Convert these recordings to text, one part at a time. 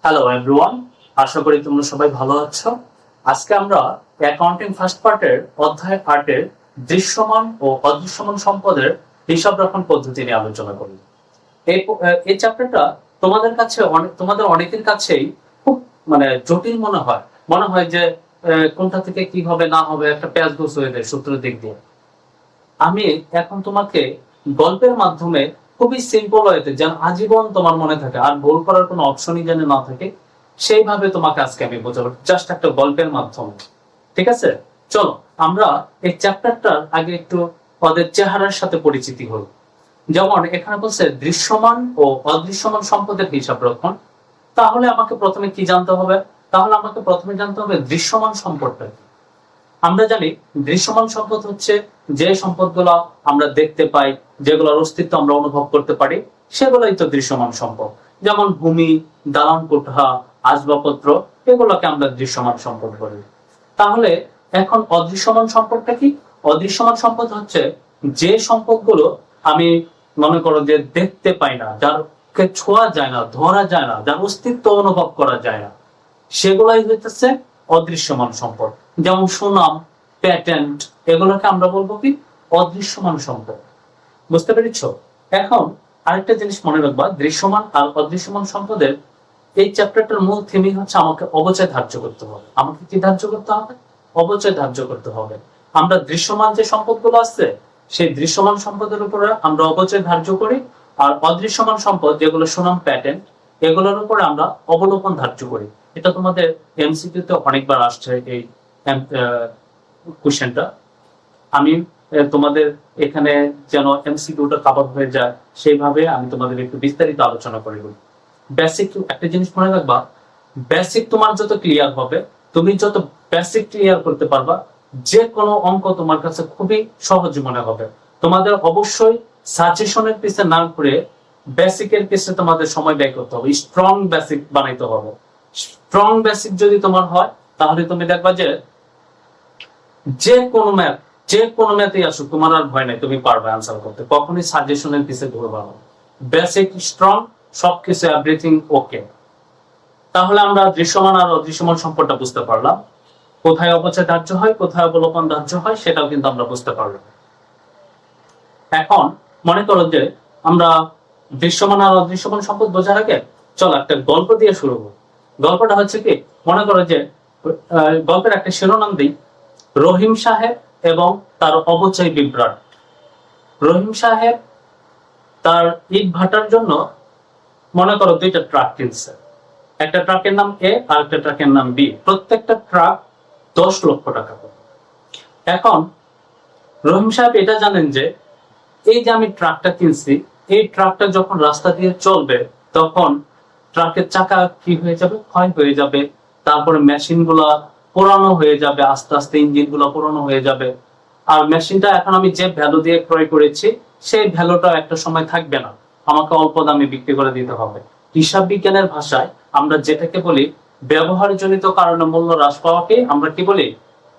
Hello everyone, আশা করি তোমরা সবাই ভালো আছো। আজকে আমরা অ্যাকাউন্টিং ফার্স্ট পার্টের অধ্যায় 8-এর দৃশ্যমান ও অদৃশ্যমান সম্পদের হিসাব রক্ষণ পদ্ধতি নিয়ে আলোচনা করি। এই চ্যাপ্টারটা তোমাদের অনেকের কাছেই খুব জটিল মনে হয় যে কোনটা থেকে কি হবে না হবে একটা প্যাচগোছ হয়ে যায় সূত্রের দিক দিয়ে। আমি এখন তোমাকে গল্পের মাধ্যমে খুবই সিম্পল ওয়েতে যেন আজীবন তোমার মনে থাকে আর ভুল করার কোনো অপশনই যেন না থাকে, সেইভাবে তোমাকে আজকে আমি বোঝাবো, জাস্ট একটা গল্পের মাধ্যমে। ঠিক আছে, চলো আমরা এই চ্যাপ্টারটার আগে একটু ওদের চেহারার সাথে পরিচিতি হই। যেমন এখানে বলছে দৃশ্যমান ও অদৃশ্যমান সম্পদের হিসাব রক্ষণ। তাহলে আমাকে প্রথমে কি জানতে হবে? আমাকে প্রথমে জানতে হবে দৃশ্যমান সম্পদটা কি। আমরা জানি দৃশ্যমান সম্পদ হচ্ছে যে সম্পদগুলো আমরা দেখতে পাই, যেগুলোর অস্তিত্ব আমরা অনুভব করতে পারি, সেগুলোই তো দৃশ্যমান সম্পদ। যেমন ভূমি, দালান কোঠা, আসবাবপত্র, এগুলোকে আমরা দৃশ্যমান সম্পদ বলি। তাহলে এখন অদৃশ্যমান সম্পদটা কি? অদৃশ্যমান সম্পদ হচ্ছে যে সম্পদগুলো আমি মনে করো যে দেখতে পাই না, যারকে ছোঁয়া যায় না, ধরা যায় না, যার অস্তিত্ব অনুভব করা যায় না, সেগুলাই হইতেছে অদৃশ্যমান সম্পদ। যেমন সুনাম, প্যাটেন্ট, এগুলোকে আমরা বলবো কি? অদৃশ্যমান সম্পদ। বুঝতে পেরেছ? এখন আরেকটা জিনিস মনে রাখবা, দৃশ্যমান আর অদৃশ্যমান সম্পদের এই চ্যাপ্টারটার মূল থিমই হচ্ছে আমাকে অবচয় ধার্য করতে হবে। আমাকে কি ধার্য করতে হবে? অবচয় ধার্য করতে হবে। আমরা দৃশ্যমান যে সম্পদগুলো আছে, সেই দৃশ্যমান সম্পদের উপরে আমরা অবচয় ধার্য করি, আর অদৃশ্যমান সম্পদ যেগুলো সুনাম, প্যাটেন্ট, এগুলোর উপরে আমরা অবলোকন ধার্য করি। এটা তোমাদের এমসিকিউ তে অনেকবার আসছে এই কোশ্চেনটা। আমি তোমাদের এখানে যেন এমসিকিউটা কভার হয়ে যায় সেইভাবে আমি তোমাদের একটু বিস্তারিত আলোচনা করে বলি। বেসিক একটা জিনিস মনে রাখবা, বেসিক তোমার যত ক্লিয়ার হবে, তুমি যত বেসিক ক্লিয়ার করতে পারবা, যে কোনো অঙ্ক তোমার কাছে খুবই সহজ মনে হবে। তোমাদের অবশ্যই সাজেশনের পিছে না ঘুরে বেসিকের পিছে তোমাদের সময় ব্যয় করতে হবে। স্ট্রং বেসিক বানাইতে হবে। স্ট্রং বেসিক যদি তোমার হয়, তাহলে তুমি দেখবা যে কোনো ম্যাথই আসুক, তোমার আর ভয় নাই, তুমি পারবে আনসার করতে। কখনোই সাজেশনের পিছে ঘুরবা না। বেসিক স্ট্রং, সবকিছু এভরিথিং ওকে। তাহলে আমরা দৃশ্যমান আর অদৃশ্যমান সম্পর্কটা বুঝতে পারলাম। কোথায় অবচয় ধার্য হয়, কোথায় অবলোকন ধার্য হয়, সেটাও কিন্তু আমরা বুঝতে পারলাম। এখন মনে করো যে আমরা দৃশ্যমান আর অদৃশ্যমান সম্পদ বোঝার আগে চলো একটা গল্প দিয়ে শুরু করব। গল্পটা হচ্ছে কি, মনে করো যে গল্পের একটা শিরোনাম দিই, রহিম সাহেব এবং তার অবচয় বিভ্রাট। রহিম সাহেব তার ইট ভাটার জন্য মনে করো দুইটা ট্রাক কিনছে। একটা ট্রাকের নাম এ আর একটা ট্রাকের নাম বি। প্রত্যেকটা ট্রাক 10 লক্ষ টাকা করে। এখন রহিম সাহেব এটা জানেন যে এই যে আমি ট্রাকটা কিনছি, এই ট্রাকটা যখন রাস্তা দিয়ে চলবে তখন ট্রাকের চাকা কি হয়ে যাবে? ক্ষয় হয়ে যাবে। তারপরে মেশিন গুলা পুরানো হয়ে যাবে, আস্তে আস্তে ইঞ্জিন গুলা পুরানো হয়ে যাবে। আর মেশিনটা এখন আমি যে ভ্যালু দিয়ে ক্রয় করেছি, সেই ভ্যালুটা একটা সময় থাকবে না, আমাকে অল্প দামে বিক্রি করে দিতে হবে। হিসাব বিজ্ঞানের ভাষায় আমরা যেটাকে বলি ব্যবহারজনিত কারণে মূল্য হ্রাস পাওয়াকে আমরা কি বলি?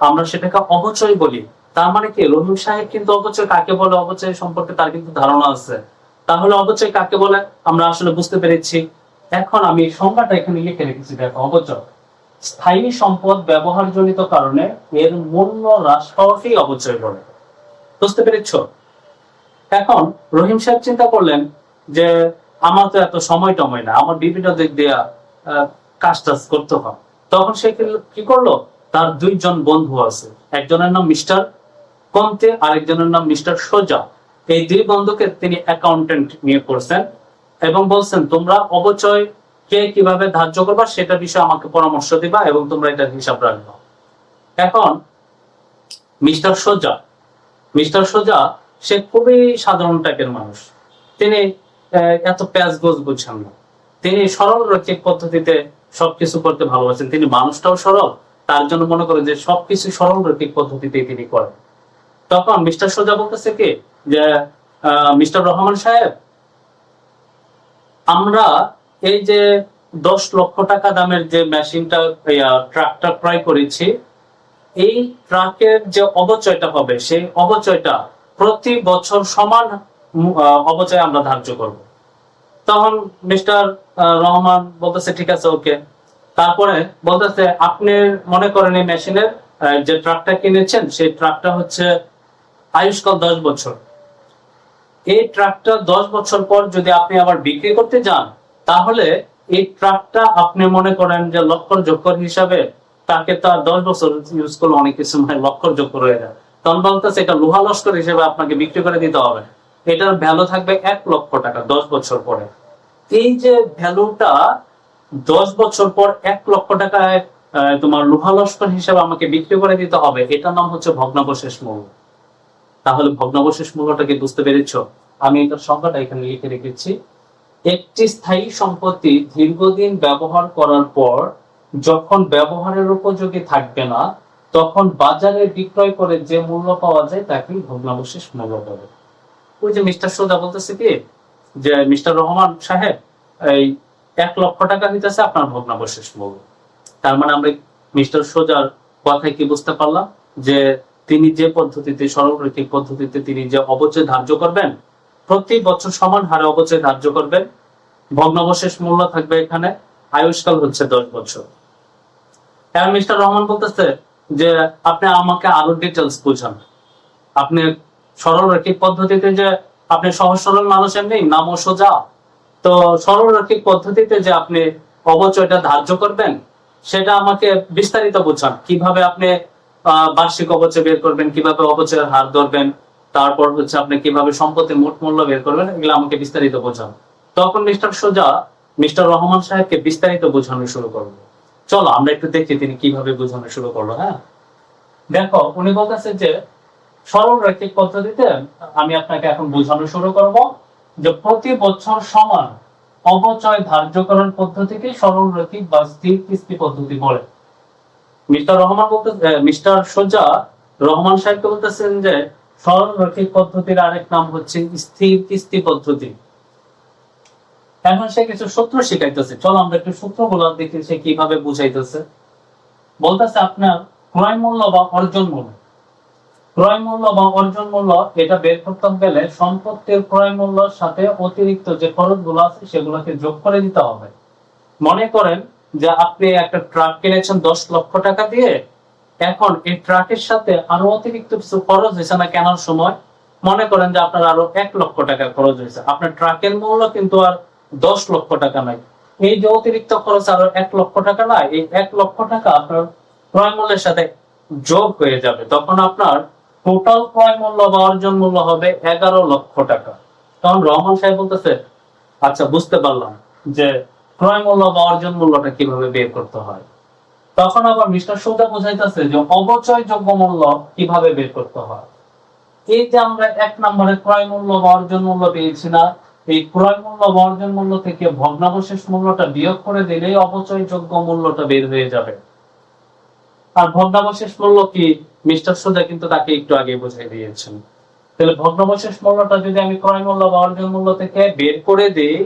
আমরা সেটাকে অবচয় বলি। তার মানে কি, রহিম সাহেব কিন্তু অবচয় কাকে বলে, অবচয় সম্পর্কে তার কিন্তু ধারণা আছে। তাহলে অবচয় কাকে বলে আমরা আসলে বুঝতে পেরেছি। এখন আমি সংজ্ঞাটা এখানে লিখে রেখেছি, দেখো, অবচয় স্থায়ী সম্পদ ব্যবহারজনিত কারণে এর মূল্য হ্রাস পাওয়াকেই অবচয় বলে। বুঝতে পেরেছ? এখন রহিম সাহেব চিন্তা করলেন যে আমার তো এত সময় টময় না, আমার বিভিন্ন দিক দিয়ে কাজ টাজ করতে হয়। তখন সে কি করলো, তার 2 জন বন্ধু আছে, একজনের নাম মিস্টার কন্তে, আরেকজনের নাম মিস্টার সোজা। এই 2 বন্ধুকে তিনি অ্যাকাউন্টেন্ট নিয়ে করছেন এবং বলছেন তোমরা অবচয় কে কিভাবে ধার্য করবা সেটা বিষয়ে আমাকে পরামর্শ দিবা এবং তোমরা এটার হিসাব রাখবা। এখন মিস্টার সোজা সে খুবই সাধারণ টাইপের মানুষ। তিনি এত প্যাচগোজ বুঝছেন না। তিনি সরল রৈখিক পদ্ধতিতে সবকিছু করতে ভালোবাসেন। তিনি মানুষটাও সরল, তার জন্য মনে করেন যে সবকিছু সরল রৈখিক পদ্ধতিতে তিনি করেন। তখন মিস্টার সোজা বলতেছে কি যে মিস্টার রহমান সাহেব, আমরা এই যে 10 লক্ষ টাকা দামের যে মেশিনটা, ট্রাকটা ক্রয় করেছি, এই ট্রাকের যে অবচয়টা হবে, সেই অবচয়টা প্রতি বছর সমান অবচয় আমরা ধার্য করব। তখন মিস্টার রহমান বলতেছে ঠিক আছে ওকে। তারপরে বলতেছে আপনি মনে করেন এই মেশিনের যে ট্রাকটা কিনেছেন সেই ট্রাকটা হচ্ছে আয়ুষ্কাল 10 বছর। এই ট্রাকটা 10 বছর পর যদি আপনি আবার বিক্রি করতে যান, তাহলে এই ট্রাকটা আপনি মনে করেন যে লক্ষর জোকর হিসাবে তাকে তার 10 বছর ইউজ করলে অনেক কিছু মানে লক্ষর জোকর হয়ে যায়। তখন বলতেছে এটা লোহা লস্কর হিসেবে আপনাকে বিক্রি করে দিতে হবে, এটার ভ্যালু থাকবে 1 লক্ষ টাকা 10 বছর পরে। এই যে ভ্যালুটা 10 বছর পর 1 লক্ষ টাকায় তোমার লোহা লস্কর হিসেবে আমাকে বিক্রি করে দিতে হবে, এটার নাম হচ্ছে ভগ্নাবশেষ মূল্য। তাহলে ভগ্নাবশেষ মূল্যটা কি বুঝতে পেরেছ? আমি এটার সংখ্যাটা এখানে লিখে রেখেছি। একটি স্থায়ী সম্পত্তি দীর্ঘদিন ব্যবহার করার পর যখন ব্যবহারের উপযোগী থাকবে না, তখন বাজারে বিক্রয় করে যে মূল্য পাওয়া যায় তাকে ভগ্নাবশেষ মূল্য বলে। ওই যে মিস্টার সোজা বলতেছে কি যে মিস্টার রহমান সাহেব এই 1 লক্ষ টাকা হইতেছে আপনার ভগ্নাবশেষ মূল্য। তার মানে আমরা মিস্টার সোজার কথায় কি বুঝতে পারলাম যে তিনি যে পদ্ধতিতে সরলরৈখিক পদ্ধতিতে তিনি যে অবচয় ধার্য করবেন, প্রতি বছর সমান হারে অবচয় ধার্য করবেন, ভগ্নাবশেষ মূল্য থাকবে এখানে, আয়ুষ্কাল হচ্ছে 10 বছর। এখন মিস্টার রহমান বলতেছে যে আপনি আমাকে আরো ডিটেলস বুঝান। আপনি সরলরৈখিক পদ্ধতিতে যে আপনি সহজ সরল মানুষ এমনি নামও সোজা, তো সরলরৈখিক পদ্ধতিতে যে আপনি অবচয়টা ধার্য করবেন সেটা আমাকে বিস্তারিত বুঝান। কিভাবে আপনি বার্ষিক অবচয় বের করবেন, কিভাবে অবচয়ের হার ধরবেন, তারপর হচ্ছে আপনি কিভাবে সম্পত্তির মোট মূল্য বের করবেন, এগুলো আমাকে বিস্তারিত বোঝান। তখন মিস্টার সোজা মিস্টার রহমান সাহেবকে বিস্তারিত বোঝানো শুরু করলো। চলো আমরা একটু দেখি তিনি কিভাবে বোঝানো শুরু করলো। হ্যাঁ দেখো, উনি বলতেছে যে সরলরৈখিক পদ্ধতিতে আমি আপনাকে এখন বোঝানো শুরু করব যে প্রতি বছর সমান অবচয় ধার্যকরণ পদ্ধতিকে সরলরৈখিক বা স্থির কিস্তি পদ্ধতি বলে। মিস্টার রহমান বলতে মিস্টার সোজা রহমান সাহেবকে বলতেছেন যে সরলরৈখিক পদ্ধতির আরেক নাম হচ্ছে স্থির কিস্তি পদ্ধতি। এখন সে কিছু সূত্র শিখাইতেছে, চলো আমরা একটু সূত্রগুলো দেখি সে কিভাবে বুঝাইতেছে। বলতেছে আপনার ক্রয় মূল্য বা অর্জন মূল্য, ক্রয় মূল্য বা অর্জন মূল্য এটা বের করতে গেলে সম্পত্তির ক্রয় মূল্যের সাথে অতিরিক্ত যে খরচগুলো আছে সেগুলোকে যোগ করে দিতে হবে। মনে করেন যে আপনি একটা ট্রাক কিনেছেন 10 লক্ষ টাকা দিয়ে, এখন এই ট্রাকের সাথে আরো অতিরিক্ত কিছু খরচ হয়েছে না কেনার সময়, মনে করেন যে আপনার আরো 1 লক্ষ টাকা খরচ হয়েছে, আপনার ট্রাকের মূল্য কিন্তু আর 10 লক্ষ টাকা নাই। এই যে অতিরিক্ত খরচ আরো 1 লক্ষ টাকা না, এই 1 লক্ষ টাকা আপনার ক্রয় মূল্যের সাথে যোগ হয়ে যাবে, তখন আপনার টোটাল ক্রয় মূল্য বা অর্জন মূল্য হবে 11 লক্ষ টাকা। তখন রহমান সাহেব বলতেছে আচ্ছা বুঝতে পারলাম যে ক্রয় মূল্য বা অর্জন মূল্যটা কিভাবে বের করতে হয়। তখন আবার মিস্টার সোজা বোঝাইতেছে যে অবচয় যোগ্য মূল্য কিভাবে বের করতে হয়। এই যে আমরা 1 নম্বরে ক্রয় মূল্য বা অর্জন মূল্য পেয়েছি না, এই ক্রয় মূল্য বা অর্জন মূল্য থেকে ভগ্নাবশেষ মূল্যটা বিয়োগ করে দিলেই অবচয় যোগ্য মূল্যটা বের হয়ে যাবে। আর ভগ্নাবশেষ মূল্য কি মিস্টার সোজা কিন্তু তাকে একটু আগে বুঝিয়ে দিয়েছেন। তাহলে ভগ্নাবশেষ মূল্যটা যদি আমি ক্রয় মূল্য বা অর্জন মূল্য থেকে বের করে দেই,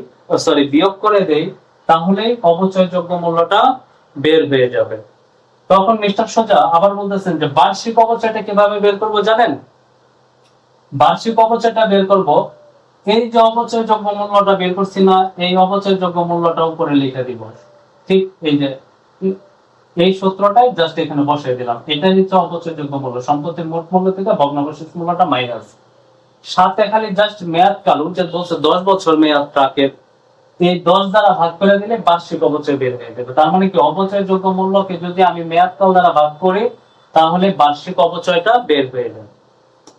বিয়োগ করে দেই, তাহলে অবচয় যোগ্য মূল্যটা বের হয়ে যাবে। তখন মিস্টার সোজা আবার বলতেছেন যে বার্ষিক অবচয়টা কিভাবে বের করব জানেন? বার্ষিক অবচয়টা বের করব, এই যে অবচয় যোগ্য মূল্যটা বের করছি না, এই অবচয় যোগ্য মূল্যটা উপরে লিখে দিব। ঠিক এই যে এই সূত্রটাই জাস্ট এখানে বসিয়ে দিলাম, এটাই হচ্ছে অবচয় যোগ্য মূল্য, সম্পত্তির মোট মূল্য থেকে ভগ্নাবশেষ মূল্যটা মাইনাস। সাথে খালি জাস্ট মেয়াদ কাল যে বলছে 10 বছর মেয়াদ ট্রাকের, এই 10 দ্বারা ভাগ করে দিলে বার্ষিক অবচয় বের হয়ে যাবে। তার মানে কি অবচয় যোগ্য মূল্যকে যদি আমি মেয়াদ কাল দ্বারা ভাগ করি তাহলে বার্ষিক অবচয়টা বের হয়ে যাবে।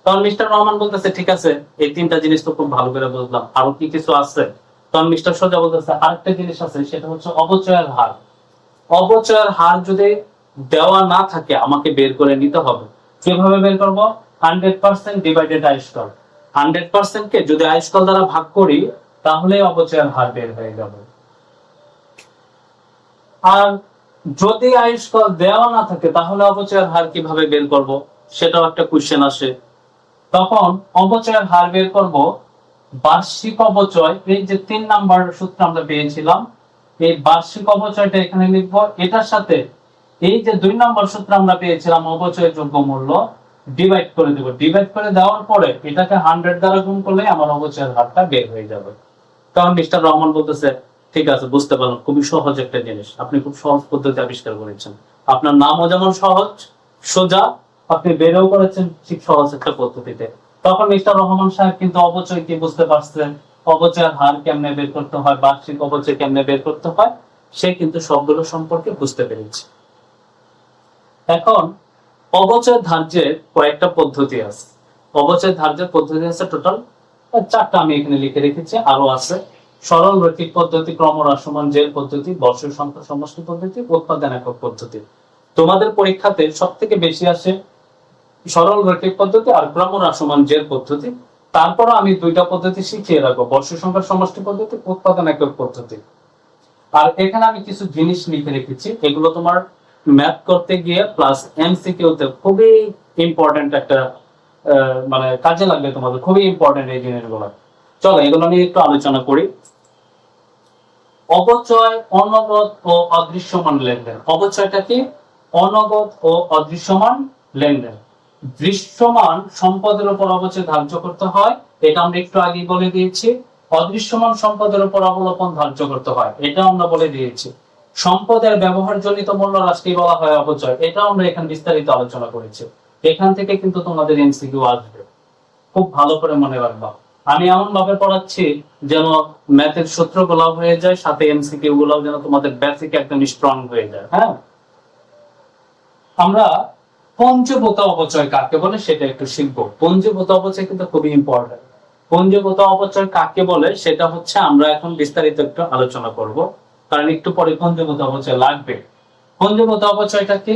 তখন মিস্টার রহমান বলতেছে ঠিক আছে, এই তিনটা জিনিস তো খুব ভালো করে বুঝলাম, আরো কি কিছু আছে? তখন মিস্টার সোজা বলতেছে আরেকটা জিনিস আছে, সেটা হচ্ছে অবচয়ের হার। অবচয়ের হার যদি দেওয়া না থাকে আমাকে বের করে নিতে হবে। কিভাবে বের করব? 100% ডিভাইডেড আয়ুষ্কাল। 100% কে যদি আয়ুষ্কাল দ্বারা ভাগ করি তাহলে অবচয়ের হার বের হয়ে যাবে। আর যদি আয়ুষ্কাল দেওয়া না থাকে তাহলে অবচয়ের হার কিভাবে বের করব, সেটাও একটা কোশ্চেন আসে। তখন অবচয়ের হার বের করব বার্ষিক অবচয়, এই যে 3 নাম্বার সূত্র আমরা পেয়েছিলাম, এই বার্ষিক অবচয়টা এখানে লিখবো, এটার সাথে এই যে 2 নম্বর সূত্র আমরা পেয়েছিলাম অবচয় যোগ্য মূল্য ডিভাইড করে দেব। ডিভাইড করে দেওয়ার পরে এটাকে 100 দ্বারা গুণ করলে আমার অবচয়ের হারটা বের হয়ে যাবে। তখন মিস্টার রহমান বলতেছে, ঠিক আছে বুঝতে পারলাম, খুবই সহজ একটা জিনিস, আপনি খুব সহজ পদ্ধতি আবিষ্কার করেছেন, আপনার নামও যেমন সহজ সোজা, আপনি বেরও করেছেন ঠিক সহজ একটা পদ্ধতিতে। তখন মিস্টার রহমান সাহেব কিন্তু অপচয় কি বুঝতে পারছেন, অপচয়ের হার কেমনে বের করতে হয়, বার্ষিক অপচয় কেমনে বের করতে হয়, সে কিন্তু সবগুলো সম্পর্কে বুঝতে পেরেছে। এখন অবচয় ধার্যের কয়েকটা পদ্ধতি আছে, অবচয় ধার্যের পদ্ধতি আছে টোটাল 4টা, আমি এখানে লিখে রেখেছি, আরো আছে। সরল রৈখিক পদ্ধতি, ক্রমহ্রাসমান জেল পদ্ধতি, বর্ষীয় সংখ্যা সমষ্টি পদ্ধতি, উৎপাদন একক পদ্ধতি। তোমাদের পরীক্ষাতে সব থেকে বেশি আসে সরল রৈখিক পদ্ধতি আর ক্রমহ্রাসমান জেল পদ্ধতি। তারপর আমি 2টা পদ্ধতি শিখিয়ে রাখবো, বর্ষীয় সংখ্যা সমষ্টি পদ্ধতি, উৎপাদন একক পদ্ধতি। আর এখানে আমি কিছু জিনিস লিখে রেখেছি, এগুলো তোমার ম্যাথ করতে গিয়ে প্লাস এমসিকিউ তে খুবই ইম্পর্টেন্ট একটা মানে কাজে লাগবে তোমাদের, খুবই ইম্পর্টেন্ট এই জিনিসগুলো। চলো এগুলো নিয়ে একটু আলোচনা করি। অপচয়, অনগত ও অদৃশ্যমান লেনদেন। অপচয়টা কি? অনগত ও অদৃশ্যমান লেনদেন। দৃশ্যমান সম্পদের উপর অপচয় ধার্য করতে হয়, এটা আমরা একটু আগে বলে দিয়েছি। অদৃশ্যমান সম্পদের উপর অবলোপন ধার্য করতে হয়, এটা আমরা বলে দিয়েছি। সম্পদের ব্যবহারজনিত মূল্য হ্রাসকে বলা হয় অপচয়, এটা আমরা এখানে বিস্তারিত আলোচনা করেছি। এখান থেকে কিন্তু তোমাদের এমসিকিউ আসবে, খুব ভালো করে মনে রাখবা। আমি এমন ভাবে পড়াচ্ছি যেন ম্যাথের সূত্রগুলো হয়ে যায়, সাথে এমসিকিউ গুলো যেন তোমাদের বেসিক একদম স্ট্রং হয়ে যায়। হ্যাঁ, আমরা পঞ্জীভূত অপচয় কাকে বলে সেটা একটু শিখবো। পঞ্জীভূত অপচয় কিন্তু খুবই ইম্পর্টেন্ট। পঞ্জীভূত অপচয় কাকে বলে সেটা হচ্ছে আমরা এখন বিস্তারিত একটু আলোচনা করব, কারণ একটু পরে পঞ্জীভূত অপচয় লাগবে। পঞ্জীভূত অপচয়টা কি?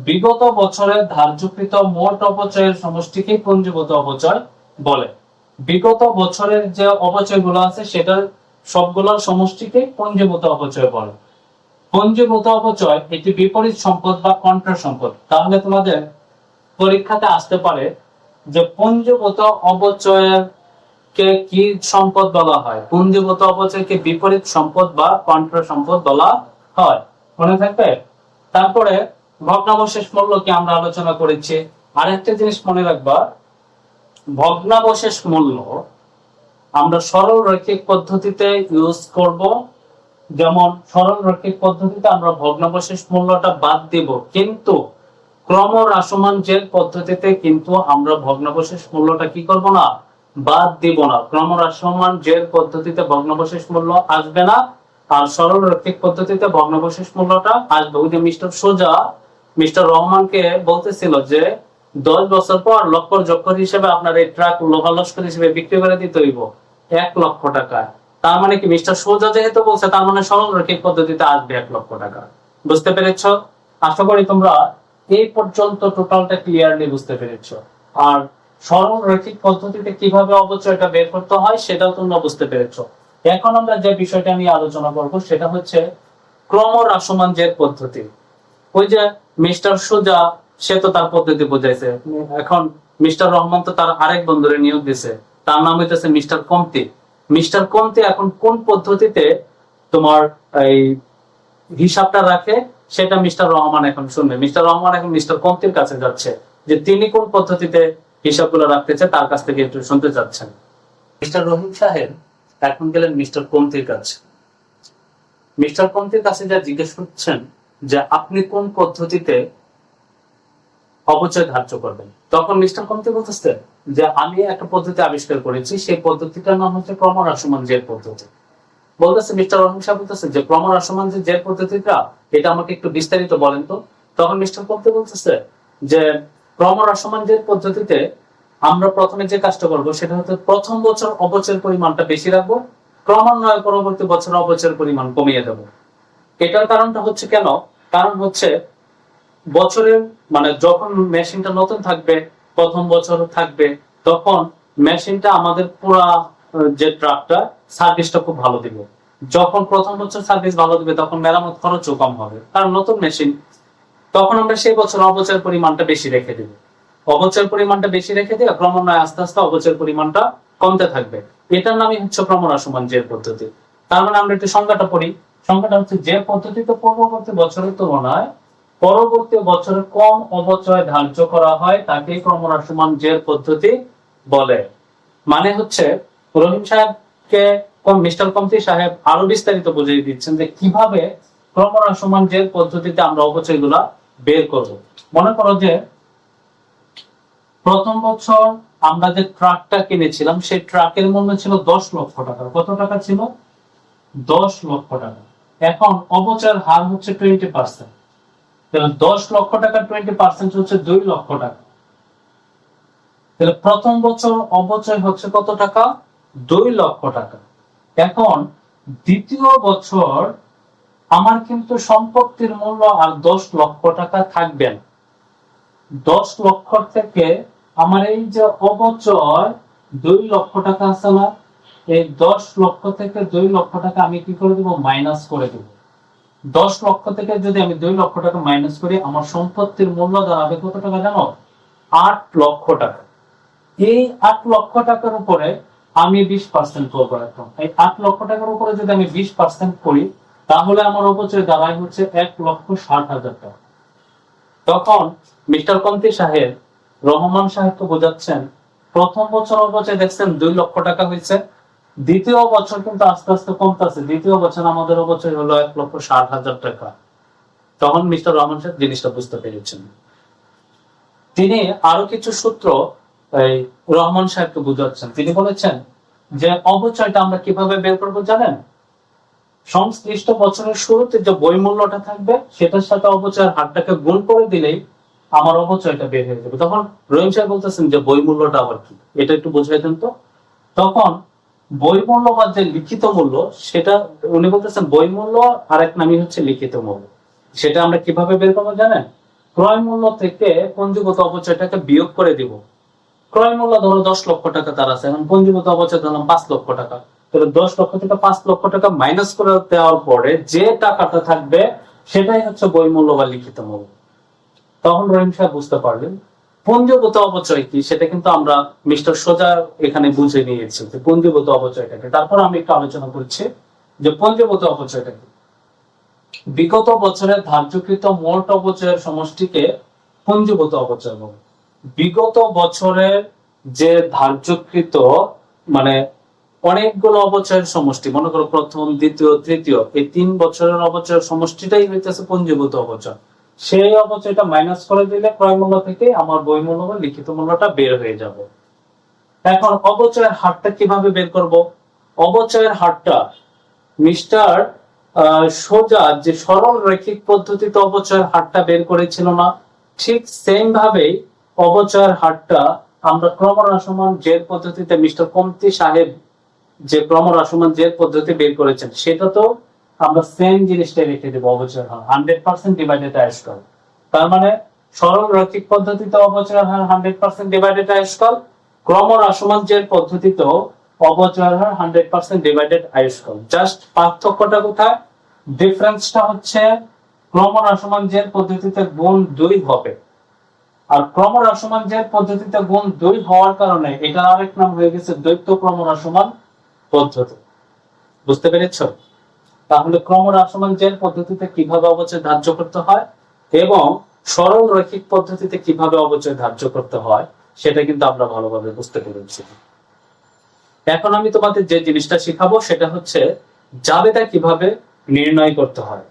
বিগত বছরের ধার্যকৃত মোট অপচয়ের সমষ্টিকে পঞ্জীভূত অপচয় বলে। বিগত বছরের যে অপচয়গুলো আছে সেটার সবগুলোর সমষ্টিকে পঞ্জীভূত অপচয় বলে। পঞ্জীভূত অপচয় একটি বিপরীত সম্পদ বা কন্ট্রা সম্পদ। তাহলে তোমাদের পরীক্ষাতে আসতে পারে যে পঞ্জীভূত অপচয়ের কে কি সম্পদ বলা হয়, পঞ্জীভূত অপচয়কে বিপরীত সম্পদ বা কন্ট্রা সম্পদ বলা হয়, মনে থাকবে। তারপরে ভগ্নাবশেষ মূল্য কি আমরা আলোচনা করেছি। আরেকটা জিনিস মনে রাখবা, ভগ্নাবশেষ মূল্য আমরা সরল রৈখিক পদ্ধতিতে ইউজ করব। যেমন সরল রৈখিক পদ্ধতিতে আমরা ভগ্নাবশেষ মূল্যটা বাদ দিব, কিন্তু ক্রমহ্রাসমান জেল পদ্ধতিতে কিন্তু আমরা ভগ্নাবশেষ মূল্যটা কি করব না, বাদ দিব না। ক্রমহ্রাসমান জেল পদ্ধতিতে ভগ্নাবশেষ মূল্য আসবে না, আর সরল রৈখিক পদ্ধতিতে ভগ্নাবশেষ মূল্যটা আসবে। ওই যে মিস্টার রহমানকে বলতেছিল যে 10 বছর পর লক্ষ্য জক্কর হিসেবে আপনার এই ট্রাক লোহা লস্কর হিসেবে বিক্রি করে দিতে হইব 1 লক্ষ টাকায়। তার মানে কি মিস্টার সোজা যেহেতু বলছে, তার মানে সরল রৈখিক পদ্ধতিতে আসবে 1 লক্ষ টাকা। বুঝতে পেরেছো? আশা করি তোমরা এই পর্যন্ত টোটালটা ক্লিয়ারলি বুঝতে পেরেছো। আর সরল রৈখিক পদ্ধতিতে কিভাবে অপচয়টা বের করতে হয় সেটাও তোমরা বুঝতে পেরেছো। এখন আমরা যে বিষয়টা নিয়ে আলোচনা করব সেটা হচ্ছে ক্রমহ্রাসমান জেল পদ্ধতি। ওই যে মিস্টার সোজা সে তো তার পদ্ধতি বোঝাইছে, এখন মিস্টার রহমান তো তার আরেক বন্ধুরে নিয়োগ দিছে, তার নাম হইতেছে মিস্টার কমতি। মিস্টার কমতি এখন কোন পদ্ধতিতে তোমার এই হিসাবটা রাখে সেটা মিস্টার রহমান এখন শুনবে। মিস্টার রহমান এখন মিস্টার কমতির কাছে যাচ্ছে যে তিনি কোন পদ্ধতিতে হিসাবগুলো রাখতেছে, তার কাছ থেকে একটু শুনতে চাচ্ছেন। মিস্টার রহিম সাহেব এখন গেলেন মিস্টার কমতির কাছে। মিস্টার কমতির কাছে যা জিজ্ঞেস করছেন যে আপনি কোন পদ্ধতিতে অপচয় ধার্য করবেন, তখন মিস্টার কমতি বলতেছে যে আমি একটা পদ্ধতি আবিষ্কার করেছি, সেই পদ্ধতিটার নাম হচ্ছে ক্রমহ্রাসমান জেল পদ্ধতি। বলতেছে মিস্টার রহিম সাহেব বলতেছে যে ক্রমহ্রাসমান যে জেল পদ্ধতিটা, এটা আমাকে একটু বিস্তারিত বলেন তো। তখন মিস্টার কমতি বলতেছে যে ক্রমহ্রাসমান জেল পদ্ধতিতে আমরা প্রথমে যে কাজটা করবো সেটা হচ্ছে প্রথম বছর অপচয়ের পরিমাণটা বেশি রাখবো, ক্রমান্বয়ে পরবর্তী বছর অপচয়ের পরিমাণ কমিয়ে দেবো। এটার কারণটা হচ্ছে কেন, কারণ হচ্ছে বছরের মানে যখন মেশিনটা নতুন থাকবে, প্রথম বছর থাকবে, তখন মেশিনটা আমাদের পুরা যে ট্রাকটা সার্ভিসটা খুব ভালো দিবে। যখন প্রথম বছর সার্ভিস ভালো দিবে তখন মেরামত খরচও কম হবে, কারণ নতুন মেশিন। তখন আমরা সেই বছর অপচয়ের পরিমাণটা বেশি রেখে দিব, অপচয়ের পরিমাণটা বেশি রেখে দিয়ে ক্রমান্বয়ে আস্তে আস্তে অপচয়ের পরিমাণটা কমতে থাকবে। এটার নামই হচ্ছে ক্রমহ্রাসমান জেল পদ্ধতি। তার মানে আমরা একটু সংজ্ঞাটা পড়ি। সংজ্ঞাটা হচ্ছে যে পদ্ধতিতে পূর্ববর্তী বছরের তুলনায় পরবর্তী বছরে কম অপচয় ধার্য করা হয় তাকে ক্রমহ্রাসমান জেল পদ্ধতি বলে। মানে হচ্ছে রহিম সাহেবকে মিস্টার কমতি সাহেব আরো বিস্তারিত বুঝিয়ে দিচ্ছেন যে কিভাবে ক্রমহ্রাসমান জের পদ্ধতিতে আমরা অপচয়গুলা বের করব। মনে করো যে প্রথম বছর আমরা যে ট্রাকটা কিনেছিলাম সেই ট্রাকের মূল্য ছিল 10 লক্ষ টাকা। কত টাকা ছিল? 10 লক্ষ টাকা। এখন অপচয়ের হার হচ্ছে 20%। তাহলে 10 লক্ষ টাকা 20% হচ্ছে 2 লক্ষ টাকা। তাহলে প্রথম বছর অপচয় হচ্ছে কত টাকা? 2 লক্ষ টাকা। এখন দ্বিতীয় বছর আমার কিন্তু সম্পত্তির মূল্য আর 10 লক্ষ টাকা থাকবে না। 10 লক্ষ থেকে আমার এই যে অপচয় 2 লক্ষ টাকা আছে না, এই 10 লক্ষ থেকে 2 লক্ষ টাকা আমি কি করে দেব? মাইনাস করে দেব। 10 লক্ষ থেকে যদি আমি 2 লক্ষ টাকা মাইনাস করি, আমার সম্পত্তির মূল্য দাঁড়াবে কত টাকা জানো? 8 লক্ষ টাকা। এই 8 লক্ষ টাকার উপরে আমি 20% করব। এখন এই 8 লক্ষ টাকার উপরে যদি আমি 20% করি, তাহলে আমার অপচয় দাঁড়ায় হচ্ছে 1,60,000 টাকা। তখন মিস্টার কমতি সাহেব রহমান সাহেবকে বোঝাচ্ছেন, প্রথম বছর অপচয় দেখছেন 2 লক্ষ টাকা হয়েছে, দ্বিতীয় বছর কিন্তু আস্তে আস্তে কমতেছে। দ্বিতীয় বছর আমাদের অপচয় হলো 1,60,000 টাকা। তখন মিস্টার রহমান সাহেব জিনিসটা বুঝতে পেরেছেন। তিনি আরো কিছু সূত্র এই রহমান সাহেবকে বুঝাচ্ছেন। তিনি বলেছেন যে অপচয়টা আমরা কিভাবে বের করবো জানেন? সংশ্লিষ্ট বছরের শুরুতে যে বই মূল্যটা থাকবে সেটার সাথে অপচয়ের হারটাকে গুণ করে দিলেই আমার অপচয়টা বের হয়ে যাবে। তখন রহিম সাহেব বলতেছেন যে বই মূল্যটা আবার কি, এটা একটু বুঝিয়ে দেন তো। তখন বই মূল্য বা যে লিখিত মূল্য, সেটা উনি বলতেছেন বই মূল্য আর এক নামই হচ্ছে লিখিত মূল্য। সেটা আমরা কিভাবে বের করবো জানেন? ক্রয় মূল্য থেকে পঞ্জীগত অপচয়টাকে বিয়োগ করে দিব। ক্রয় মূল্য ধরো 10 লক্ষ টাকা তার আছে, এখন পঞ্জীগত অপচয় ধরলাম 5 লক্ষ টাকা। তাহলে 10 লক্ষ থেকে 5 লক্ষ টাকা মাইনাস করে দেওয়ার পরে যে টাকাটা থাকবে সেটাই হচ্ছে বই মূল্য বা লিখিত মূল্য। তখন রহিম সাহেব বুঝতে পারলেন পঞ্জীগত অপচয় কি, সেটা কিন্তু আমরা মিস্টার সোজা এখানে বুঝে নিয়েছি যে পঞ্জীগত অপচয়টাকে। তারপর আমি একটু আলোচনা করছি যে পঞ্জীগত অপচয়টা কি। বিগত বছরের ধার্যকৃত মোট অপচয়ের সমষ্টিকে পঞ্জীগত অপচয় বলে। বিগত বছরের যে ধার্যকৃত মানে অনেকগুলো অপচয়ের সমষ্টি, মনে করো প্রথম, দ্বিতীয়, তৃতীয়, এই 3 বছরের অপচয়ের সমষ্টিটাই হইতেছে পঞ্জীভূত অপচয়। সেই অপচয়টা মাইনাস করে দিলে ক্রয় মূল্য থেকে আমার বই মূল্য বা লিখিত মূল্যটা বের হয়ে যাবে। এখন অপচয়ের হারটা কিভাবে বের করব? অপচয়ের হারটা মিস্টার সোজা যে সরল রৈখিক পদ্ধতিতে অপচয়ের হারটা বের করেছিল না, ঠিক সেম ভাবেই অপচয়ের হারটা আমরা ক্রমহ্রাসমান জের পদ্ধতিতে মিস্টার কমতি সাহেব যে ক্রমহ্রাসমান জের পদ্ধতি বের করেছেন, সেটা তো আমরা সেম জিনিসটা রেখে দেবো। অপচয়ের হার 100% ডিভাইডেড আই স্কয়ার। তার মানে সরল রৈখিক পদ্ধতিতে অপচয়ের হার 100% ডিভাইডেড আই স্কয়ার, ক্রমহ্রাসমান জের পদ্ধতিতেও অপচয়ের হার 100% ডিভাইডেড আই স্কয়ার। জাস্ট পার্থক্যটা কোথায়? ডিফারেন্সটা হচ্ছে ক্রমহ্রাসমান জের পদ্ধতিতে গুণ 2 হবে, আর ক্রমহ্রাসমান জের পদ্ধতিতে গুণ 2 হওয়ার কারণে এটা আরেক নাম হয়ে গেছে দ্বৈত ক্রমহ্রাসমান পদ্ধতি। বুঝতে পেরেছো? তাহলে ক্রমহ্রাসমান জের পদ্ধতিতে কিভাবে অপচয় ধার্য করতে হয় এবং সরল রৈখিক পদ্ধতিতে কিভাবে অপচয় ধার্য করতে হয় সেটা কিন্তু আমরা ভালোভাবে বুঝতে পেরেছি। এখন আমি তোমাদের যে জিনিসটা শিখাবো সেটা হচ্ছে জাবেদা কিভাবে নির্ণয় করতে হয়।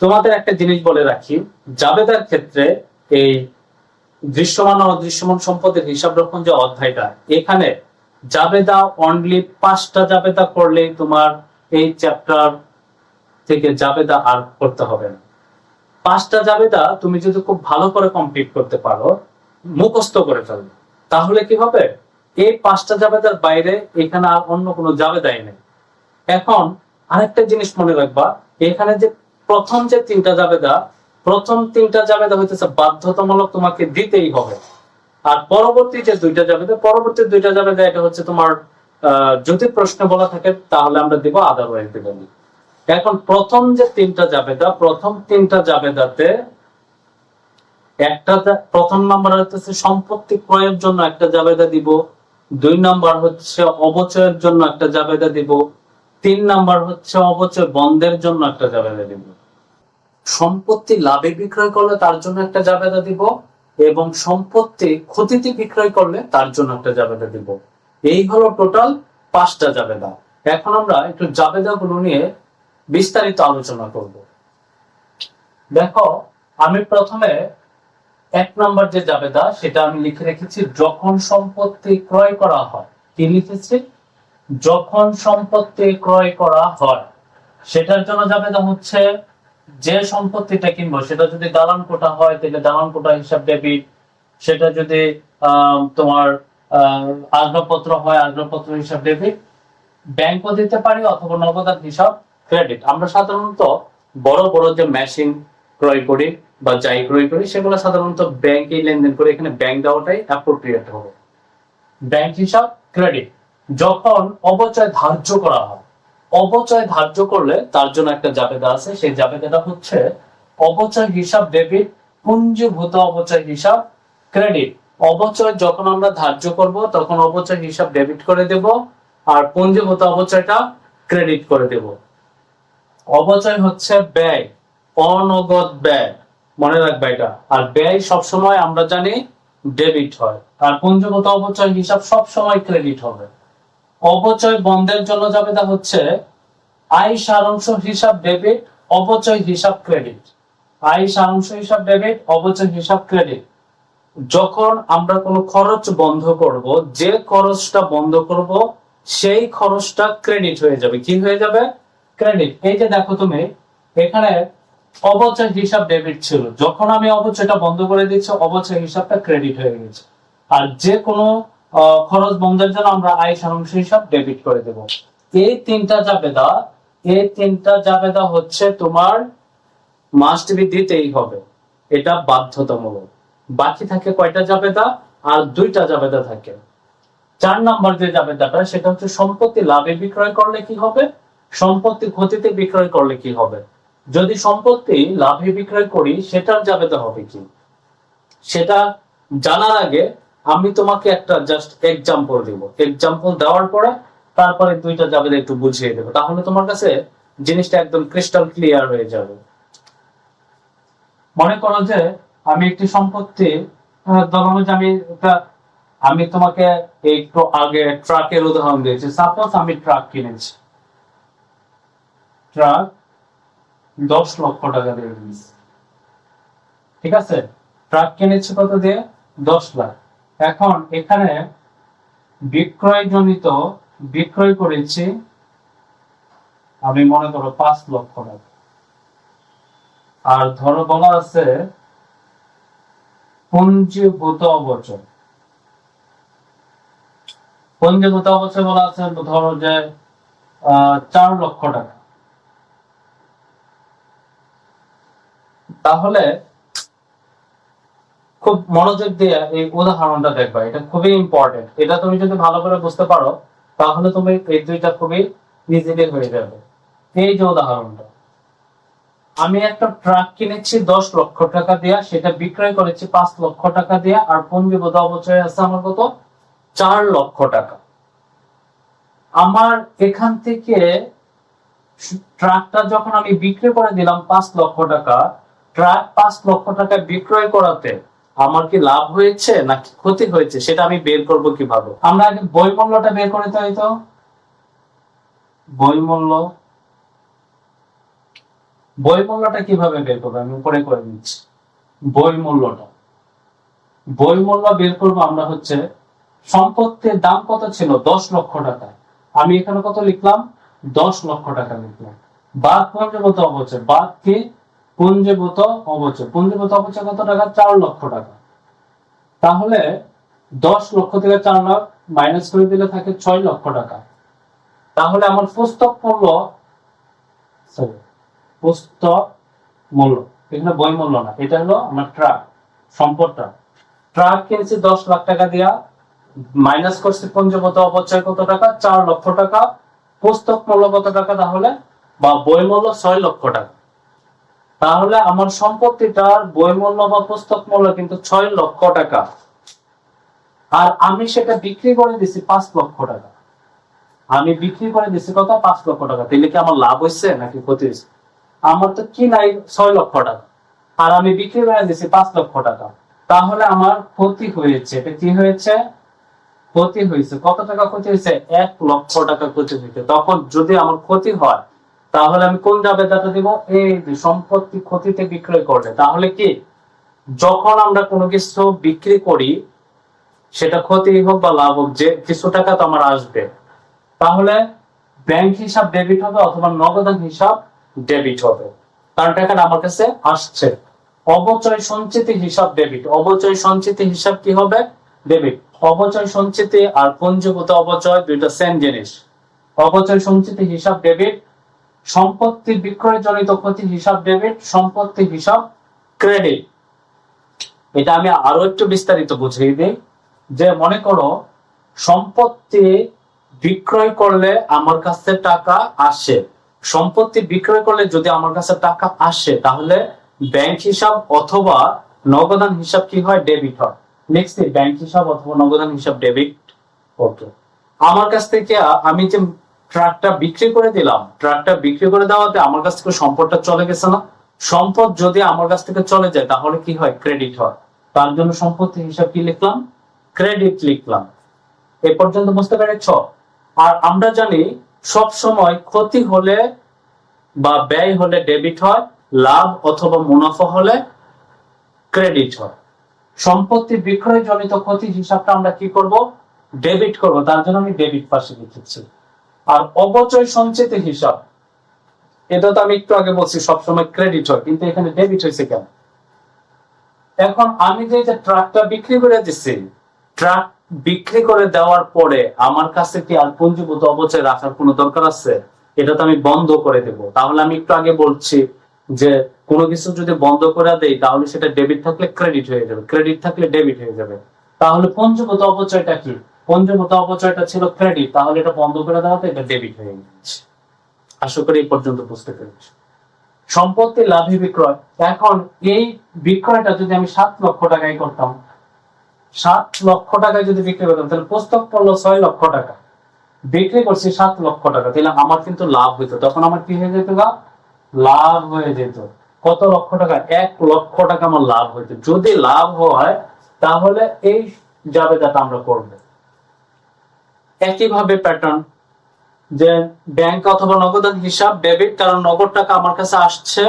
তোমাদের একটা জিনিস বলে রাখি, জাবেদার ক্ষেত্রে এই দৃশ্যমান ও অদৃশ্যমান সম্পদের হিসাব রক্ষণ যে অধ্যায়টা, এখানে জাবেদা অনলি 5টা জাবেদা করলেই তোমার এই চ্যাপ্টার থেকে জাবেদা আর করতে হবে না। 5টা জাবেদা তুমি যদি খুব ভালো করে কমপ্লিট করতে পারো, মুখস্থ করে ফেলবে, তাহলে কি হবে? এই 5টা জাবেদার বাইরে এখানে আর অন্য কোনো জাবেদাই নেই। এখন আরেকটা জিনিস মনে রাখবা, এখানে যে প্রথম যে 3টা জাবেদা, প্রথম 3টা জাবেদা হইতেছে বাধ্যতামূলক, তোমাকে দিতেই হবে। আর পরবর্তী যে 2টা জাবেদা, পরবর্তী 2টা জাবেদা এটা হচ্ছে তোমার যদি প্রশ্ন বলা থাকে তাহলে আমরা দিব, আদারওয়াইজ দিব না। এখন প্রথম যে 3টা জাবেদা, প্রথম 3টা জাবেদাতে একটা প্রথম নাম্বার হচ্ছে সম্পত্তি ক্রয়ের জন্য একটা জাবেদা দিব, 2 নাম্বার হচ্ছে অপচয়ের জন্য একটা জাবেদা দিব, 3 নাম্বার হচ্ছে অপচয় বন্ধের জন্য একটা জাবেদা দিব। সম্পত্তি লাভে বিক্রয় করলে তার জন্য একটা জাবেদা দিব এবং সম্পত্তি ক্ষতিতে বিক্রয় করলে তার জন্য একটা জাবেদা দিব। এই হলো টোটাল 5টা জাবেদা। এখন আমরা একটু জাবেদাগুলো নিয়ে বিস্তারিত আলোচনা করব। দেখো, আমি প্রথমে 1 নম্বর যে জাবেদা সেটা আমি লিখে রেখেছি, যখন সম্পত্তি ক্রয় করা হয়। কি লিখেছি? যখন সম্পত্তি ক্রয় করা হয়, সেটার জন্য জাবেদা হচ্ছে যে সম্পত্তিটা কিনবো সেটা যদি দালান কোঠা হয় তাহলে দালান কোঠা হিসাব ডেবিট, সেটা যদি তোমার আসবাবপত্র হয় আসবাবপত্র হিসাব ডেবিট, ব্যাংকও দিতে পারি অথবা নগদান হিসাব ক্রেডিট। আমরা সাধারণত বড় বড় যে মেশিন ক্রয় করি বা যাই ক্রয় করি সেগুলো সাধারণত ব্যাংকে লেনদেন করে, এখানে ব্যাংক দেওয়াটাই অ্যাপ্রোপ্রিয়েট হবে। ব্যাংক হিসাব ক্রেডিট। যখন অবচয় ধার্য করা হয়, অবচয় ধার্য করলে তার জন্য একটা জাবেদা আছে, সেই জাবেদাটা হচ্ছে অবচয় হিসাব ডেবিট, পুঞ্জীভূত অবচয় হিসাব ক্রেডিট। অবচয় যখন আমরা ধার্য করব তখন অবচয় হিসাব ডেবিট করে দেব, আর পুঞ্জীভূত অবচয়টা ক্রেডিট করে দেব। অবচয় হচ্ছে ব্যয়, অনগদ ব্যয়, মনে রাখবে এটা। আর ব্যয় সবসময় আমরা জানি ডেবিট হয়, আর পুঞ্জীভূত অবচয় হিসাব সবসময় ক্রেডিট হবে। অবচয় বন্ধের জন্য জাবেদা হচ্ছে আয় সারাংশ হিসাব ডেবিট, অবচয় হিসাব ক্রেডিট। আয় সারাংশ হিসাব ডেবিট, অবচয় হিসাব ক্রেডিট। যখন আমরা কোনো খরচ বন্ধ করব, যে খরচটা বন্ধ করব সেই খরচটা ক্রেডিট হয়ে যাবে। কি হয়ে যাবে? ক্রেডিট। এই যে দেখো তুমি এখানে অবচয় হিসাব ডেবিট ছিল, যখন আমি অবচয়টা বন্ধ করে দিচ্ছি অবচয় হিসাবটা ক্রেডিট হয়ে গেছে। আর যে কোনো খরচ বন্ধের জন্য আমরা আয় সারাংশ হিসাব ডেবিট করে দেব। এই তিনটা জাবেদা হচ্ছে তোমার মাস্ট বি দিতেই হবে, এটা বাধ্যতামূলক। বাকি থাকে কয়টা জাবেদা? আর 2টা জাবেদা থাকে। 4 নম্বর যে জাবেদাটা সেটা হচ্ছে সম্পত্তি লাভে বিক্রয় করলে কি হবে, সম্পত্তি ক্ষতিতে বিক্রয় করলে কি হবে। যদি সম্পত্তি লাভে বিক্রয় করি সেটার জাবেদা হবে কি, সেটা জানার আগে আমি তোমাকে একটা জাস্ট এক্সাম্পল দিব। এক্সাম্পল দেওয়ার পরে তারপরে 2টা জাবেদা একটু বুঝিয়ে দেবো, তাহলে তোমার কাছে জিনিসটা একদম ক্রিস্টাল ক্লিয়ার হয়ে যাবে। মনে করো যে আমি একটি সম্পত্তি, ধরো যে আমি তোমাকে একটু আগে ট্রাকের উদাহরণ দিয়েছি। সাপোজ আমি ট্রাক কিনেছি, ট্রাক 10 লক্ষ টাকা দিয়ে কিনেছি, ঠিক আছে? ট্রাক কিনেছি কত দিয়ে? 10 লাখ। এখন এখানে বিক্রয় করেছি আমি মনে করো 5 লক্ষ টাকা। আর ধরো বলা আছে পুঞ্জীভূত অবচয়। পুঞ্জীভূত অবচয় বলা আছে ধরো যে 4 লক্ষ টাকা। তাহলে খুব মনোযোগ দিয়ে এই উদাহরণটা দেখবা, এটা খুবই ইম্পর্টেন্ট। এটা তুমি যদি ভালো করে বুঝতে পারো তাহলে তুমি এই 2টা খুবই ইজিলি হয়ে যাবে। এই যে উদাহরণটা, আমি একটা ট্রাক কিনেছি 10 লক্ষ টাকা দিয়ে, সেটা বিক্রয় করেছি 5 লক্ষ টাকা দিয়ে, আর পুঞ্জীভূত অবচয় আছে আমার কত? 4 লক্ষ টাকা। আমার এখান থেকে ট্রাকটা যখন আমি বিক্রি করে দিলাম 5 লক্ষ টাকা, ট্রাক 5 লক্ষ টাকায় বিক্রয় করাতে আমার কি লাভ হয়েছে নাকি ক্ষতি হয়েছে সেটা আমি বের করব কিভাবে? আমরা আগে বই মূল্যটা বের করে দিই। তো বই মূল্যটা কিভাবে বের করবো আমি উপরে করে দিচ্ছি। বই মূল্য বের করবো আমরা হচ্ছে সম্পত্তির দাম কত ছিল? 10 লক্ষ টাকা। আমি এখানে কত লিখলাম? 10 লক্ষ টাকা লিখলাম। বাদ পুঞ্জীভূত অবচয়, বাদ কি? পুঞ্জীভূত অবচয় কত টাকা? 4 লক্ষ টাকা। তাহলে 10 লক্ষ থেকে 4 লাখ মাইনাস করে দিলে থাকে 6 লক্ষ টাকা। তাহলে আমার পুস্তক মূল্য, এখানে বই মূল্য না, এটা হলো আমার ট্রাক সম্পদটা। ট্রাক কিনেছি 10 লাখ টাকা দিয়া, মাইনাস করছি পুঞ্জীভূত অবচয় কত টাকা? 4 লক্ষ টাকা। পুস্তক মূল্য কত টাকা তাহলে, বা বই মূল্য 6 লক্ষ টাকা। তাহলে আমার সম্পত্তিটার বই মূল্য বা পুস্তক মূল্য কিন্তু 6 লক্ষ টাকা, আর আমি সেটা বিক্রি করে দিছি 5 লক্ষ টাকা। আমি বিক্রি করে দিছি কত? 5 লক্ষ টাকা। তাহলে কি আমার লাভ হয়েছে নাকি ক্ষতি হয়েছে? আমার তো কি নাই 6 লক্ষ টাকা, আর আমি বিক্রি করে দিছি 5 লক্ষ টাকা। তাহলে আমার ক্ষতি হয়েছে। এটা কি হয়েছে? ক্ষতি হয়েছে, কত টাকা ক্ষতি হয়েছে? 1,00,000 টাকা ক্ষতি হয়েছে। তখন যদি আমার ক্ষতি হয় তাহলে আমি কোন জাবেদাটা দিব? এই যে সম্পত্তি ক্ষতিতে বিক্রয় করলে। তাহলে কি যখন আমরা কোনো কিছু বিক্রি করি, সেটা ক্ষতি হোক বা লাভ হোক, যে কিছু টাকা তো আমার আসবে, তাহলে ব্যাংক হিসাব ডেবিট হবে অথবা নগদান হিসাব ডেবিট হবে, কারণ টাকাটা আমার কাছে আসছে। অবচয় সঞ্চিতি হিসাব ডেবিট। অবচয় সঞ্চিতি হিসাব কি হবে? ডেবিট। অবচয় সঞ্চিতি আর পঞ্জীভূত অবচয় দুইটা সেম জিনিস। অবচয় সঞ্চিতি হিসাব ডেবিট, সম্পত্তি বিক্রয় জনিত ক্ষতি হিসাব ডেবিট, সম্পত্তি হিসাব ক্রেডিট। এটা আমি আরো একটু বিস্তারিত বুঝিয়ে দিই, যে মনে করো সম্পত্তি বিক্রয় করলে আমার কাছে টাকা আসে, সম্পত্তি বিক্রয় করলে যদি আমার কাছে টাকা আসে তাহলে ব্যাংক হিসাব অথবা নগদান হিসাব কি হয়? ডেবিট হয়। নেক্সট, ব্যাংক হিসাব অথবা নগদান হিসাব ডেবিট। ওকে, আমার কাছ থেকে আমি যে ট্রাকটা বিক্রি করে দিলাম, ট্রাকটা বিক্রি করে দেওয়াতে আমার কাছ থেকে সম্পদটা চলে গেছে না? সম্পদ যদি আমার কাছ থেকে চলে যায় তাহলে কি হয়? ক্রেডিট হয়। তার জন্য সম্পত্তি হিসাব কি লিখলাম? ক্রেডিট লিখলাম। এ পর্যন্ত বুঝতে পেরেছ? আর আমরা জানি সব সময় ক্ষতি হলে বা ব্যয় হলে ডেবিট হয়, লাভ অথবা মুনাফা হলে ক্রেডিট হয়। সম্পত্তি বিক্রয় জনিত ক্ষতি হিসাবটা আমরা কি করব? ডেবিট করব, তার জন্য আমি ডেবিট পাশে লিখেছি। আর অবচয় সঞ্চিত হিসাব, এটা তো আমি একটু আগে বলছি সবসময় ক্রেডিট হয়, কিন্তু এখানে ডেবিট হয়েছে কেন? এখন আমি যে ট্রাকটা বিক্রি করে দিচ্ছি, ট্রাক বিক্রি করে দেওয়ার পরে আমার কাছে কি আর পুঞ্জীভূত অবচয় রাখার কোনো দরকার আছে? এটা তো আমি বন্ধ করে দেব। তাহলে আমি একটু আগে বলছি যে কোনো কিছু যদি বন্ধ করে দেই তাহলে সেটা ডেবিট থাকলে ক্রেডিট হয়ে যাবে, ক্রেডিট থাকলে ডেবিট হয়ে যাবে। তাহলে পুঞ্জীভূত অবচয়টা কি? পুঞ্জীভূত অবচয়টা ছিল ক্রেডিট, তাহলে এটা বন্ধ করে দেওয়াতে এটা ডেবিট হয়ে গেছে। আশা করি এই পর্যন্ত বুঝতে পেরেছি। সম্পত্তি লাভে বিক্রয়। এখন এই বিক্রয়টা যদি আমি 7,00,000 টাকায় করতাম, 7,00,000 টাকায় যদি বিক্রি করতাম, তাহলে পুস্তক পড়লো 6,00,000 টাকা, বিক্রি করছি 7,00,000 টাকা, তাহলে আমার কিন্তু লাভ হইতো। তখন আমার কি হয়ে যেত? লাভ হয়ে যেত। কত লক্ষ টাকা? 1,00,000 টাকা আমার লাভ হইতো। যদি লাভ হয় তাহলে এই জাবেদাটা আমরা করবো। একইভাবে প্যাটার্ন, যে ব্যাংক অথবা নগদান হিসাব ডেবিট, কারণ নগদ টাকা আমার কাছে আসছে,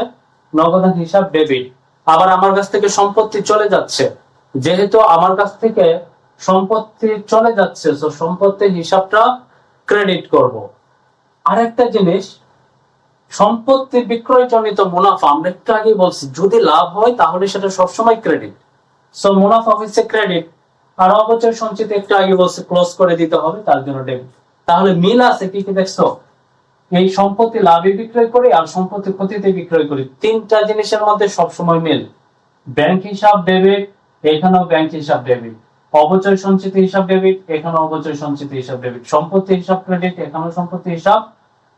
নগদান হিসাব ডেবিট। আবার আমার কাছ থেকে সম্পত্তি চলে যাচ্ছে, যেহেতু আমার কাছ থেকে সম্পত্তি চলে যাচ্ছে তো সম্পত্তির হিসাবটা ক্রেডিট করব। আরেকটা জিনিস, সম্পত্তি বিক্রয় জনিত মুনাফা, আমরা একটু আগে বলছি যদি লাভ হয় তাহলে সেটা সবসময় ক্রেডিট, সো মুনাফা হচ্ছে ক্রেডিট। আর অবচয় সঞ্চিত একটু আগে বলছে ক্লোজ করে দিতে হবে, তার জন্য ডেবিট। তাহলে মিল আছে কি কি দেখছো? এই সম্পত্তি লাভে বিক্রয় করি আর সম্পত্তি ক্ষতিতে বিক্রয় করি, তিনটা জিনিসের মধ্যে সবসময় মিল। ব্যাংক হিসাব ডেবিট, এখানেও ব্যাংক হিসাব ডেবিট। অবচয় সঞ্চিত হিসাব ডেবিট, এখানে অবচয় সঞ্চিত হিসাব ডেবিট। সম্পত্তি হিসাব ক্রেডিট, এখানেও সম্পত্তি হিসাব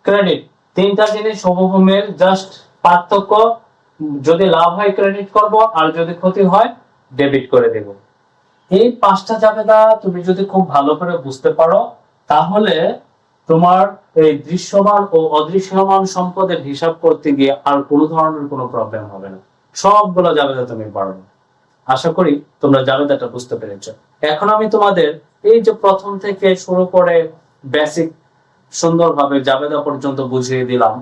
ক্রেডিট। তিনটা জিনিস হুবহু মিল, জাস্ট পার্থক্য যদি লাভ হয় ক্রেডিট করব আর যদি ক্ষতি হয় ডেবিট করে দেব। এই পাঁচটা জাবেদা তুমি যদি খুব ভালো করে বুঝতে পারো তাহলে তোমার এই দৃশ্যমান ও অদৃশ্যমান সম্পদের হিসাব করতে গিয়ে আর কোনো ধরনের কোনো প্রবলেম হবে না, সবগুলো জাবেদা তুমি পারবে। আশা করি তোমরা জাবেদাটা বুঝতে পেরেছো। এখন আমি তোমাদের এই যে প্রথম থেকে শুরু করে বেসিক সুন্দরভাবে জাবেদা পর্যন্ত বুঝিয়ে দিলাম,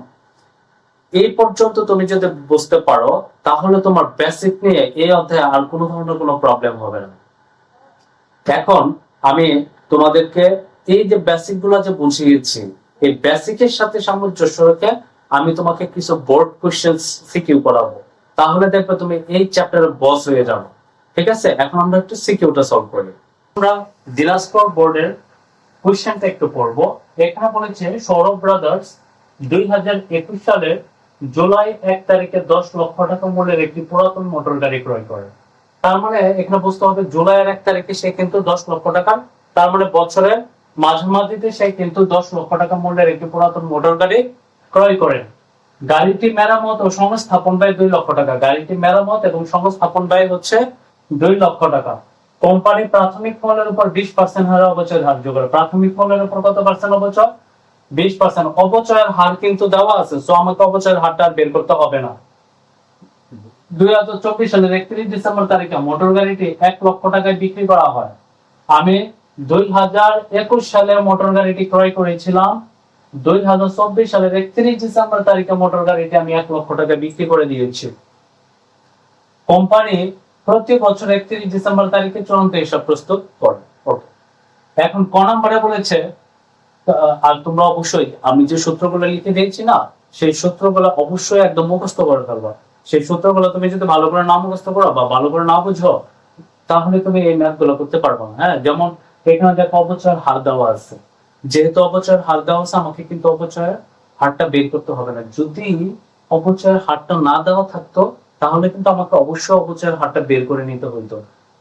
এই পর্যন্ত তুমি যদি বুঝতে পারো তাহলে তোমার বেসিক নিয়ে এই অধ্যায়ে আর কোনো ধরনের কোনো প্রবলেম হবে না। এখন আমি তোমাদেরকে এই যে বেসিক গুলো যে বুঝিয়েছি, এই বেসিকের সাথে সামঞ্জস্য রেখে আমি তোমাকে কিছু বোর্ড কোশ্চেন সিকিউ করাবো, তাহলে দেখবে তুমি এই চ্যাপ্টারের বস হয়ে যাবে। ঠিক আছে, এখন আমরা একটু সিকিউটা সলভ করি। আমরা দিনাজপুর বোর্ডের কোশ্চেনটা একটু পড়বো। এখানে বলেছে সৌরভ ব্রাদার্স 2021 সালের জুলাই 1 তারিখে 10 লক্ষ টাকা মূল্যের একটি পুরাতন মোটর গাড়ি ক্রয় করে। তার মানে এখানে বুঝতে হবে জুলাইয়ের 1 তারিখে সে কিন্তু 10 লক্ষ টাকা, তার মানে বছরের মাঝামাঝিতে সে কিন্তু 10 লক্ষ টাকা মূল্যের একটি পুরাতন মোটর গাড়ি ক্রয় করেন। গাড়িটি মেরামত ও সংস্থাপন ব্যয় 2 লক্ষ টাকা। গাড়িটি মেরামত এবং সংস্থাপন ব্যয় হচ্ছে 2 লক্ষ টাকা। কোম্পানি প্রাথমিক মূল্যের উপর 20% হারে অবচয় ধার্য করে। প্রাথমিক মূল্যের উপর কত পার্সেন্ট অবচয়? 20%। অবচয়ের হার কিন্তু দেওয়া আছে, সো আমাকে অবচয়ের হারটা বের করতে হবে না। 2024 সালের 31 ডিসেম্বর তারিখে মোটর গাড়িটি 1 লক্ষ টাকায় বিক্রি করা হয়। আমি 2021 সালে মোটর গাড়িটি ক্রয় করেছিলাম, 2024 সালের 31 ডিসেম্বর তারিখে মোটর গাড়িটি আমি 1 লক্ষ টাকা বিক্রি করে দিয়েছি। কোম্পানি প্রতি বছর 31 ডিসেম্বর তারিখে চূড়ান্ত হিসাব প্রস্তুত করে। ওকে, এখন ক নম্বরে বলেছে, আর তোমরা অবশ্যই আমি যে সূত্রগুলো লিখে দিয়েছি না, সেই সূত্রগুলো অবশ্যই একদম মুখস্থ করে ফেলবা। সেই সূত্রগুলো তুমি যদি ভালো করে না মুখস্থ করো বা ভালো করে না বুঝো, তাহলে তুমি এই ম্যাথ গুলো করতে পারবে না। হ্যাঁ, যেমন এখানে দেখো অপচয়ের হার দেওয়া আছে। যেহেতু অপচয়ের হার দেওয়া আছে, আমাকে কিন্তু অপচয়ের হারটা বের করতে হবে না। যদি অপচয়ের হারটা না দেওয়া থাকতো, তাহলে কিন্তু আমাকে অবশ্যই অপচয়ের হারটা বের করে নিতে হইতো।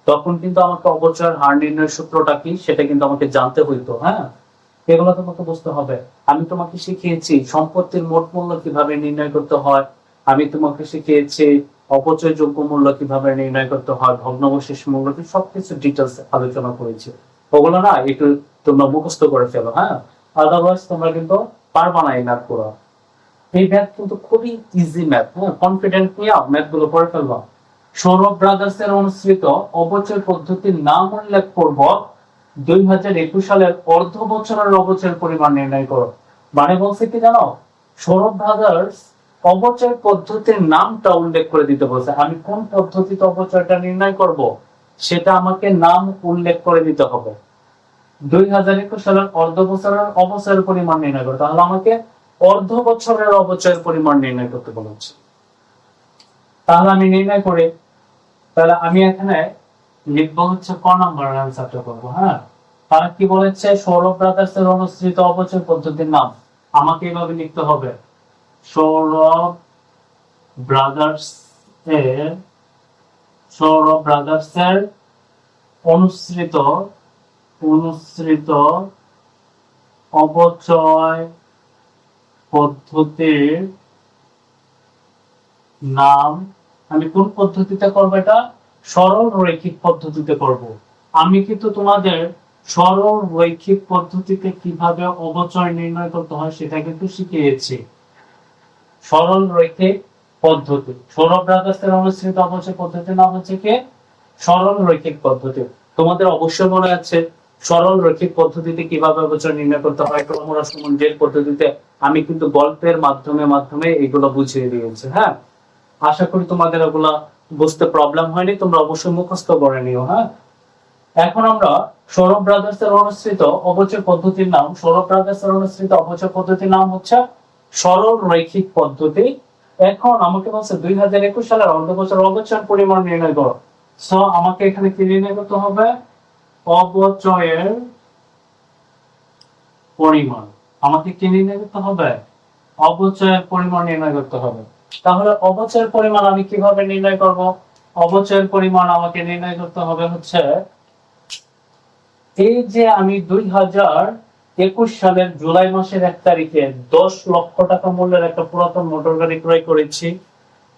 তখন কিন্তু আমাকে অপচয়ের হার নির্ণয়ের সূত্রটা কি সেটা কিন্তু আমাকে জানতে হইতো। হ্যাঁ, এগুলো তোমাকে বুঝতে হবে। আমি তোমাকে শিখিয়েছি সম্পত্তির মোট মূল্য কিভাবে নির্ণয় করতে হয়, আমি তোমাকে শিখিয়েছি অপচয় যোগ্য মূল্য কিভাবে নির্ণয় করতে হয়, ভগ্নাবশেষ মূল্য কি, সবকিছু ডিটেলস আলোচনা করেছি। ওগুলো না একটু তোমরা মুখস্থ করে ফেলো। হ্যাঁ, আদারওয়াইজ তোমরা কিন্তু পারবা না এই ম্যাথ পুরো। এই ম্যাথ কিন্তু খুবই ইজি ম্যাথ। হ্যাঁ, কনফিডেন্ট নিয়ে ম্যাথ গুলো করে ফেলবা। সৌরভ ব্রাদার্স এর অনুসৃত অপচয় পদ্ধতির নাম উল্লেখ করব। 2021 সালের অর্ধ বছরের অপচয়ের পরিমাণ নির্ণয় করো। মানে বলছে কি জানো, সৌরভ ব্রাদার্স অপচয় পদ্ধতির নামটা উল্লেখ করে দিতে বলছে। আমি কোন পদ্ধতিতে অপচয়টা নির্ণয় করব সেটা আমাকে নাম উল্লেখ করে দিতে হবে। 2021 সালের অর্ধ বছরের অপচয়ের পরিমাণ নির্ণয় করো, তাহলে আমাকে অর্ধ বছরের অপচয়ের পরিমাণ নির্ণয় করতে বলেছে। তাহলে আমি নির্ণয় করি। তাহলে আমি এখানে লিখবো হচ্ছে ক নম্বরের অ্যান্সারটা করবো। হ্যাঁ, তারা কি বলেছে, সৌরভ ব্রাদার্স এর অনুসৃত অপচয় পদ্ধতির নাম। আমাকে এভাবে লিখতে হবে, সৌরভ ব্রাদার্স এর অনুসৃত অপচয় পদ্ধতির নাম। আমি কোন পদ্ধতিতে করবো? এটা সরল রৈখিক পদ্ধতিতে করব। আমি কিন্তু তোমাদের সরল রৈখিক পদ্ধতিতে কিভাবে অপচয় নির্ণয় করতে হয় সেটা কিন্তু শিখিয়েছি। সরল রৈখিক পদ্ধতি, সৌরভ ব্রাদার্সের অনুসৃত অপচয় পদ্ধতির নাম হচ্ছে কি সরল রৈখিক পদ্ধতি। তোমাদের অবশ্যই মনে আছে সরল রৈখিক পদ্ধতিতে কিভাবে অপচয় নির্ণয় করতে হয়, ক্রমহ্রাস সূচকের পদ্ধতিতে আমি কিন্তু গল্পের মাধ্যমে এগুলো বুঝিয়ে দিয়েছি। হ্যাঁ, আশা করি তোমাদের এগুলা বুঝতে প্রবলেম হয়নি, তোমরা অবশ্যই মুখস্থ করে নিও। হ্যাঁ, এখন আমরা সৌরভ ব্রাদার্স এর অনুসৃত অপচয় পদ্ধতির নাম, সৌরভ ব্রাদার্স এর অনুসৃত অপচয় পদ্ধতির নাম হচ্ছে সরল রৈখিক পদ্ধতি। এখন আমাকে বলছে 2021 সালের অর্ধ বছর অপচয়ের পরিমাণ নির্ণয় করো। সো আমাকে এখানে কি নির্ণয় করতে হবে? অপচয়ের পরিমাণ। আমাকে কি নির্ণয় করতে হবে? অপচয়ের পরিমাণ নির্ণয় করতে হবে। তাহলে অপচয়ের পরিমাণ আমি কিভাবে নির্ণয় করব? অপচয়ের পরিমাণ আমাকে নির্ণয় করতে হবে হচ্ছে, এই যে আমি 2021 সালের জুলাই মাসের 1 তারিখে 10 লক্ষ টাকা মূল্যের একটা পুরাতন মোটর গাড়ি ক্রয় করেছি।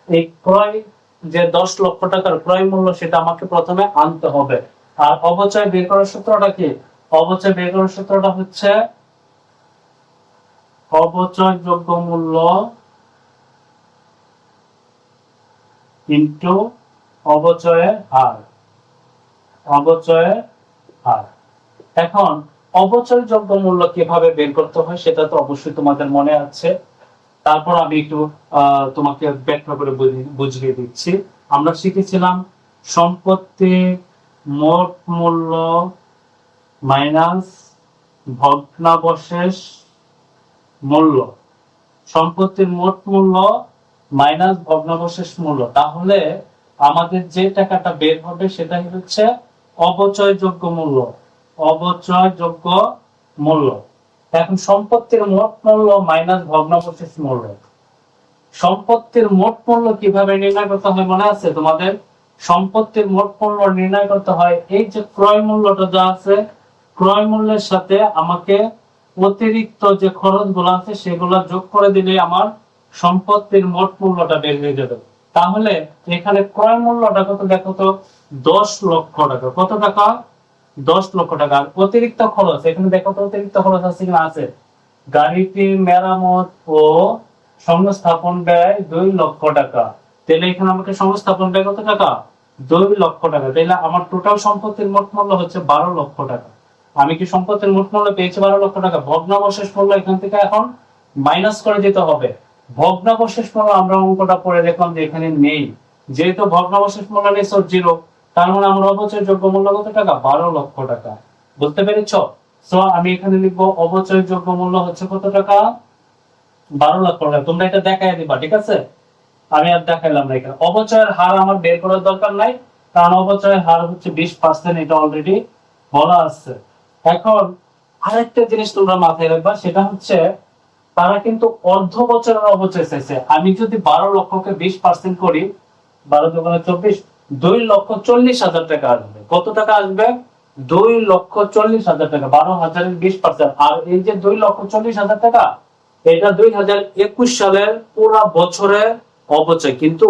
এই ক্রয় যে 10 লক্ষ টাকার ক্রয় মূল্য সেটা আমাকে প্রথমে আনতে হবে। আর অপচয় বের করার সূত্রটা কি? অপচয় বের করার সূত্রটা হচ্ছে অপচয় যোগ্য মূল্য ইনটু অপচয়ের হার। অপচয়ের হার। এখন অপচয় যোগ্য মূল্য কিভাবে বের করতে হয় সেটা তো অবশ্যই তোমাদের মনে আছে। তারপর আমি একটু তোমাকে ব্যাখ্যা করে বুঝিয়ে দিচ্ছি। আমরা শিখেছিলাম সম্পত্তি মোট মূল্য মাইনাস ভগ্নাবশেষ মূল্য। সম্পত্তির মোট মূল্য মাইনাস ভগ্নাবশেষ মূল্য। তাহলে আমাদের যে টাকাটা বের হবে সেটাই হচ্ছে অপচয়যোগ্য মূল্য। অপচয়যোগ্য মূল্য। এখন সম্পত্তির মোট মূল্য মাইনাস ভগ্নাবশেষ মূল্য। সম্পত্তির মোট মূল্য কিভাবে নির্ণয় করতে হয় মনে আছে তোমাদের? সম্পত্তির মোট মূল্য নির্ণয় করতে হয় এই যে ক্রয় মূল্যটা যা আছে, ক্রয় মূল্যের সাথে আমাকে অতিরিক্ত যে খরচগুলো আছে সেগুলো যোগ করে দিলে আমার সম্পত্তির মোট মূল্যটা বের হয়ে যাবে। তাহলে এখানে ক্রয় মূল্যটা কত দেখো তো, 10 লক্ষ টাকা। কত টাকা? 10 লক্ষ টাকা। অতিরিক্ত খরচ এখানে দেখো তো অতিরিক্ত খরচ আছে কিনা? আছে। গাড়িটির মেরামত ও সংস্থাপন ব্যয় 2 লক্ষ টাকা। তাহলে এখানে আমাকে সংস্থাপন ব্যয় কত টাকা? 2 লক্ষ টাকা। তাহলে আমার টোটাল সম্পত্তির মোট মূল্য হচ্ছে 12 লক্ষ টাকা। আমি কি সম্পত্তির মোট মূল্য পেয়েছি 12 লক্ষ টাকা, ভগ্নাবশেষ মূল্য এখান থেকে এখন মাইনাস করে দিতে হবে। ভগ্নাবশেষ মূল্য আমরা অঙ্কটা পড়ে দেখলাম যে এখানে নেই, যেহেতু ভগ্নাবশেষ মূল্য নেই সো জিরো, তার মানে আমার অবচয় যোগ্য মূল্য কত টাকা, 12 লক্ষ টাকা। বুঝতে পেরেছো? সো আমি এখানে লিখবো অবচয় যোগ্য মূল্য হচ্ছে কত টাকা, 12 লক্ষ টাকা। তোমরা এটা দেখাই দিবা, ঠিক আছে? আমি আর দেখাইলাম না। এখানে অবচয়ের হার আমার বের করার দরকার নাই, কারণ অবচয়ের হার হচ্ছে 20%, এটা অলরেডি বলা আছে। এখন আরেকটা জিনিস তোমরা মাথায় রাখবা, সেটা হচ্ছে তারা কিন্তু অর্ধ বছরের অবচয় চাইছে। আমি যদি 12 লক্ষকে 20% করি, 12 × 24, 2,40,000 টাকা আসবে। কত টাকা আসবে? 2,40,000 টাকা। 12,000-এর 20%। আর এই যে 2,40,000 টাকা, এটা 2021 সালের পুরা বছরের অবচয়। কিন্তু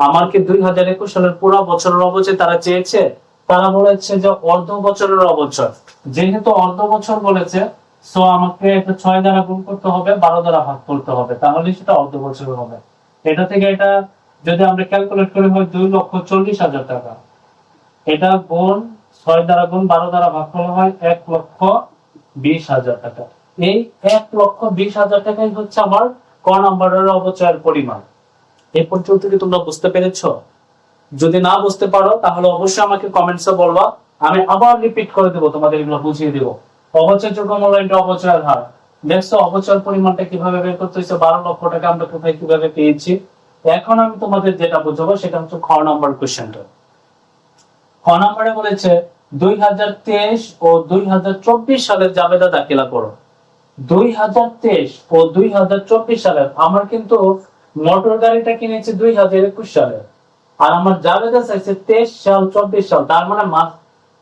আমার কি 2021 সালের পুরা বছরের অবচয় তারা চেয়েছে? তারা বলেছে যে অর্ধ বছরের অবচয়। যেহেতু অর্ধ বছর বলেছে, সো আমাকে এটা 6 দ্বারা গুণ করতে হবে, 12 দ্বারা ভাগ করতে হবে, তাহলে সেটা অর্ধ বছরের হবে। এটা থেকে এটা যদি আমরা ক্যালকুলেট করি হয় 2,40,000 টাকা। এটা গুণ 6 দ্বারা গুণ 12 দ্বারা ভাগ করা হয় 1,20,000 টাকা। এই 1,20,000 টাকাই হচ্ছে আমার ক নাম্বারের অবচয়ের পরিমাণ। এই পর্যন্ত কি তোমরা বুঝতে পেরেছো? যদি না বুঝতে পারো তাহলে অবশ্যই আমাকে কমেন্টসে বলবা, আমি আবার রিপিট করে দেবো, তোমাদের এগুলো বুঝিয়ে দেবো। অবচয় যোগ্য মূল্য ইনটু অবচয়ের হার। দেখছো অবচয়ের পরিমাণটা কিভাবে বের করতে হয়েছে, 12 লক্ষ টাকা আমরা কোথায় কিভাবে পেয়েছি। এখন আমি তোমাদের যেটা বুঝাবো সেটা হচ্ছে খ নাম্বার কোশ্চেনটা। খ নাম্বারে বলেছে 2023 ও 2024 সালের জাবেদা দাখিলা করো। 2023 ও 2024 সালের, আমার কিন্তু মোটর গাড়িটা কিনেছি 2021 সালে, আর আমার জাবেদা চাইছে 23 সাল 24 সাল। তার মানে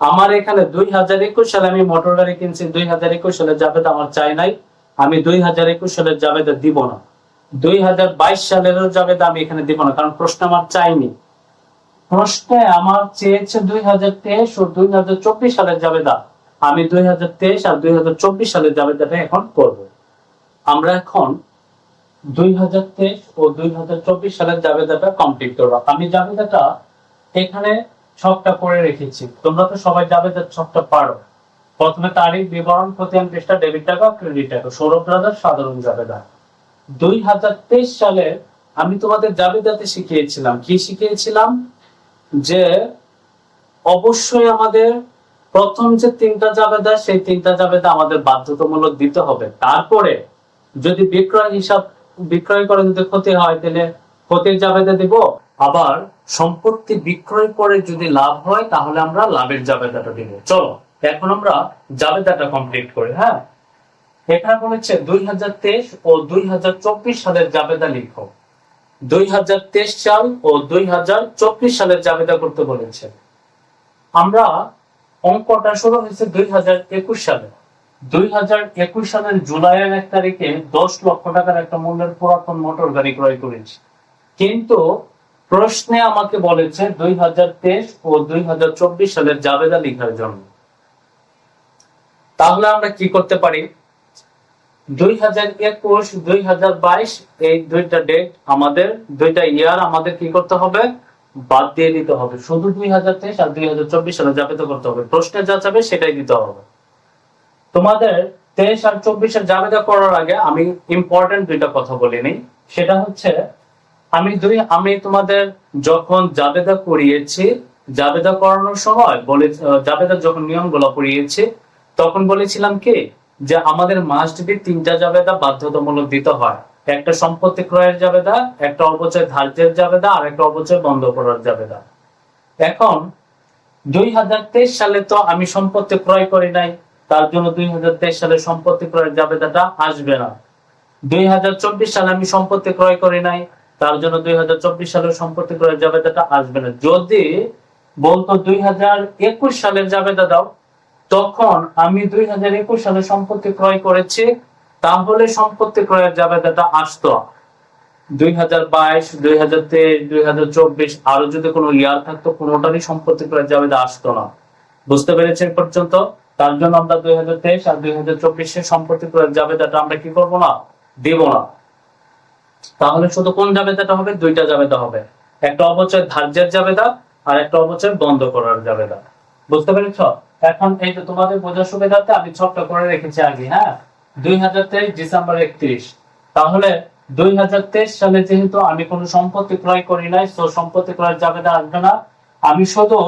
আমার এখানে 2021 সালে আমি মোটর গাড়ি কিনছি, 2021 সালের জাবেদা আমার চাই নাই, আমি 2021 সালের জাবেদা দিব না। 2022 সালেরও জাবেদা আমি এখানে দিব না, কারণ প্রশ্ন আমার চাইনি। প্রশ্নে আমার চেয়েছে 2023 ও 2024 সালের জাবেদা। আমি 2023 আর 2024 সালের জাবেদাটা এখন করব। আমরা এখন 2023 ও 2024 সালের জাবেদাটা কমপ্লিট করব। আমি জাবেদাটা এখানে ছকটা করে রেখেছি, তোমরা তো সবাই জাবেদার ছকটা পারো। প্রথমে তারিখ, বিবরণ, খতিয়ান, পৃষ্ঠা, ডেবিট টাকা, ক্রেডিট টাকা, সৌরভ ব্রাদার সাধারণ জাবেদা। 2023 সালে আমি তোমাদের জাবেদাতে শিখিয়েছিলাম, কি শিখিয়েছিলাম, যে অবশ্যই আমাদের প্রথম যে 3টা জাবেদা, সেই 3টা জাবেদা আমাদের বাধ্যতামূলক দিতে হবে। তারপরে যদি বিক্রয় করে যদি ক্ষতি হয় তাহলে ক্ষতির জাবেদা দিব, আবার সম্পত্তি বিক্রয় করে যদি লাভ হয় তাহলে আমরা লাভের জাবেদাটা দিব। চলো এখন আমরা জাবেদাটা কমপ্লিট করি। হ্যাঁ, এখানে বলেছে 2023 ও 2024 সালের জাবেদা লিখো। 2023 সাল ও 2024 সালের জাবেদা করতে বলেছে। আমরা অঙ্কটা শুরু হয়েছে 2021 সালে। 2021 সালের জুলাইয়ের 1 তারিখে 10 লক্ষ টাকার একটা মূল্যের পুরাতন মোটর গাড়ি ক্রয় করেছি। কিন্তু প্রশ্নে আমাকে বলেছে 2023 ও 2024 সালের জাবেদা লেখার জন্য। তাহলে আমরা কি করতে পারি, 2021 2022 এই দুইটা ডেট আমাদের, দুইটা ইয়ার আমাদের কি করতে হবে, বাদ দিয়ে দিতে হবে। শুধু 2023 আর 2024 সালে জাবেদা করতে হবে, প্রশ্নে যা চাবে সেটাই দিতে হবে। তোমাদের 23 আর 24 এর জাবেদা করার আগে আমি ইম্পর্টেন্ট দুইটা কথা বলে নিই। সেটা হচ্ছে আমি তোমাদের যখন জাবেদা করিয়েছি, জাবেদা করানোর সময় বলে, জাবেদার যখন নিয়মগুলো পড়িয়েছি তখন বলেছিলাম কি, যে আমাদের মাস্ট বি 3টা জাবেদা বাধ্যতামূলক দিতে হয়। একটা সম্পত্তি ক্রয়ের জাবেদা, একটা অবচয় ধার্যের জাবেদা, আর একটা অবচয় বন্ধ করার জাবেদা। এখন 2023 সালে তো আমি সম্পত্তি ক্রয় করি নাই, তার জন্য 2023 সালে সম্পত্তি ক্রয়ের জাবেদাটা আসবে না। 2024 সালে আমি সম্পত্তি ক্রয় করি নাই, তার জন্য 2024 সালের সম্পত্তি ক্রয়ের জাবেদাটা আসবে না। যদি বলতো 2021 সালের জাবেদা দাও, তখন আমি 2021 সালে সম্পত্তি ক্রয় করেছি, তাহলে সম্পত্তি ক্রয়ের জাবেদাটা আসতো। 2022, 2023, 2024 আরো যদি কোনো ইয়ার থাকতো, কোনোটারই সম্পত্তি ক্রয়ের জাবেদা আসতো না। বুঝতে পেরেছেন পর্যন্ত? তার জন্য আমরা 2023 আর 2024 এর সম্পত্তি ক্রয়ের জাবেদাটা আমরা কি করব না, দেব না। তাহলে শুধু কোন জাবেদাটা হবে, দুইটা জাবেদা হবে, একটা অবচয় ধার্যের জাবেদা আর একটা অবচয় বন্ধ করার জাবেদা। বুঝতে পেরেছ? এখন এই যে তোমাদের বোঝার সুবিধার্থে আমি ছোট্ট করে রেখেছি আগে, হ্যাঁ, 2023 ডিসেম্বর 31। তাহলে 2023 সালে যেহেতু আমি কোনো সম্পত্তি ক্রয় করি নাই, তো সম্পত্তি ক্রয়ের জাবেদা আসবে না। আমি শুধু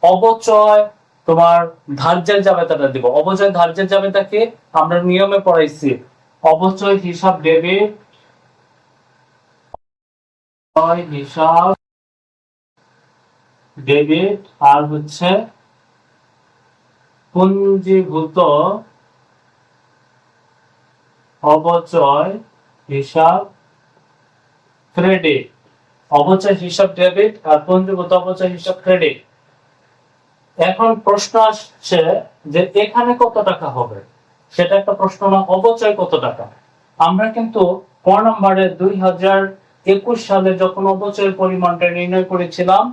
অবচয় তোমার ধার্যের জাবেদাটা দিব। অবচয় ধার্যের জাবেদাকে আমরা নিয়মে পড়াইছি, অবচয় হিসাব ডেবিট, হিসাব ডেবিট, আর হচ্ছে পুঞ্জীভূত অবচয় হিসাব ক্রেডিট। অবচয় হিসাব ডেবিট আর পুঞ্জীভূত অবচয় হিসাব ক্রেডিট। এখন প্রশ্ন আসছে যে এখানে কত টাকা হবে, সেটা একটা প্রশ্ন না, অবচয় কত টাকা। আমরা কিন্তু ক নম্বরে 2021 সালে যখন অবচয়ের পরিমাণটা নির্ণয় করেছিলাম,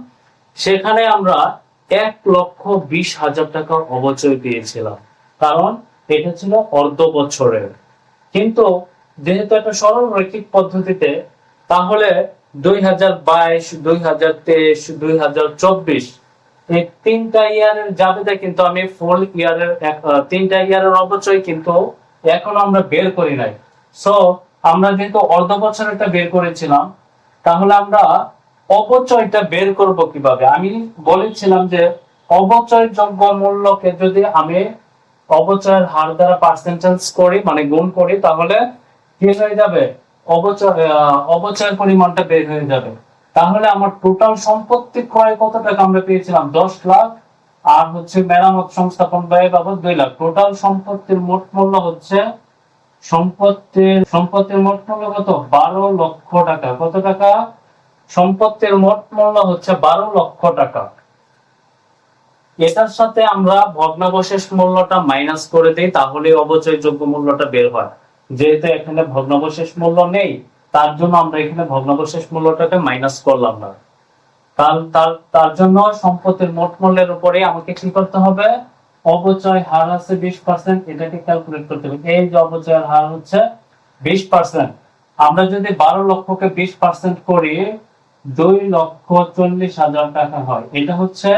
সেখানে আমরা 1,20,000 টাকা অবচয় পেয়েছিলাম, কারণ এটা ছিল অর্ধ বছরের। কিন্তু যেহেতু একটা সরল রৈখিক পদ্ধতিতে, তাহলে 2022, 2023, 2024 এই তিনটা ইয়ারের জাবেদা কিন্তু আমি ফুল ইয়ারের তিনটা ইয়ারের অবচয় কিন্তু এখন আমরা বের করি নাই। সো আমরা যেহেতু অর্ধ বছরেরটা বের করেছিলাম, তাহলে আমরা অবচয়টা বের করব কিভাবে। আমি বলেছিলাম যে অবচয় যোগ্য মূল্যকে যদি আমি অবচয়ের হার দ্বারা পার্সেন্টেজ করি, মানে গুণ করি, তাহলে কি হয়ে যাবে, অবচয়ের পরিমাণটা বের হয়ে যাবে। তাহলে আমার টোটাল সম্পত্তি ক্রয় কত টাকা আমরা পেয়েছিলাম, 10 লাখ, আর হচ্ছে মেরামত সংস্থাপন ব্যয় বাবদ 2 লাখ। টোটাল সম্পত্তির মোট মূল্য হচ্ছে সম্পত্তির মোট মূল্য কত, 12 লক্ষ টাকা। কত টাকা, সম্পত্তির মোট মূল্য হচ্ছে 12 লক্ষ টাকা। এটার সাথে আমরা ভগ্নাবশেষ মূল্যটা মাইনাস করে দেই, তাহলে অবচয়যোগ্য মূল্যটা বের হয়। যেহেতু এখানে ভগ্নাবশেষ মূল্য নেই, তার জন্য আমরা এখানে ভগ্নাবশেষ মূল্যটাকে মাইনাস করলাম না। তার জন্য সম্পত্তির মোট মূল্যের উপরে আমাকে কি করতে হবে, অবচয় হার আছে 20%, এটাকে ক্যালকুলেট করতে হবে। এই যে অবচয়ের হার হচ্ছে 20%। আমরা যদি 12 লক্ষকে 20% করি, 2,40,000 টাকা হয়। এটা হচ্ছে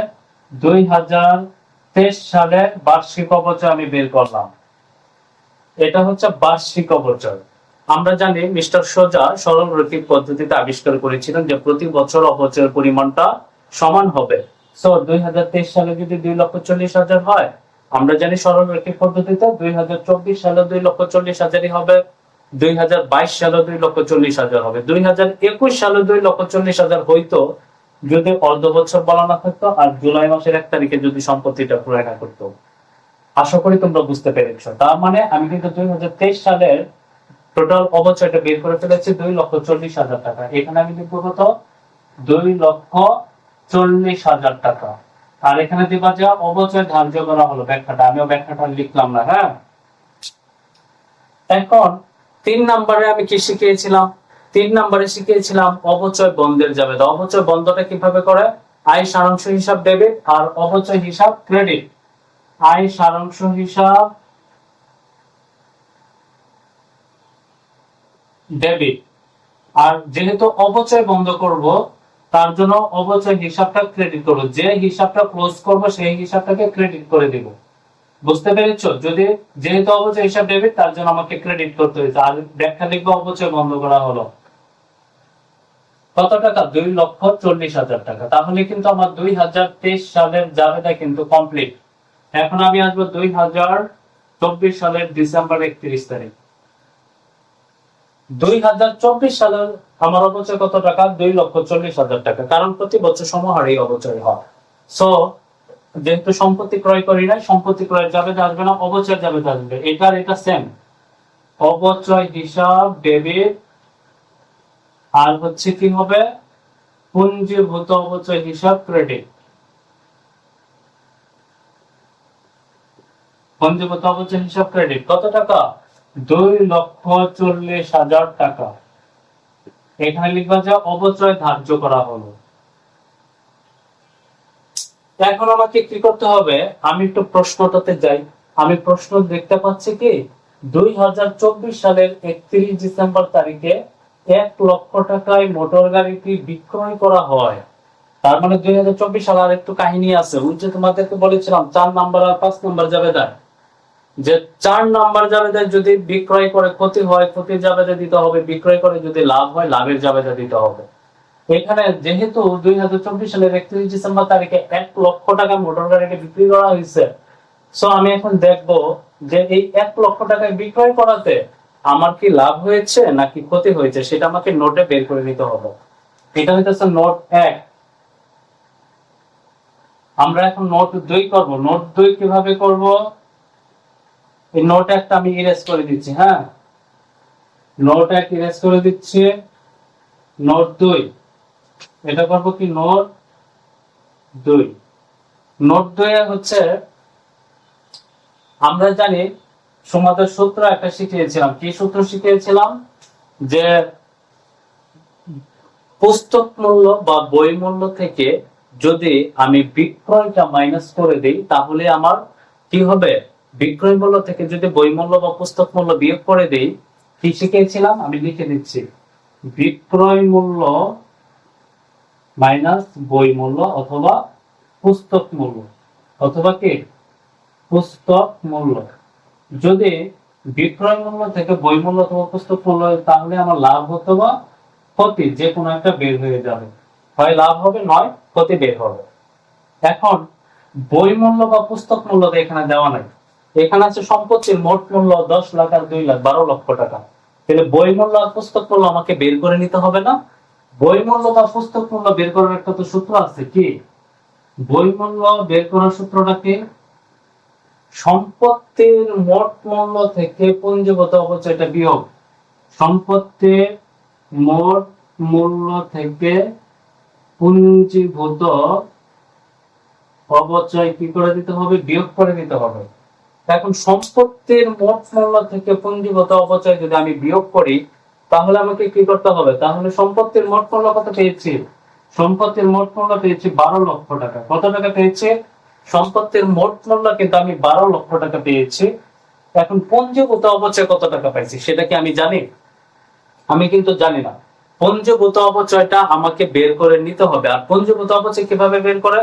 2023 সালের বার্ষিক অবচয় আমি বের করলাম। এটা হচ্ছে বার্ষিক অবচয়। আমরা জানি মিস্টার সোজা সরল রৈখিক পদ্ধতিতে আবিষ্কার করেছিলেন যে প্রতি বছর অবচয়ের পরিমাণটা সমান হবে। সো 2023 সালে যদি 2,40,000 হয়, আমরা জানি সরল রৈখিক পদ্ধতিতে 2024 সালে 2,40,000 হবে, 2022 সালে 2,40,000 হবে, 2021 সালে 2,40,000 হইতো যদি অর্ধ বছর বলা না থাকতো, আর জুলাই মাসের 1 তারিখে যদি সম্পত্তিটা ক্রয় না করতো। আশা করি তোমরা বুঝতে পেরেছো। তার মানে আমি কিন্তু 2023 সালের টোটাল অবচয়টা বের করে ফেলেছি 2,40,000 টাকা। এখানে আমি লিখবো কত, 2,40,000 টাকা। আর এখানে দিবা যে অবচয় ধার্য করা হলো, ব্যাখ্যাটা আমিও ব্যাখ্যাটা লিখলাম না, হ্যাঁ। এখন 3 নম্বরে আমি কি শিখিয়েছিলাম, 3 নম্বরে শিখিয়েছিলাম অবচয় বন্ধের জাবেদা। অবচয় বন্ধটা কিভাবে করে, আয় সারাংশ হিসাব ডেবিট আর অবচয় হিসাব ক্রেডিট। আয় সারাংশ হিসাব ডেবিট, আর যেহেতু অবচয় বন্ধ করব, তার জন্য অবচয় হিসাবটা ক্রেডিট করব। যে হিসাবটা ক্লোজ করব সেই হিসাবটাকে ক্রেডিট করে দিব। বুঝতে পেরেছো? যদি যেহেতু অবচয় হিসাব ডেবিট, তার জন্য আমাকে ক্রেডিট করতে হয়েছে। আর ব্যাখ্যা লিখবো অবচয় বন্ধ করা হলো কত টাকা, 2,40,000 টাকা। তাহলে কিন্তু আমার 2023 সালের জাবেদা কিন্তু কমপ্লিট। এখন আমি আসবো 2024 সালের ডিসেম্বর 31 তারিখ। 2024 সালের আমার অবচয় কত টাকা, 2,40,000 টাকা, কারণ প্রতি বছর সমহারে অবচয় হয়। সো যেহেতু সম্পত্তি ক্রয় করি নাই, সম্পত্তি ক্রয়ের জাবেদা আসবে না, অবচয় জাবেদা আসবে। এটার এটা সেম, অবচয় হিসাব ডেবিট, আর হচ্ছে কি হবে, পুঞ্জীভূত অবচয় হিসাব ক্রেডিট। পুঞ্জীভূত অবচয় হিসাব ক্রেডিট কত টাকা, 2,40,000 টাকা। এখানে লিখবা যে অবচয় ধার্য করা হলো। এখন আমাকে কি করতে হবে, আমি একটু প্রশ্নটাতে যাই। আমি প্রশ্ন দেখতে পাচ্ছি কি, 2024 সালের 31 ডিসেম্বর তারিখে 1 লক্ষ টাকায় মোটর গাড়িটি বিক্রয় করা হয়। তার মানে 2024 সালে আর একটু কাহিনী আছে। ওই যে তোমাদেরকে বলেছিলাম 4 নাম্বার আর 5 নাম্বার জাবেদায়, যে 4 নাম্বার জাবেদায় যদি বিক্রয় করে ক্ষতি হয় ক্ষতির জাবেদা দিতে হবে, বিক্রয় করে যদি লাভ হয় লাভের জাবেদা দিতে হবে। এখানে যেহেতু 2024 সালের 31 ডিসেম্বর তারিখে 1 লক্ষ টাকা মোটর গাড়িকে বিক্রি করা হয়েছে, সো আমি এখন দেখব যে এই 1 লক্ষ টাকায় বিক্রয় করাতে আমার কি লাভ হয়েছে নাকি ক্ষতি হয়েছে, সেটা আমাকে নোটে বের করে নিতে হবে। এটা হইতেছে নোট 1। আমরা এখন নোট 2 করব। নোট 2 কিভাবে করব? এই নোট 1টা আমি ইরেজ করে দিচ্ছি। হ্যাঁ, নোট 1 ইরেজ করে দিচ্ছি। নোট 2 এটা করব কি? নোট 2। নোট 2 এ হচ্ছে আমরা জানি সমাদের সূত্র একটা শিখিয়েছিলাম। কি সূত্র শিখিয়েছিলাম? যে পুস্তক মূল্য বা বই মূল্য থেকে যদি আমি বিক্রয়টা মাইনাস করে দেই তাহলে আমার কি হবে? বিক্রয় মূল্য থেকে যদি বই মূল্য বা পুস্তক মূল্য বিয়োগ করে দেই, কি শিখিয়েছিলাম আমি লিখে দিচ্ছি। বিক্রয় মূল্য মাইনাস বই মূল্য অথবা পুস্তক মূল্য, অথবা কি পুস্তক মূল্য। যদি বিক্রয় মূল্য থেকে বই মূল্য অথবা পুস্তক মূল্য, তাহলে আমার লাভ অথবা ক্ষতি যে কোনো একটা বের হয়ে যাবে। হয় লাভ হবে নয় ক্ষতি বের হবে। এখন বই মূল্য বা পুস্তক মূল্য এখানে দেওয়া নাই। এখানে আছে সম্পত্তির মোট মূল্য 10 লাখ আর 2 লাখ 12 লক্ষ টাকা। তাহলে বই মূল্য আর পুস্তক মূল্য আমাকে বের করে নিতে হবে না? বই মূল্য বা পুস্তক মূল্য বের করার একটা তো সূত্র আছে। কি বই মূল্য বের করার সূত্রটা কি? সম্পত্তির মোট মূল্য থেকে পুঞ্জিগত অপচয়টা বিয়োগ। সম্পত্তির মোট মূল্য থেকে পুঞ্জীভূত অপচয় কি করে দিতে হবে? বিয়োগ করে দিতে হবে। এখন সম্পত্তির মোট মূল্য থেকে পুঞ্জীভূত অপচয় যদি আমি বিয়োগ করি তাহলে আমাকে কি করতে হবে? তাহলে সম্পত্তির মোট মূল্য কত পেয়েছি? সম্পত্তির মোট মূল্য পেয়েছি 12 লক্ষ টাকা। কত টাকা পেয়েছি? সম্পত্তির মোট মূল্য কিন্তু আমি 12 লক্ষ টাকা পেয়েছি। এখন পুঞ্জীভূত অপচয় কত টাকা পাইছি সেটা কি আমি জানি? আমি কিন্তু জানি না। পুঞ্জীভূত অপচয়টা আমাকে বের করে নিতে হবে। আর পুঞ্জীভূত অপচয় কিভাবে বের করে?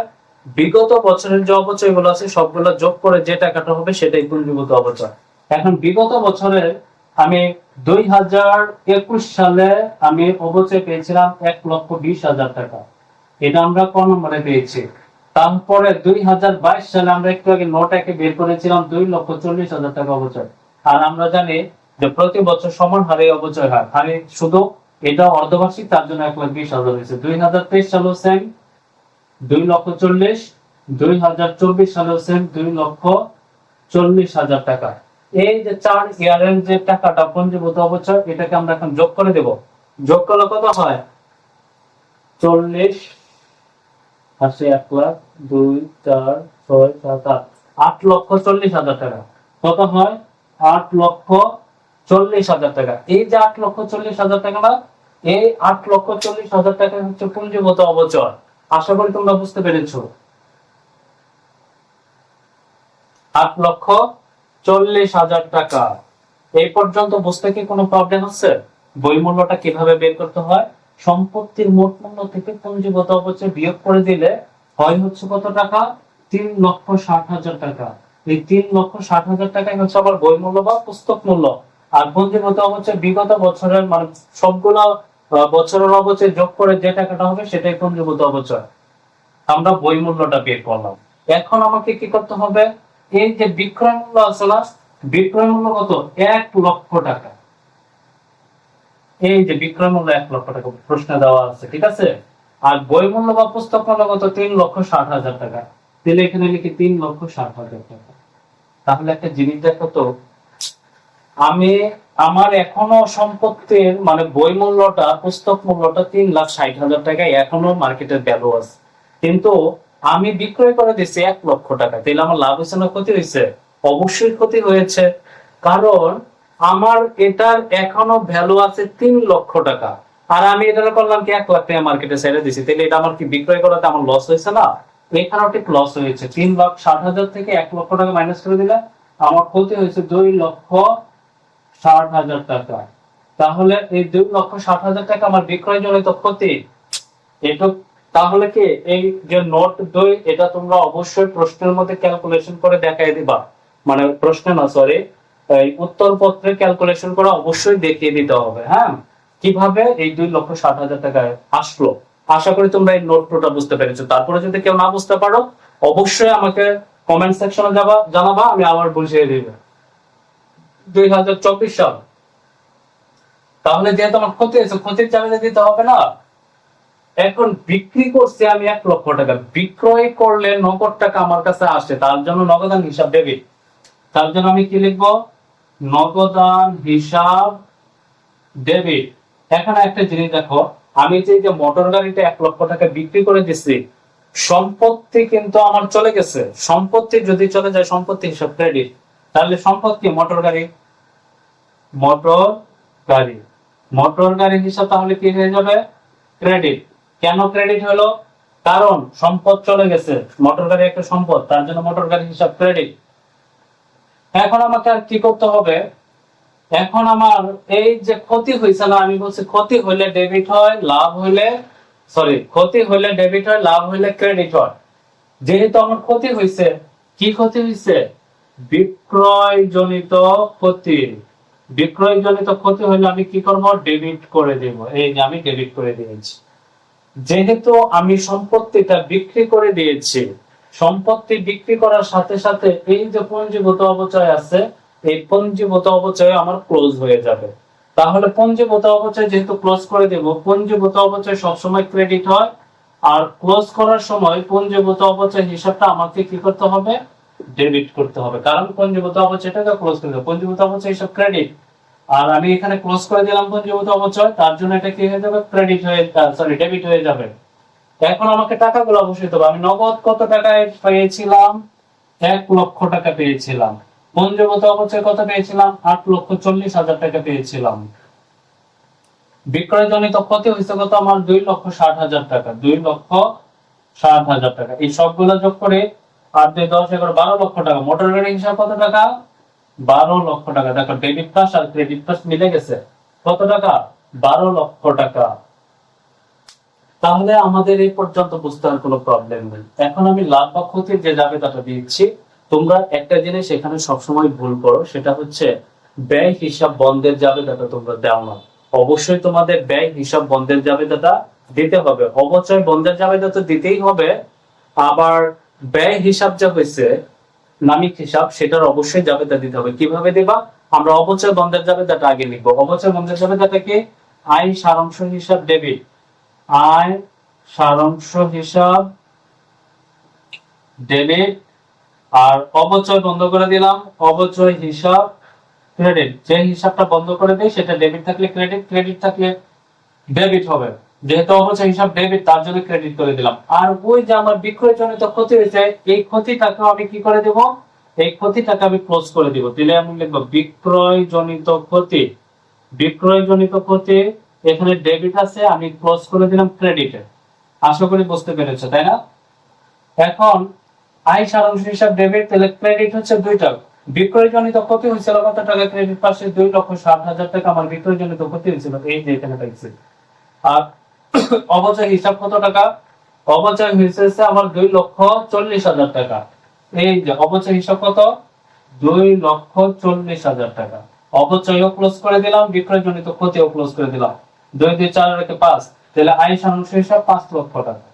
বিগত বছরের যে অপচয়গুলো আছে সবগুলো যোগ করে যে টাকাটা হবে সেটাই পুঞ্জীভূত অপচয়। এখন বিগত বছরের আমি 2021 সালে আমি অপচয় পেয়েছিলাম 1,20,000 টাকা। এটা আমরা ক নম্বরে পেয়েছি। তারপরে 2022 সালে আমরা একটু আগে নোট একে বের করেছিলাম 2,40,000 টাকা অপচয়। আর আমরা জানি যে প্রতি বছর সমান হারে অপচয় হয়। হারে শুধু এটা অর্ধবার্ষিক, তার জন্য 1,20,000 হয়েছে। 2023 সালেও সেম 2,40,000। 2024 সালেও সেম 2,40,000 টাকা। এই যে 4 ইয়ারের যে টাকাটা পুঞ্জীভূত অপচয়, এটাকে আমরা এখন যোগ করে দেব। যোগ করলে কত হয়? 40 আসে 1 লাখ 2 4 6 7 8 8,40,000 টাকা। কত হয়? 8,40,000 টাকা। এই যে 8,40,000 টাকা না, এই 8,40,000 টাকা হচ্ছে পুঞ্জীভূত অপচয়। আশা করি তোমরা বুঝতে পেরেছো। 8,40,000 টাকা। এই পর্যন্ত বুঝতে কি কোনো প্রবলেম আছে? বই মূল্যটা কিভাবে বের করতে হয়? সম্পত্তির মোট মূল্য থেকে পুঞ্জীভূত অপচয় বিয়োগ করে দিলে হয় হচ্ছে কত টাকা? 3,60,000 টাকা। এই 3,60,000 টাকাই হচ্ছে আবার বই মূল্য বা পুস্তক মূল্য। আর পুঞ্জীভূত অপচয় বিগত বছরের মানে সবগুলো বছরের অপচয় যোগ করে যে টাকাটা হবে সেটাই পুঞ্জীভূত অপচয়। আমরা বই মূল্যটা বের করলাম। এখন আমাকে কি করতে হবে? এই যে বিক্রয় মূল্য আছে না, বিক্রয় মূল্য কত? 1 লক্ষ টাকা। এই যে বিক্রয় মূল্য 1 লক্ষ টাকা প্রশ্নে দেওয়া আছে, ঠিক আছে? আর বই মূল্য বা পুস্তক মূল্য কত? 3,60,000 টাকা। তাহলে এখানে লিখি 3,60,000 টাকা। তাহলে একটা জিনিস দেখো তো, আমি আমার এখনো সম্পত্তির মানে বই মূল্যটা পুস্তক মূল্যটা 3,60,000 টাকায় এখনো মার্কেটের ভ্যালু আছে, কিন্তু আমি বিক্রয় করে দিচ্ছি 1 লক্ষ টাকা। তাহলে আমার লাভ হয়েছে না ক্ষতি হয়েছে? অবশ্যই ক্ষতি হয়েছে, কারণ আমার এটার এখনো ভ্যালু আছে 3 লক্ষ টাকা, আর আমি এটা করলাম কি 1 লাখ টাকা মার্কেটে ছেড়ে দিছি। তাহলে এটা আমার কি বিক্রয় করাতে আমার লস হয়েছে না? এখানেও ঠিক লস হয়েছে। 3,60,000 থেকে 1 লক্ষ টাকা মাইনাস করে দিলে আমার ক্ষতি হয়েছে 2,60,000 টাকা। তাহলে এই 2,60,000 টাকা আমার বিক্রয় জনিত ক্ষতি। এটা তাহলে কি এই যে নোট 2 এটা তোমরা অবশ্যই প্রশ্নের মধ্যে ক্যালকুলেশন করে দেখাই দিবা, মানে প্রশ্ন না সরি, এই উত্তরপত্রে ক্যালকুলেশন করে অবশ্যই দেখিয়ে দিতে হবে। হ্যাঁ, কিভাবে এই 2,60,000 টাকায় আসলো। আশা করি তোমরা এই নোটটা বুঝতে পেরেছো। তারপরে যদি কেউ না বুঝতে পারো অবশ্যই আমাকে কমেন্ট সেকশনে জানাবা, আমি আবার বুঝিয়ে দিব। 2024 সাল, তাহলে যেহেতু আমার ক্ষতি হয়েছে, ক্ষতির জায়গায় দিতে হবে না। এখন বিক্রি করছি আমি 1,00,000 টাকা, বিক্রয় করলে নগদ টাকা আমার কাছে আসে, তার জন্য নগদান হিসাব ডেবিট। তার জন্য আমি কি লিখবো? নগদান হিসাব ডেবিট। এখানে একটা জিনিস দেখো, আমি যে মোটর গাড়িটা 1,00,000 টাকা বিক্রি করে দিচ্ছি, সম্পত্তি কিন্তু আমার চলে গেছে। সম্পত্তি যদি চলে যায়, সম্পত্তি হিসাব ক্রেডিট। তাহলে সম্পত্তি মোটর গাড়ি, মোটর গাড়ি, মোটর গাড়ি হিসাব তাহলে কি হয়ে যাবে? ক্রেডিট। কেন ক্রেডিট হলো? কারণ সম্পদ চলে গেছে, মোটর গাড়ি একটা সম্পদ, তার জন্য মোটর গাড়ি হিসাব ক্রেডিট। এখন আমাকে আর কি করতে হবে? এখন আমার এই যে ক্ষতি হয়েছে না, আমি বলছি ক্ষতি হইলে ডেবিট হয়, লাভ হইলে ক্ষতি হইলে ডেবিট হয়, লাভ হইলে ক্রেডিট হয়। যেহেতু আমার ক্ষতি হয়েছে, কি ক্ষতি হয়েছে? বিক্রয় জনিত ক্ষতি। বিক্রয় জনিত ক্ষতি হইলে আমি কি করব? ডেবিট করে দেব। এই যে আমি ডেবিট করে দিয়েছি। যেহেতু আমি সম্পত্তিটা বিক্রি করে দিয়েছি, সম্পত্তি বিক্রি করার সাথে সাথে এই যে পঞ্জীভূত অপচয় আছে, এই পঞ্জীভূত অপচয় আমার ক্লোজ হয়ে যাবে। তাহলে পঞ্জীভূত অপচয় যেহেতু ক্লোজ করে দেব, পঞ্জীভূত অপচয় সবসময় ক্রেডিট হয়, আর ক্লোজ করার সময় পঞ্জীভূত অপচয় হিসাবটা আমাকে কি করতে হবে? ডেবিট করতে হবে, কারণ পঞ্জীভূত অপচয়টাকে ক্লোজ করে দেব। পঞ্জীভূত অপচয় হিসাব ক্রেডিট, আর আমি এখানে ক্লোজ করে দিলাম পঞ্জীভূত অপচয়, তার জন্য এটা কি হয়ে যাবে? ক্রেডিট হয়ে ডেবিট হয়ে যাবে। এখন আমাকে টাকাগুলো বসাইতে হবে। আমি নগদ কত টাকায় পেয়েছিলাম? 1,00,000 টাকা পেয়েছিলাম। পঞ্জীভূত অপচয় কত পেয়েছিলাম? 8,40,000 টাকা পেয়েছিলাম। বিক্রয় জনিত ক্ষতি হয়েছে কত আমার? 2,60,000 টাকা। 2,60,000 টাকা। এই সবগুলো যোগ করে 8 2 10 11 12 লক্ষ টাকা। মোটর গাড়ি হিসাব কত টাকা? 12 লক্ষ টাকা। দেখো ডেবিট প্লাস আর ক্রেডিট প্লাস মিলে গেছে। কত টাকা? 12 লক্ষ টাকা। তাহলে আমাদের এই পর্যন্ত বুঝতে আর কোনো প্রবলেম নেই। এখন আমি লাভ বা ক্ষতির যে জাবেদাটা দিচ্ছি, তোমরা একটা জিনিস এখানে সবসময় ভুল করো, সেটা হচ্ছে ব্যয় হিসাব বন্ধের জাবেদাটা তোমরা দাও না। অবশ্যই তোমাদের ব্যয় হিসাব বন্ধের জাবেদাটা দিতে হবে। অবচয় বন্ধের জাবেদা তো দিতেই হবে, আবার ব্যয় হিসাব যা হয়েছে নামিক হিসাব, সেটার অবশ্যই জাবেদা দিতে হবে। কিভাবে দিবা? আমরা অবচয় বন্ধের জাবেদাটা আগে লিখবো। অবচয় বন্ধের জাবেদাটা কি? আয় সারাংশ হিসাব ডেবিট, আয় সারাংশ হিসাব ডেবিট, আর অবচয় বন্ধ করে দিলাম, অবচয় হিসাব ক্রেডিট। যে হিসাবটা বন্ধ করে দেই সেটা ডেবিট থাকলে ক্রেডিট, ক্রেডিট থাকলে ডেবিট হবে। যেহেতু অবচয় হিসাব ডেবিট, তার জন্য ক্রেডিট করে দিলাম। আর ওই যে আমার বিক্রয় জনিত ক্ষতি হয়েছে, এই ক্ষতিটাকে আমি কি করে দেব? এই ক্ষতিটাকে আমি ক্লোজ করে দিব। দিলে আমি লিখবো বিক্রয় জনিত ক্ষতি। বিক্রয় জনিত ক্ষতি, এখানে ডেবিট আছে, আমি ক্লোজ করে দিলাম ক্রেডিটে। আশা করি বুঝতে পেরেছো, তাই না? এখন আয় সারাংশ হিসাব ডেবিট, তাহলে ক্রেডিট হচ্ছে 2 টাকা। বিক্রয় জনিত ক্ষতি হয়েছিল কত টাকা? ক্রেডিট পাশে 2,60,000 টাকা আমার বিক্রয় জনিত ক্ষতি হয়েছিল, এই যে এখানে পাইছি। আর অবচয় হিসাব কত টাকা? অবচয় হয়েছে আমার 2,40,000 টাকা। এই যে অবচয় হিসাব কত? 2,40,000 টাকা। অবচয়ও ক্লোজ করে দিলাম, বিক্রয় জনিত ক্ষতিও ক্লোজ করে দিলাম। 2 2 4 রেখে 5, তাহলে আয় সারাংশ হিসাব 5 লক্ষ টাকা।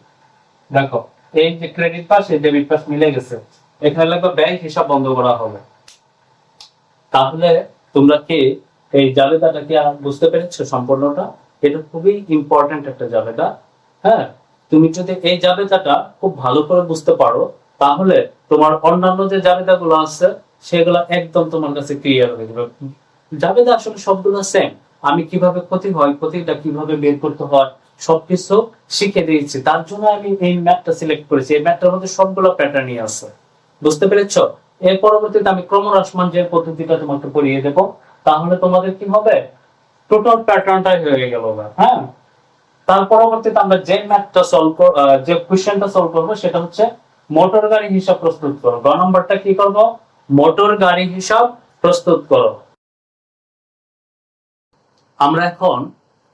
দেখো এই যে ক্রেডিট পাস এই ডেবিট পাস মিলে গেছে, এখানে লাগবে ব্যয় হিসাব বন্ধ করা হবে। তাহলে তোমরা কি এই জাবেদাটা কি বুঝতে পেরেছো সম্পূর্ণটা? এটা খুবই ইম্পর্টেন্ট একটা জাবেদা। হ্যাঁ, তুমি যদি এই জাবেদাটা খুব ভালো করে বুঝতে পারো, তাহলে তোমার অন্যান্য যে জাবেদাগুলো আছে সেগুলো একদম তোমার কাছে ক্লিয়ার হয়ে যাবে। জাবেদা আসলে সবগুলো সেম। আমি কিভাবে ক্ষতি হয়, ক্ষতিটা কিভাবে বের করতে হয়, সবকিছু শিখে দিয়েছি। তার জন্য আমি এই ম্যাথটা সিলেক্ট করেছি। এই ম্যাথটার মধ্যে সবগুলো প্যাটার্নই আছে। বুঝতে পেরেছো? এর পরবর্তীতে আমি ক্রমহ্রাসমান যে পদ্ধতিটা তোমাকে পড়িয়ে দেব, তাহলে তোমাদের কি হবে? টোটাল প্যাটার্নটাই হয়ে গেল। হ্যাঁ, তার পরবর্তীতে আমরা যে ম্যাথটা যে কোশ্চেনটা সলভ করব সেটা হচ্ছে মোটর গাড়ি হিসাব প্রস্তুত করো। গ নম্বরটা কি করব? মোটর গাড়ি হিসাব প্রস্তুত করো। আমরা এখন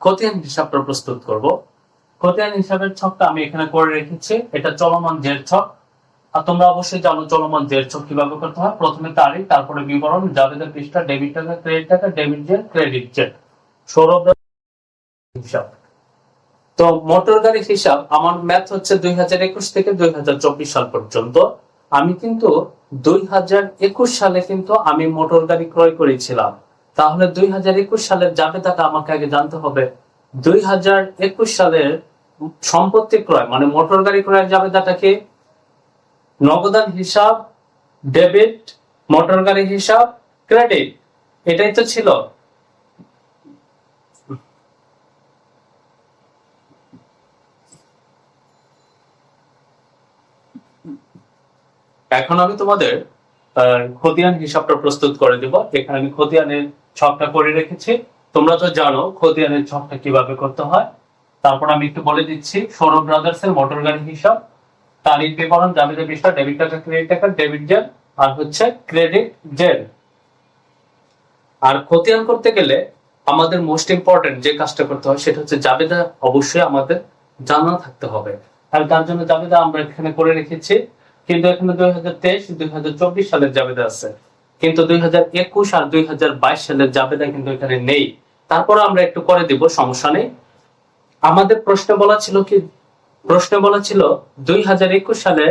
খতিয়ান হিসাবটা প্রস্তুত করব। খতিয়ান হিসাবের ছকটা আমি এখানে করে রেখেছি, এটা চলমান জের ছক। আর তোমরা অবশ্যই জানো চলমান জের ছক কিভাবে করতে হয়। প্রথমে তারিখ, তারপরে বিবরণ, জাবেদা পৃষ্ঠা, ডেবিট টাকা, ডেবিট জের, ক্রেডিট জের, সৌরভ হিসাব। তো মোটর গাড়ির হিসাব আমার ম্যাথ হচ্ছে 2021 থেকে 2024 সাল পর্যন্ত। আমি কিন্তু 2021 সালে কিন্তু আমি মোটর গাড়ি ক্রয় করেছিলাম। তাহলে 2021 সালের জাবেদাটা আমাকে আগে জানতে হবে। 2021 সালের সম্পত্তি ক্রয় মানে মোটর গাড়ি ক্রয়ের জাবেদাটাকে নগদান হিসাব, ডেবিট, মোটর গাড়ি হিসাব, ক্রেডিট, এটাই তো ছিল। এখন আমি তোমাদের খতিয়ান হিসাবটা প্রস্তুত করে দেব। এখানে আমি খতিয়ানের ছকটা করে রেখেছি। তোমরা তো জানো খতিয়ানের ছকটা কিভাবে করতে হয়। তারপর আমি একটু বলে দিচ্ছি। সৌরভ ব্রাদার্স এর মোটর গাড়ি হিসাব, তারিখ বিবরণ, জাবেদা পৃষ্ঠা, ডেবিট টাকা, ক্রেডিট টাকা, ডেবিট জেল, আর হচ্ছে ক্রেডিট জেল। আর খতিয়ান করতে গেলে আমাদের মোস্ট ইম্পর্টেন্ট যে কাজটা করতে হয় সেটা হচ্ছে জাবেদা অবশ্যই আমাদের জানা থাকতে হবে। আর তার জন্য জাবেদা আমরা এখানে করে রেখেছি। কিন্তু এখানে 2023-2024 সালের জাবেদা আছে, কিন্তু 2021 আর 2022 সালের জাবেদা কিন্তু এখানে নেই। তারপর আমরা একটু করে দিব, সমস্যা নেই। আমাদের প্রশ্নে বলা ছিল 2021 সালে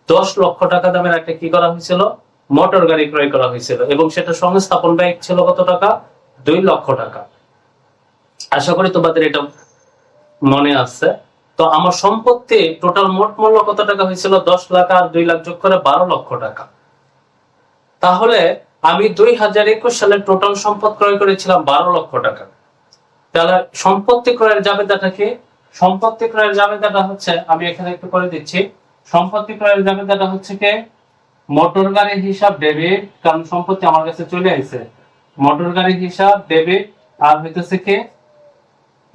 10 লক্ষ টাকা দামের একটা কি করা হয়েছিল, মোটর গাড়ি ক্রয় করা হয়েছিল, এবং সেটা সংস্থাপন ব্যয় ছিল কত টাকা, 2 লক্ষ টাকা। আশা করি তোমাদের এটা মনে আছে। তো আমার সম্পত্তি টোটাল মোট মূল্য কত টাকা হয়েছিল, 10 লাখ আর 2 লাখ যোগ করে 12 লক্ষ টাকা। তাহলে আমি 2021 সালে টোটাল সম্পদ ক্রয় করেছিলাম 12 লক্ষ টাকা। তাহলে সম্পত্তি ক্রয়ের জাবেদাটা কি? সম্পত্তি ক্রয়ের জাবেদাটা হচ্ছে, আমি এখানে একটু করে দিচ্ছি। সম্পত্তি ক্রয়ের জাবেদাটা হচ্ছে কি, মোটর গাড়ির হিসাব ডেবিট, কারণ সম্পত্তি আমার কাছে চলে আসছে। মোটর গাড়ির হিসাব ডেবিট, আর হইতেছে কি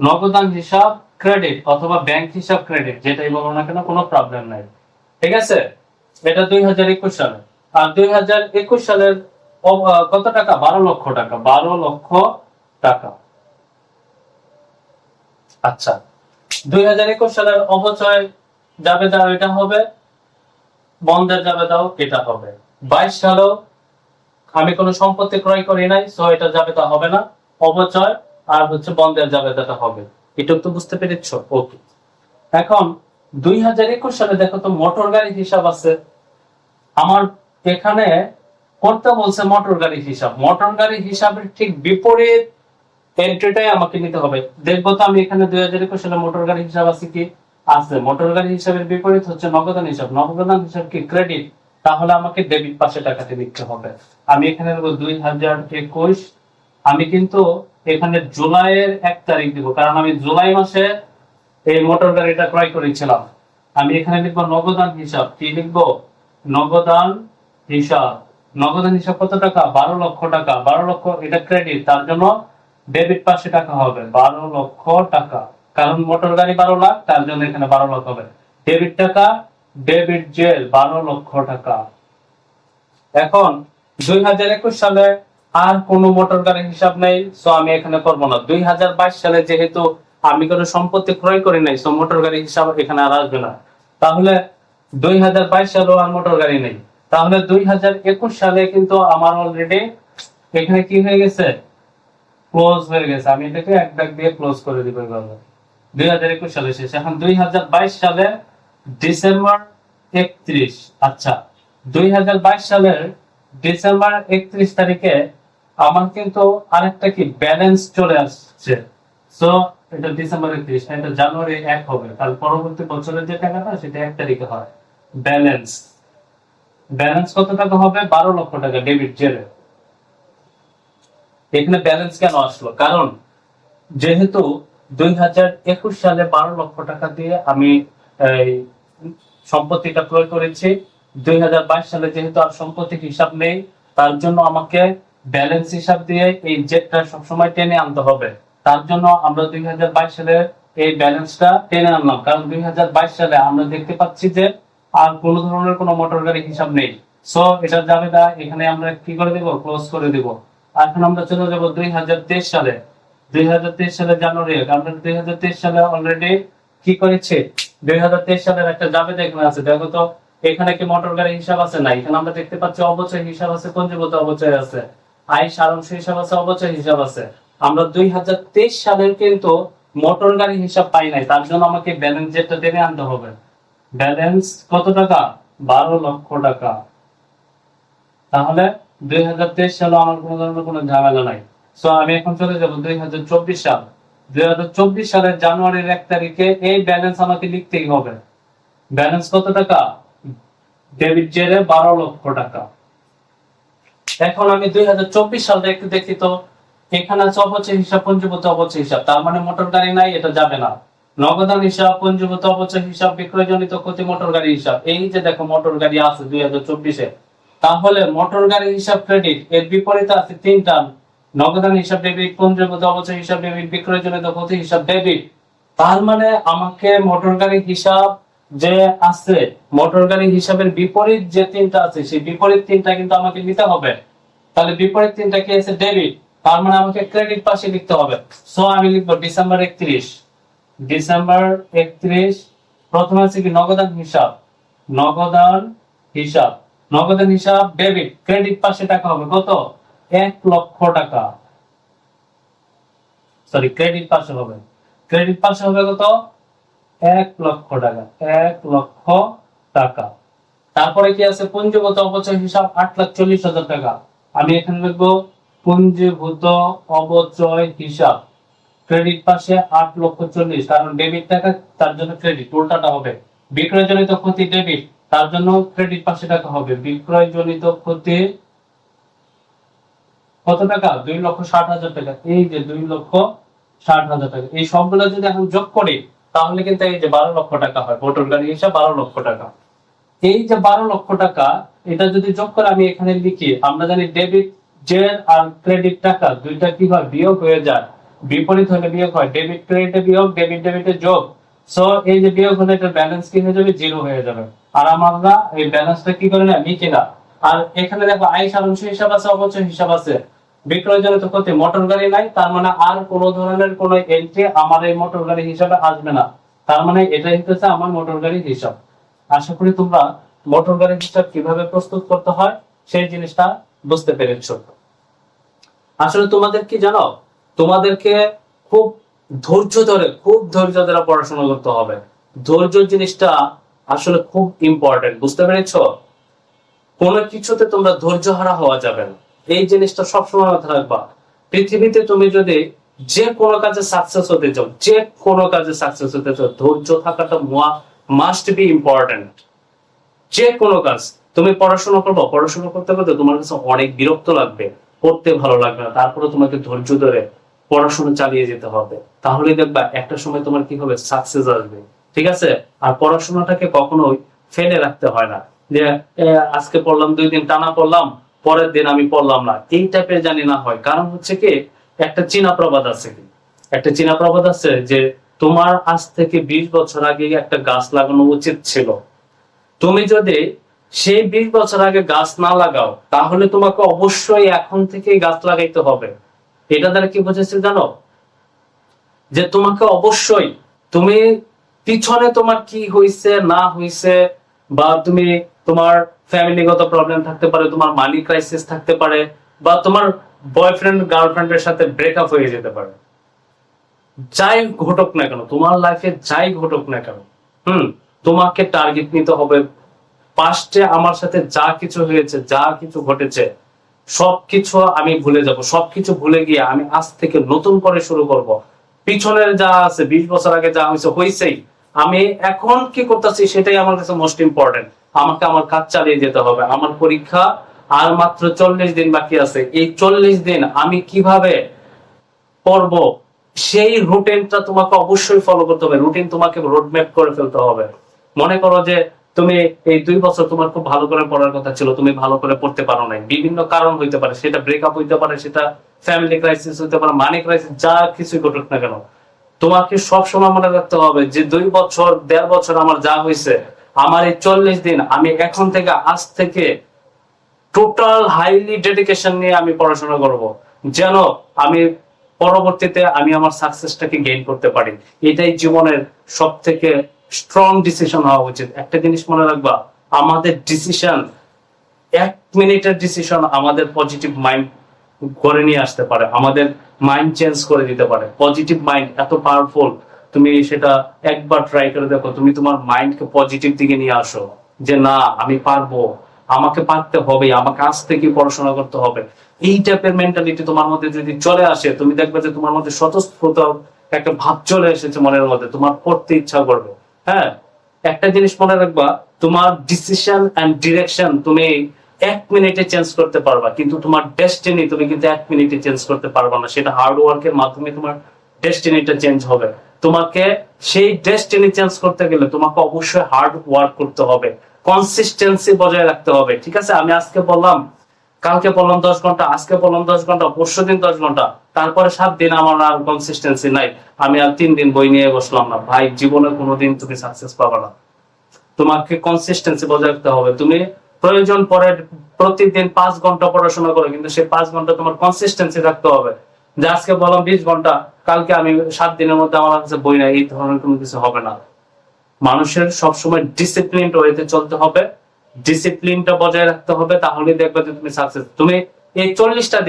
নগদান হিসাব ক্রেডিট, অথবা ব্যাংক হিসাব ক্রেডিট, যেটাই বলো না কেন কোনো প্রবলেম নাই। ঠিক আছে, এটা 2021 সালে। আর 2021 সালের কত টাকা, 12 লক্ষ টাকা। 12 লক্ষ টাকা। আচ্ছা, 2021 সালের অপচয় জাবেদা এটা হবে, বন্ধের জাবেদাও এটা হবে। 22 সালেও আমি কোনো সম্পত্তি ক্রয় করি নাই, সো এটা জাবেদা হবে না। অপচয় আর হচ্ছে বন্ধের জাবেদাটা হবে। এটুকু তো বুঝতে পেরেছো? ওকে। এখন 2021 সালে দেখো তো মোটর গাড়ি হিসাব আছে আমার এখানে। করতে বলছে মোটর গাড়ি হিসাব। মোটর গাড়ি হিসাবের ঠিক বিপরীত এন্ট্রিটাই আমাকে নিতে হবে। দেখবো তো আমি এখানে 2021 সালে মোটর গাড়ি হিসাব আছে কি, আছে। মোটর গাড়ি হিসাবের বিপরীত হচ্ছে নগদান হিসাব। নগদান হিসাব কি, ক্রেডিট। তাহলে আমাকে ডেবিট পাশে টাকাটি লিখতে হবে। আমি এখানে নেব 2021। আমি কিন্তু এখানে জুলাইয়ের 1 তারিখ দিব, কারণ আমি জুলাই মাসে এই মোটর গাড়িটা ক্রয় করেছিলাম। আমি এখানে লিখবো নগদান হিসাব। কি লিখবো, নগদান হিসাব। নগদান হিসাব কত টাকা, 12 লক্ষ টাকা। 12 লক্ষ এটা ক্রেডিট, তার জন্য ডেবিট পাশে টাকা হবে 12 লক্ষ টাকা, কারণ মোটর গাড়ি 12 লাখ, তার জন্য এখানে 12 লক্ষ হবে। ডেবিট টাকা, ডেবিট জেল 12 লক্ষ টাকা। এখন 2021 সালে আর কোনো মোটর গাড়ির হিসাব নেই, সো আমি এখানে করব না। 2022 সালে যেহেতু আমি কোনো সম্পত্তি ক্রয় করি নাই, সো মোটর গাড়ির হিসাব এখানে আর আসবে না। তাহলে 2022 সালেও আর মোটর গাড়ি নেই। তাহলে 2021 সালে কিন্তু আমার অলরেডি এখানে কি হয়ে গেছে, ক্লোজ হয়ে গেছে। আমি এটাকে এক দাগ দিয়ে ক্লোজ করে দিব এভাবে। 2021 সালে শেষ। এখন 2022 সালে ডিসেম্বর 31। আচ্ছা, 2022 সালের ডিসেম্বর 31 তারিখে আমার কিন্তু আরেকটা কি ব্যালেন্স চলে আসছে। সো এটা ডিসেম্বর 31, এটা জানুয়ারি 1 হবে। তার পরবর্তী বছরের যে টাকাটা সেটা 1 তারিখে হয়। ব্যালেন্স ব্যালেন্স কত টাকা হবে, 12 লক্ষ টাকা ডেবিট জেলে। এখানে ব্যালেন্স কেন আসলো, কারণ যেহেতু 2021 সালে 12 লক্ষ টাকা দিয়ে আমি এই সম্পত্তিটা ক্রয় করেছি, 2022 সালে যেহেতু আর সম্পত্তির হিসাব নেই, তার জন্য আমাকে ব্যালেন্স হিসাব দিয়ে এই জেটটা সবসময় টেনে আনতে হবে। তার জন্য আমরা 2022 সালে এই ব্যালেন্সটা টেনে আনলাম, কারণ 2022 সালে আমরা দেখতে পাচ্ছি যে আর কোনো ধরনের কোনো মোটর গাড়ি হিসাব নেই। সো এটা যাবে না, এখানে আমরা কি করে দেব, ক্লোজ করে দেব। এখন আমরা চলে যাব 2023 সালে। 2023 সালে জানুয়ারি। আমরা 2023 সালে অলরেডি কি করেছে 2023 সালের একটা জাবেদা এখানে আছে, দেখো তো এখানে কি মোটর গাড়ি হিসাব আছে? না, এখানে আমরা দেখতে পাচ্ছি অবচয় হিসাব আছে, পঞ্জীভূত অবচয় আছে, আয় সারাংশ হিসাব আছে, অবচয় হিসাব আছে। আমরা 2023 সালের কিন্তু মোটর গাড়ি হিসাব পাই নাই, তার জন্য আমাকে ব্যালেন্স যেটা টেনে আনতে হবে। ব্যালেন্স কত টাকা? 12 লক্ষ টাকা। তাহলে 2023 সালে আমার কোনো ধরনের কোনো ঝামেলা নাই। সো আমি এখন চলে যাব 2024 সাল। 2024 সালের জানুয়ারির 1 তারিখে এই ব্যালেন্স আমাকে লিখতেই হবে। ব্যালেন্স কত টাকা? ডেবিট জেরে 12 লক্ষ টাকা। এখন আমি 2024 সালটা একটু দেখি তো। এখানে আছে অবচয় হিসাব, পঞ্জীভূত অবচয় হিসাব, তার মানে মোটর গাড়ি নাই, এটা যাবে না। নগদান হিসাব, পঞ্জীভূত অবচয় হিসাব, বিক্রয়জনিত ক্ষতি, মোটর গাড়ি হিসাব। এই যে দেখো মোটর গাড়ি আছে 2024-এ, তাহলে মোটর গাড়ি হিসাব ক্রেডিট, এর বিপরীতে আছে তিনটা, নগদান হিসাব ডেবিট, পঞ্জীভূত অবচয় হিসাব ডেবিট, বিক্রয়জনিত ক্ষতি হিসাব ডেবিট। তার মানে আমাকে মোটর গাড়ি হিসাব যে আছে, মোটর গাড়ি হিসাবের বিপরীত যে তিনটা আছে, সেই বিপরীত তিনটা কিন্তু আমাকে নিতে হবে। তাহলে বিপরীত তিনটা কি আছে? ডেবিট। তার মানে আমাকে ক্রেডিট পাশে লিখতে হবে। সো আমি লিখবো ডিসেম্বর 31। ডিসেম্বর 31 প্রথমে আছে কি? নগদান হিসাব। নগদান হিসাব, নগদান হিসাব ডেবিট, ক্রেডিট পাশে টাকা হবে কত? 1 লক্ষ টাকা। সরি, ক্রেডিট পাশে হবে, ক্রেডিট পাশে হবে কত? 1 লক্ষ টাকা। 1 লক্ষ টাকা। তারপরে কি আছে? পুঞ্জীভূত অবচয় হিসাব 8,40,000 টাকা। আমি এখানে লিখবো পুঞ্জীভূত অবচয় হিসাব, ক্রেডিট পাশে 8,40,000, কারণ ডেবিট টাকা, তার জন্য ক্রেডিট, উল্টাটা হবে। বিক্রয়জনিত ক্ষতি ডেবিট, তার জন্য ক্রেডিট পাশে টাকা হবে। বিক্রয়জনিত ক্ষতি কত টাকা? 2,60,000 টাকা। এই যে 2,60,000 টাকা, এই সবগুলো যদি এখন যোগ করি তাহলে কিন্তু এই যে 12 লক্ষ টাকা হয়। মোটর গাড়ি হিসাব 12 লক্ষ টাকা। এই যে 12 লক্ষ টাকা, এটা যদি যোগ করে আমি এখানে লিখি, আমরা জানি ডেবিট যে আর ক্রেডিট টাকা দুইটা কি হয়? বিয়োগ হয়ে যায়। বিপরীত হলে বিয়োগ হয়, ডেবিট ক্রেডিটে বিয়োগ, ডেবিট ডেবিটে যোগ। সো এই যে বিয়োগ হলে এটার ব্যালেন্স কি হয়ে যাবে? জিরো হয়ে যাবে। আর আমরা এই ব্যালেন্সটা কি করে না? লিখি না। আর এখানে দেখো আয় সারাংশ হিসাব আছে, অবচয় হিসাব আছে, বিক্রয়জনিত ক্ষতি, মোটর গাড়ি নাই, তার মানে আর কোন ধরনের কোন এন্ট্রি আমার এই মোটর গাড়ি হিসাবে আসবে না। তার মানে এটাই হচ্ছে আমার মোটর গাড়ির হিসাব। আশা করি তোমরা মোটর গাড়ির হিসাব কিভাবে প্রস্তুত করতে হয় সেই জিনিসটা বুঝতে পেরেছো। আসলে তোমাদের কি জানো, তোমাদেরকে খুব ধৈর্য ধরে পড়াশোনা করতে হবে। ধৈর্য জিনিসটা আসলে খুব ইম্পর্টেন্ট, বুঝতে পেরেছো? কোনো কিছুতে তোমরা ধৈর্য হারা হওয়া যাবে না, এই জিনিসটা সবসময় মাথায় রাখবা। পৃথিবীতে তুমি যদি যে কোনো কাজে সাকসেস হতে চাও, যে কোনো কাজে সাকসেস হতে চাও, ধৈর্য থাকাটা মাস্ট বি ইম্পর্টেন্ট। যে কোনো কাজ, তুমি পড়াশোনা করবো, পড়াশোনা করতে করতে তোমার কাছে অনেক বিরক্ত লাগবে, পড়তে ভালো লাগবে না, তারপরে তোমাকে ধৈর্য ধরে পড়াশোনা চালিয়ে যেতে হবে। তাহলে দেখবা একটা সময় তোমার কি হবে? সাকসেস আসবে। ঠিক আছে? আর পড়াশোনাটাকে কখনোই ফেলে রাখতে হয় না, যে আজকে পড়লাম, 2 দিন টানা পড়লাম, পরের দিন আমি পড়লাম না, এই টাইপের জানি না হয়। কারণ হচ্ছে কি, একটা চীনা প্রবাদ আছে, যে তোমার আজ থেকে 20 বছর আগে একটা গাছ লাগানো উচিত ছিল। তুমি যদি সেই 20 বছর আগে গাছ না লাগাও, তাহলে তোমাকে অবশ্যই এখন থেকে গাছ লাগাইতে হবে। এটা দ্বারা কি বুঝেছে জানো? যে তোমাকে অবশ্যই, তুমি পিছনে তোমার কি হইছে না হইছে, বা তুমি তোমার ফ্যামিলিগত প্রবলেম থাকতে পারে, তোমার মানি ক্রাইসিস থাকতে পারে, বা তোমার বয়ফ্রেন্ড গার্লফ্রেন্ডের সাথে ব্রেকআপ হয়ে যেতে পারে, যাই ঘটুক না কেন, তোমার লাইফে যাই ঘটুক না কেন, তোমাকে টার্গেট নিতে হবে। পাস্টে আমার সাথে যা কিছু হয়েছে, যা কিছু ঘটেছে, সবকিছু আমি ভুলে যাব। সবকিছু ভুলে গিয়ে আমি আজ থেকে নতুন করে শুরু করব। পিছনের যা আছে, 20 বছর আগে যা হয়েছেই, আমি এখন কি করতেছি সেটাই আমার কাছে মোস্ট ইম্পর্টেন্ট। আমাকে আমার কাজ চালিয়ে যেতে হবে। আমার পরীক্ষা আর মাত্র 40 দিন বাকি আছে। এই 40 দিন আমি কিভাবে পড়ব, সেই রুটিনটা তোমাকে অবশ্যই ফলো করতে হবে। রুটিন তোমাকে রোডম্যাপ করে ফেলতে হবে। মনে করো যে তুমি এই 2 বছর তোমার খুব ভালো করে পড়ার কথা ছিল, তুমি ভালো করে পড়তে পারো নাই, বিভিন্ন কারণ হইতে পারে, সেটা ব্রেকআপ হইতে পারে, সেটা ফ্যামিলি ক্রাইসিস হইতে পারে, মানি ক্রাইসিস, যা কিছুই ঘটুক না কেন, তোমাকে সব সময় মনে রাখতে হবে যে 2 বছর 1.5 বছর আমার যা হয়েছে, আমার এই 40 দিন আমি এখন থেকে, আজ থেকে টোটাল হাইলি ডেডিকেশন নিয়ে আমি পড়াশোনা করব, যেন আমি পরবর্তীতে আমি আমার সাকসেসটাকে গেইন করতে পারি। এটাই জীবনের সব থেকে স্ট্রং ডিসিশন হওয়া উচিত। একটা জিনিস মনে রাখবা, আমাদের ডিসিশন, 1 মিনিটের ডিসিশন আমাদের পজিটিভ মাইন্ড করে নিয়ে আসতে পারে, আমাদের মাইন্ড চেঞ্জ করে দিতে পারে। পজিটিভ মাইন্ড এত পাওয়ারফুল, তুমি সেটা একবার ট্রাই করে দেখো। তুমি তোমার মাইন্ডকে পজিটিভ দিকে নিয়ে আসো, যে না আমি পারবো, আমাকে পারতে হবে, আমাকে আজ থেকে পড়াশোনা করতে হবে। এই টাইপের মেন্টালিটি তোমার মধ্যে যদি চলে আসে, তুমি দেখবে যে তোমার মধ্যে স্বতঃস্ফূর্ত একটা ভাব চলে এসেছে মনের মধ্যে, তোমার পড়তে ইচ্ছা করবে। হ্যাঁ, একটা জিনিস মনে রাখবা, তোমার ডিসিশন এন্ড ডিরেকশন তুমি 1 মিনিটে চেঞ্জ করতে পারবা, কিন্তু তোমার ডেস্টিনি তুমি কিন্তু 1 মিনিটে চেঞ্জ করতে পারবা না। সেটা হার্ড ওয়ার্কের মাধ্যমে তোমার ডেস্টিনিটা চেঞ্জ হবে। তোমাকে সেই ডেস্টিনি চেঞ্জ করতে গেলে তোমাকে অবশ্যই হার্ড ওয়ার্ক করতে হবে, কনসিস্টেন্সি বজায় রাখতে হবে। ঠিক আছে, আমি আজকে বললাম, কালকে বললাম 10 ঘন্টা, আজকে বললাম 10 ঘন্টা, পরশুদিন 10 ঘন্টা, তারপরে 7 দিন আমার আর কনসিস্টেন্সি নাই, আমি আর 3 দিন বই নিয়ে বসলাম না। ভাই, জীবনে কোনোদিন তুমি সাকসেস পাবে না। তোমাকে কনসিস্টেন্সি বজায় রাখতে হবে। তুমি প্রয়োজন পড়ে প্রতিদিন 5 ঘন্টা পড়াশোনা করো, কিন্তু সেই 5 ঘন্টা তোমার কনসিস্টেন্সি রাখতে হবে। যে আজকে বললাম 20 ঘন্টা, কালকে আমি 7 দিনের মধ্যে আমার কাছে বই নাই, এই ধরনের কোনো কিছু হবে না। মানুষের সবসময় ডিসিপ্লিন ওয়েতে চলতে হবে, ডিসিপ্লিনটা বজায় রাখতে হবে, তাহলে দেখবে যে তুমি সাকসেস। তুমি এই 40টা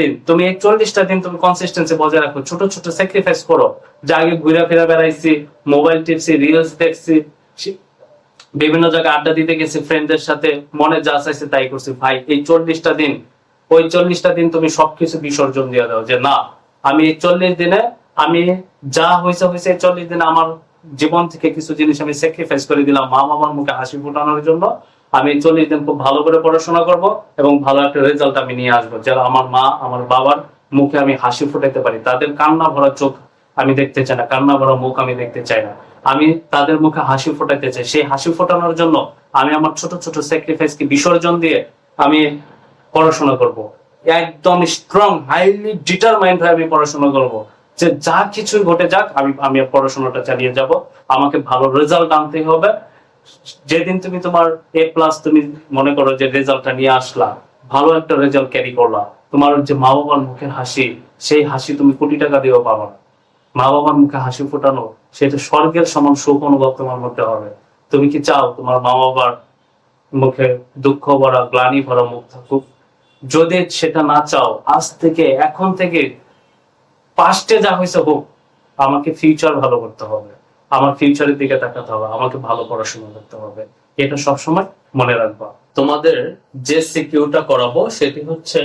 দিন তুমি কনসিস্টেন্সি বজায় রাখো, ছোট ছোট স্যাক্রিফাইস করো। যে আগে ঘুরে ফিরে বেড়াইছি, মোবাইল টিপছি, রিলস দেখছি, বিভিন্ন জায়গায় আড্ডা দিতে গেছি ফ্রেন্ডদের সাথে, মনে যা চাইছে তাই করছি। ভাই, এই 40টা দিন, ওই 40টা দিন তুমি সবকিছু বিসর্জন দিয়ে দাও, যে না, আমি এই 40 দিনে আমি যা হয়েছে হয়েছে, এই 40 দিনে আমার জীবন থেকে কিছু জিনিস আমি স্যাক্রিফাইস করে দিলাম মা বাবার মুখে হাসি ফোটানোর জন্য। আমি 40 দিন খুব ভালো করে পড়াশোনা করব এবং ভালো একটা রেজাল্ট আমি নিয়ে আসবো, যেন আমার মা আমার বাবার মুখে আমি হাসি ফোটাতে পারি। তাদের কান্না ভরা চোখ আমি দেখতে চাই না, কান্না ভরা মুখ আমি দেখতে চাই না। আমি তাদের মুখে হাসি ফোটাতে চাই। সেই হাসি ফোটানোর জন্য আমি আমার ছোট ছোট স্যাক্রিফাইসকে বিসর্জন দিয়ে আমি পড়াশোনা করব। একদম স্ট্রং, হাইলি ডিটারমাইন্ড হয়ে আমি পড়াশোনা করব, যে যা কিছুই ঘটে যাক আমি পড়াশোনাটা চালিয়ে যাব। আমাকে ভালো রেজাল্ট আনতে হবে। যেদিন তুমি তোমার A+ তুমি মনে করো যে রেজাল্টটা নিয়ে আসলা, ভালো একটা রেজাল্ট ক্যারি করলা, তোমার যে মা বাবার মুখের হাসি, সেই হাসি তুমি কোটি টাকা দিয়েও পাবা না। মা বাবার মুখে হাসি ফোটানো, সেটা স্বর্গের সমান সুখ অনুভব তোমার মধ্যে হবে। তুমি কি চাও তোমার মা বাবার মুখে দুঃখ ভরা, গ্লানি ভরা মুখ থাকুক? যদি সেটা না চাও, আজ থেকে, এখন থেকে, পাস্টে যা হয়েছে হোক, আমাকে ফিউচার ভালো করতে হবে, আমার ফিউচারের দিকে তাকাতে হবে, আমাকে ভালো পড়াশোনা করতে হবে। এটা সবসময় মনে রাখবা। তোমাদের যে সিকিউরটা করাবো সেটি হচ্ছে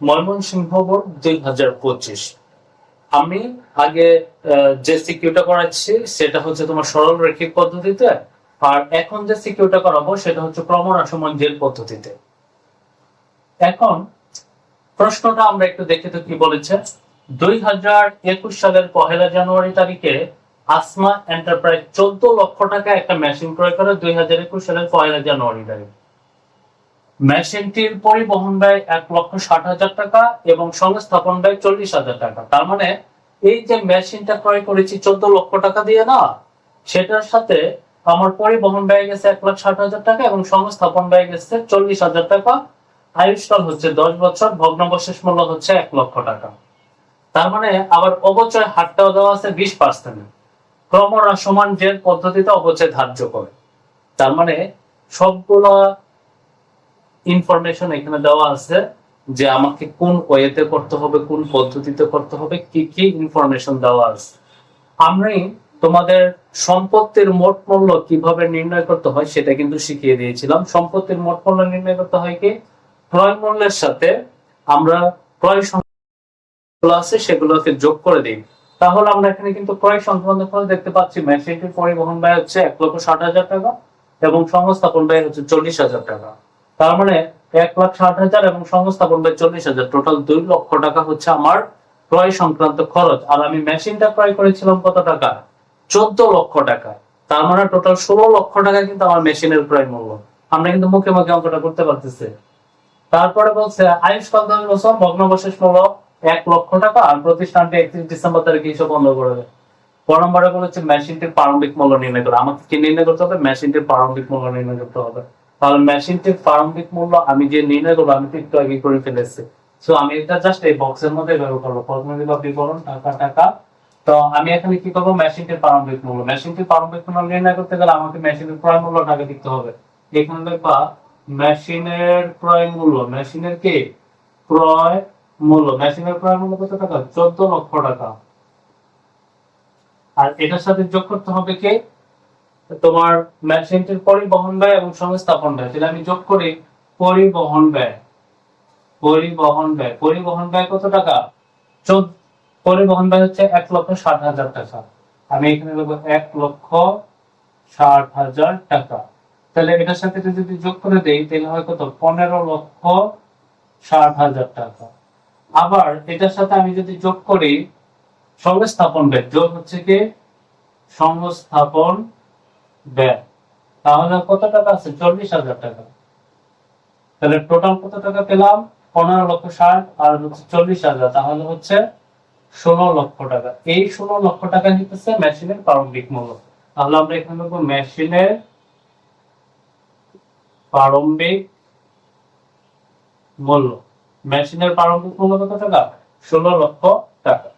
ময়মনসিংহ বোর্ড 2025। আমি আগে যে সিকিউরটা করাচ্ছি সেটা হচ্ছে তোমার সরল রৈখিক পদ্ধতিতে, আর এখন যে সিকিউরটা করাবো সেটা হচ্ছে ক্রমহ্রাসমান জেল পদ্ধতিতে। এখন প্রশ্নটা আমরা একটু দেখে তো কি বলেছে। 2021 সালের 1 জানুয়ারি তারিখে আসমা এন্টারপ্রাইজ 14 লক্ষ টাকা একটা মেশিন ক্রয় করে 2021 সালের 1 জানুয়ারি তারিখে। মেশিনটির পরিবহন ব্যয় 1,60,000 টাকা এবং সংস্থাপন ব্যয় 40,000 টাকা। তার মানে এই যে মেশিনটা ক্রয় করেছি 14 লক্ষ টাকা দিয়ে না, সেটার সাথে আমার পরিবহন ব্যয় গেছে 1,60,000 টাকা এবং সংস্থাপন ব্যয় গেছে 40,000 টাকা। আয়ুষ্কাল হচ্ছে 10 বছর, ভগ্নাবশেষ মূল্য হচ্ছে 1 লক্ষ টাকা। তার মানে আবার অবচয় হারটাও দেওয়া আছে 20%। ক্রমহ্রাসমান জেল পদ্ধতিতে অবচয় ধার্য করে। তার মানে সবগুলা ইনফরমেশন এখানে দেওয়া আছে, যে আমাকে কোন ওয়েতে করতে হবে, কোন পদ্ধতিতে করতে হবে, কি কি ইনফরমেশন দেওয়া আছে। আমি তোমাদের সম্পত্তির মোট মূল্য কিভাবে নির্ণয় করতে হয় সেটা কিন্তু শিখিয়ে দিয়েছিলাম। সম্পত্তির মোট মূল্য নির্ণয় করতে হয় কি, ক্রয় মূল্যের সাথে আমরা ক্রয় সংখ্যা আছে সেগুলোকে যোগ করে দিই। তাহলে আমরা এখানে কিন্তু ক্রয় সংক্রান্ত খরচ দেখতে পাচ্ছি। মেশিনটির পরিবহন ব্যয় হচ্ছে 1,60,000 টাকা এবং সংস্থাপন ব্যয় হচ্ছে 40,000 টাকা। তার মানে 1,60,000 এবং সংস্থাপন ব্যয় 40,000, টোটাল 2 লক্ষ টাকা হচ্ছে আমার ক্রয় সংক্রান্ত খরচ। আর আমি মেশিনটা ক্রয় করেছিলাম কত টাকা, 14 লক্ষ টাকা। তার মানে টোটাল 16 লক্ষ টাকা কিন্তু আমার মেশিনের ক্রয় মূল্য। আমরা কিন্তু মুখে মুখে অঙ্কটা করতে পারতেছি। তারপরে বলছে আয়ুষ্কাল 10 বছর, ভগ্নাবশেষ মূল্য 1 লক্ষ টাকা, আর প্রতিষ্ঠানটি 31 ডিসেম্বর তারিখে হিসাব বন্ধ করে দেয়। 4 নম্বরে বলেছে মেশিনটির প্রারম্ভিক মূল্য নির্ণয় করে। আমাকে কি নির্ণয় করতে হবে, মেশিনটির প্রারম্ভিক মূল্য নির্ণয় করতে হবে। তাহলে মেশিনটির প্রারম্ভিক মূল্য আমি যে নির্ণয় করবো, আমি তো একটু আগে করে ফেলেছি, সো আমি এটা জাস্ট এই বক্সের মধ্যে ব্যবহার করবো, ফর্মুলা বা বিবরণ টাকা টাকা। তো আমি এখানে কি করবো, মেশিনটির প্রারম্ভিক মূল্য, মেশিনটির প্রারম্ভিক মূল্য নির্ণয় করতে গেলে আমাকে মেশিনের ক্রয় মূল্যটাকে দিতে হবে। এখানে দেখবা মেশিনের ক্রয় মূল্য, মেশিনের কি ক্রয় মূল্য, মেশিনের ক্রয় মূল্য কত টাকা, 14 লক্ষ টাকা। আর এটার সাথে যোগ করতে হবে কি তোমার মেশিনটির পরিবহন ব্যয় এবং সংস্থাপন ব্যয়। তাহলে আমি যোগ করি পরিবহন ব্যয়, পরিবহন ব্যয়, পরিবহন ব্যয় কত টাকা, পরিবহন ব্যয় হচ্ছে 1,60,000 টাকা। আমি এখানে লিখবো 1,60,000 টাকা। তাহলে এটার সাথে যদি যোগ করে দেই তাহলে হয় কত, 15,60,000 টাকা। আবার এটার সাথে আমি যদি যোগ করি সংস্থাপন ব্যয়, যোগ হচ্ছে কি সংস্থাপন ব্যয়, তাহলে কত টাকা আছে, 40,000 টাকা। তাহলে টোটাল কত টাকা পেলাম, 15,60,000 আর হচ্ছে 40,000, তাহলে হচ্ছে 16 লক্ষ টাকা। এই 16 লক্ষ টাকা হচ্ছে মেশিনের প্রারম্ভিক মূল্য। তাহলে আমরা এখানে লিখবো মেশিনের প্রারম্ভিক মূল্য, মেশিনের প্রারম্ভিক মূল্য কত টাকা, 16 লক্ষ টাকা।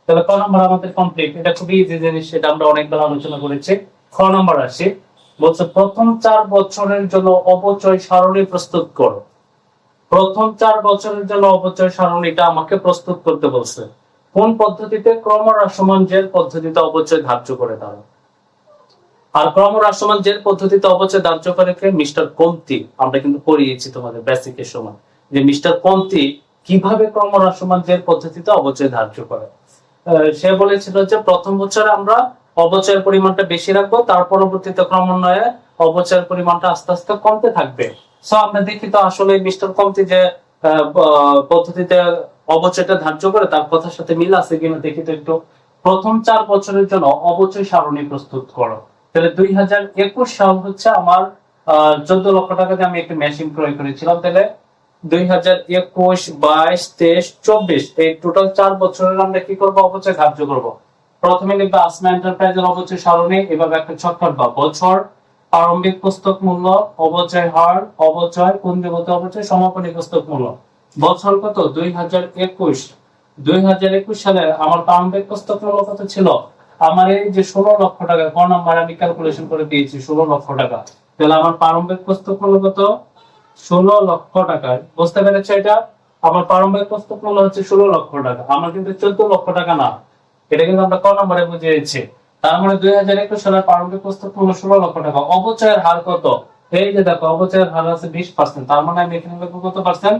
তাহলে ক নম্বর আমাদের কমপ্লিট। এটা খুবই ইজি জিনিস, সেটা আমরা অনেকবার আলোচনা করেছি। খ নম্বর আসি, বলছে প্রথম 4 বছরের জন্য অপচয় সারণী প্রস্তুত করো। প্রথম 4 বছরের জন্য অপচয় সারণীটা আমাকে প্রস্তুত করতে বলছে। কোন পদ্ধতিতে, ক্রমহ্রাসমান জের পদ্ধতিতে অপচয় ধার্য করে তারা। আর ক্রমহ্রাসমান জের পদ্ধতিতে অপচয় ধার্য করে কে, মিস্টার কন্তি। আমরা কিন্তু পড়িয়েছি তোমাদের বেসিকের সময় যে মিস্টার কন্তি কিভাবে ক্রমহ্রাসমান জের পদ্ধতিতে অপচয় ধার্য করে। সে বলেছিল যে প্রথম বছরে আমরা অপচয়ের পরিমাণটা বেশি রাখবো, তার পরবর্তীতে ক্রমান্বয়ে অপচয়ের পরিমাণটা আস্তে আস্তে কমতে থাকবে। সো আমরা দেখি তো আসলে মিস্টার কমতি যে পদ্ধতিতে অপচয়টা ধার্য করে তার কথার সাথে মিল আছে কিনা দেখি তো একটু। প্রথম 4 বছরের জন্য অপচয় সারণী প্রস্তুত করো। তাহলে 2021 সাল হচ্ছে আমার 14 লক্ষ টাকা দিয়ে আমি একটা মেশিন ক্রয় করেছিলাম। তাহলে 2021, 22, 23, 24 এই টোটাল 4 বছরের আমরা কি করব, অপচয় ধার্য করব। প্রথমে লিখবা আসমা এন্টারপ্রাইজের অপচয় সারণী, এভাবে একটা ছক কাটবা। বছর, প্রারম্ভিক পুস্তক মূল্য, অপচয় হার, অপচয়, পুঞ্জীভূত অপচয়, সমাপনী পুস্তক মূল্য। বছর কত, 2021। 2021 সালে আমার প্রারম্ভিক পুস্তক মূল্য কত ছিল, আমার এই যে 16 লক্ষ টাকা, কোন নাম্বার আমি ক্যালকুলেশন করে দিয়েছি 16 লক্ষ টাকা। তাহলে আমার প্রারম্ভিক পুস্তক মূল্য কত, 16 লক্ষ টাকা। বুঝতে পেরেছো এটা, আমার প্রারম্ভিক পুস্তক মূল্য হচ্ছে 16 লক্ষ টাকা, আমার কিন্তু 14 লক্ষ টাকা না। এটা কিন্তু আমরা ক নম্বরে বুঝিয়েছি। তার মানে 2021 সালের প্রারম্ভিক পুস্তক মূল্য 16 লক্ষ টাকা। অপচয়ের হার কত, এই যে দেখো অপচয়ের হার আছে 20%, তার মানে আমি এখানে লিখব কত পার্সেন্ট,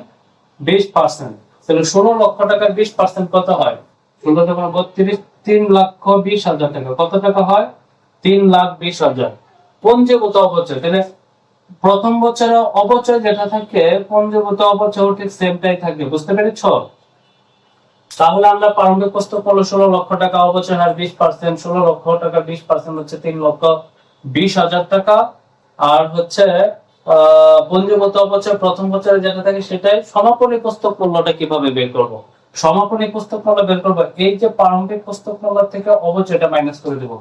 20%। তাহলে 16 লক্ষ টাকার 20% কত হয়, 16 টাকা 32, 3,20,000 টাকা। কত টাকা হয়, 3,20,000। পঞ্জীভূত অপচয়, তাহলে প্রথম বছরে অপচয় যেটা থাকে পঞ্জীভূত অপচয় ঠিক সেমটাই থাকবে। বুঝতে পেরেছো? তাহলে আমরা প্রারম্ভিক পুস্তক মূল্য 16 লক্ষ টাকা, অপচয় হার 20%, 16 লক্ষ টাকা 20% হচ্ছে 3,20,000 টাকা। আর হচ্ছে পঞ্জীভূত অপচয় প্রথম বছরে যেটা থাকে সেটাই। সমাপনী পুস্তক মূল্যটা কিভাবে বের করব, সমাপনী পুস্তক মূল্য বের করব, এই যে প্রারম্ভিক পুস্তক মূল্য থেকে অপচয়টা মাইনাস করে দেব।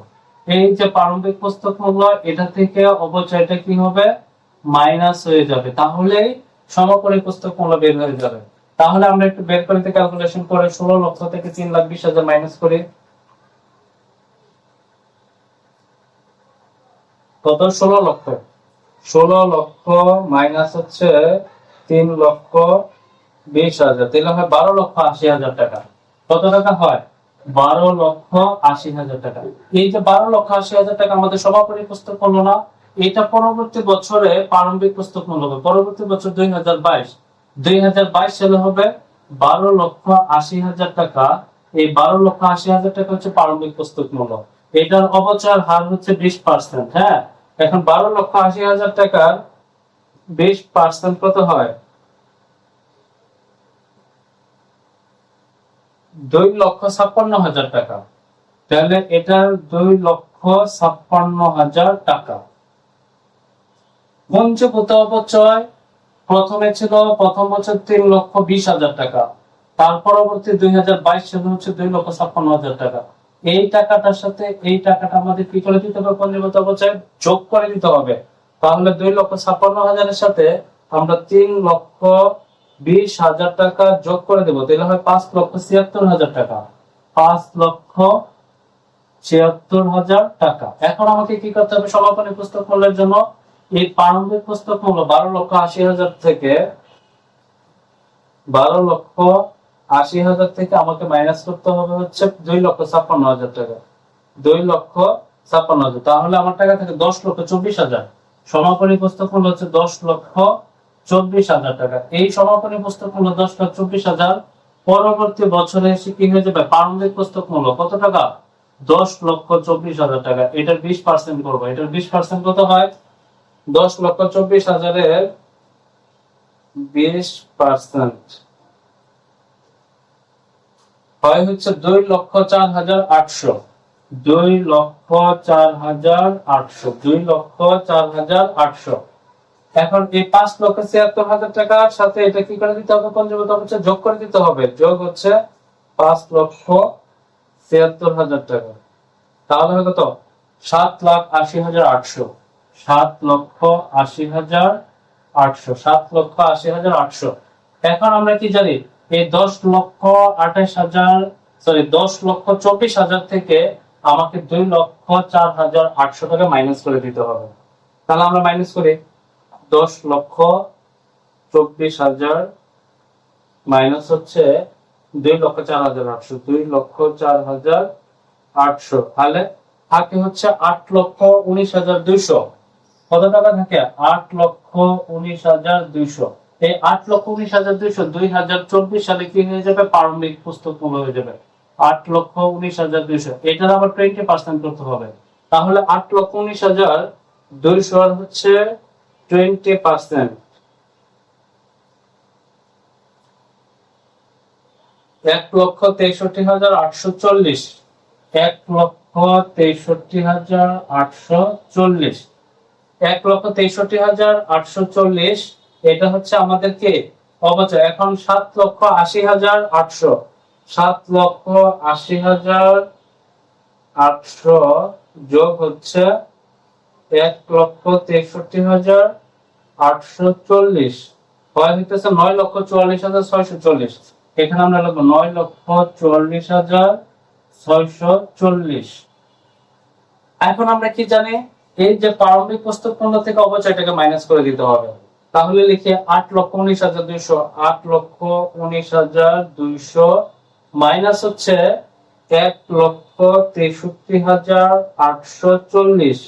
এই যে প্রারম্ভিক পুস্তক মূল্য, এটা থেকে অপচয়টা কি হবে, মাইনাস হয়ে যাবে, তাহলে সমাপনী পুস্তক মূল্য বের হয়ে যাবে। তাহলে আমরা একটু বের করতে ক্যালকুলেশন করে 16 লক্ষ থেকে 3,20,000 মাইনাস করি, কত, 16 লক্ষ। 16 লক্ষ মাইনাস হচ্ছে 3,20,000, তাহলে হয় 12,80,000 টাকা। কত টাকা হয়, 12,80,000 টাকা। এই যে 12,80,000 টাকা আমাদের সমাপনী পুস্তক মূল্য না, এটা পরবর্তী বছরে প্রারম্ভিক পুস্তক মূল্য হবে। পরবর্তী বছর 2022 সালে হবে 12,80,000 টাকা। এই 12,80,000 টাকা হচ্ছে প্রারম্ভিক পুস্তক মূল্য। এটার অপচয়ের হার হচ্ছে 20%। হ্যাঁ, এখন 12,80,000 টাকার 20% কত হয়, 2,56,000 টাকা। তাহলে এটার 2,56,000 টাকা। পঞ্জীভূত অপচয় প্রথমে ছিল প্রথম বছর 3,20,000 টাকা, তার পরবর্তী 2022 সালে হচ্ছে 2,56,000 টাকা। এই টাকাটার সাথে এই টাকাটা আমাদের কি করে দিতে হবে, পঞ্জীভূত অপচয় যোগ করে দিতে হবে। তাহলে 2,56,000 এর সাথে আমরা 3,20,000 20,000 টাকা যোগ করে দেবো, তাহলে হয় 5,76,000 টাকা। 5,76,000 টাকা। এখন আমাকে কি করতে হবে? সমাপনী পুস্তক মূল্যের জন্য এই প্রারম্ভিক পুস্তক মূল্য 12,80,000 থেকে 12,80,000 থেকে আমাকে মাইনাস করতে হবে হচ্ছে 2,56,000 টাকা। 2,56,000, তাহলে আমার টাকা থেকে 10,24,000। সমাপনী পুস্তক মূল্য হচ্ছে 10,24,000 টাকা। এই সমাপনী পুস্তক মূল্য 10,24,000 পরবর্তী বছরে এসে কি হয়ে যাবে? প্রারম্ভিক পুস্তক মূল্য কত টাকা? 10,24,000 টাকা। এটার 20% করবো। এটার 20% কত হয়? 10,24,000 এর 20% হয় হচ্ছে 2,04,800। 2,04,800। 2,04,800। এখন এই 5,76,000 টাকার সাথে এটা কি করে দিতে হবে? পঞ্চমত হচ্ছে যোগ করে দিতে হবে। যোগ হচ্ছে 5,76,000 টাকা। তাহলে হবে কত? 7,80,800। 7,80,800। 7,80,800। এখন আমরা কি জানি? এই 10,24,000 থেকে আমাকে 2,04,800 টাকা মাইনাস করে দিতে হবে। তাহলে আমরা মাইনাস করি। 10,24,000 মাইনাস হচ্ছে 2,04,800। 2,04,800। তাহলে থাকে হচ্ছে 8,19,200। কত টাকা থাকে? 8,19,200। এই 8,19,200 2024 সালে কি হয়ে যাবে? প্রারম্ভিক পুস্তক মূল্য হয়ে যাবে 8,19,200। এটার আবার 20% করতে হবে। তাহলে 8,19,200 হচ্ছে 20%। 1,63,840। 1,63,840। 1,63,840 এটা হচ্ছে আমাদেরকে অবচয়। এখন 7,80,800। 7,80,800 যোগ হচ্ছে 1,63,840 হয় হইতেছে 9,44,640। এখানে আমরা লিখবো 9,44,640। এখন আমরা কি জানি? এই যে প্রারম্ভিক পুস্তক মূল্য থেকে অবচয়টাকে মাইনাস করে দিতে হবে। তাহলে লিখি 8,19,200। 8,19,200 মাইনাস হচ্ছে 1,63,840।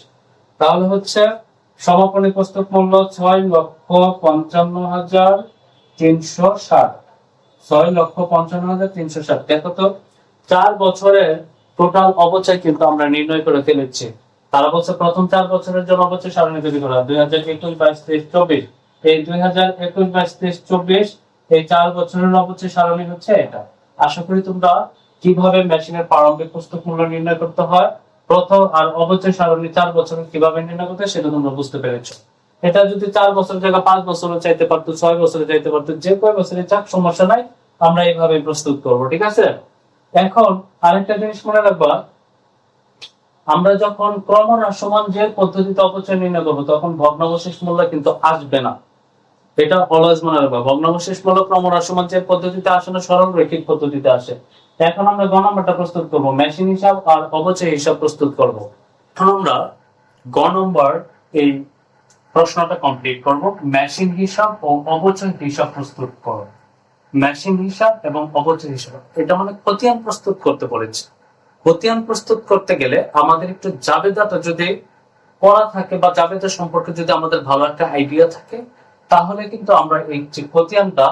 তাহলে হচ্ছে সমাপনী পুস্তক মূল্য 6,55,360। 6,55,360। দেখো তো 4 বছরের টোটাল অবচয় কিন্তু আমরা নির্ণয় করে ফেলেছি। তারা বলছে প্রথম 4 বছরের জন্য অবচয় সারণী তৈরি করা 2021, 22, 23, 24। এই 2021, 22, 23, 24 এই 4 বছরের অবচয় সারণী হচ্ছে এটা। আশা করি তোমরা কিভাবে মেশিনের প্রারম্ভিক পুস্তক মূল্য নির্ণয় করতে হয়, প্রথম আর অবচয় সারণী 4 বছরের কিভাবে নির্ণয় করতে সেটা তোমরা বুঝতে পেরেছো। এটা যদি 4 বছরের জায়গা 5 বছরও চাইতে পারতো, 6 বছরে চাইতে পারতো, যে কয় বছরে চাক সমস্যা নাই, আমরা এইভাবে প্রস্তুত করব। ঠিক আছে? এখন আরেকটা জিনিস মনে রাখবা, আমরা যখন ক্রমহ্রাসমান যে পদ্ধতিতে অপচয় নির্ণয় করবো তখন ভগ্নাবশেষ মূল্য কিন্তু আসবে না। এটা অলওয়েজ মনে রাখবা। ভগ্নাবশেষ মূল্য ক্রমহ্রাসমান যে পদ্ধতিতে আসে না, সরল রৈখিক পদ্ধতিতে আসে। এখন আমরা গ নম্বরটা প্রস্তুত করব, মেশিন হিসাব আর অবচয় হিসাব প্রস্তুত করব। এখন আমরা গ নম্বর এই প্রশ্নটা কমপ্লিট করব। মেশিন হিসাব ও অবচয় হিসাব প্রস্তুত করো। মেশিন হিসাব এবং অবচয় হিসাব, এটা মানে খতিয়ান প্রস্তুত করতে বলেছে। খতিয়ান প্রস্তুত করতে গেলে আমাদের একটু জাবেদাটা যদি পড়া থাকে বা জাবেদা সম্পর্কে যদি আমাদের ভালো একটা আইডিয়া থাকে, তাহলে কিন্তু আমরা এই যে খতিয়ানটা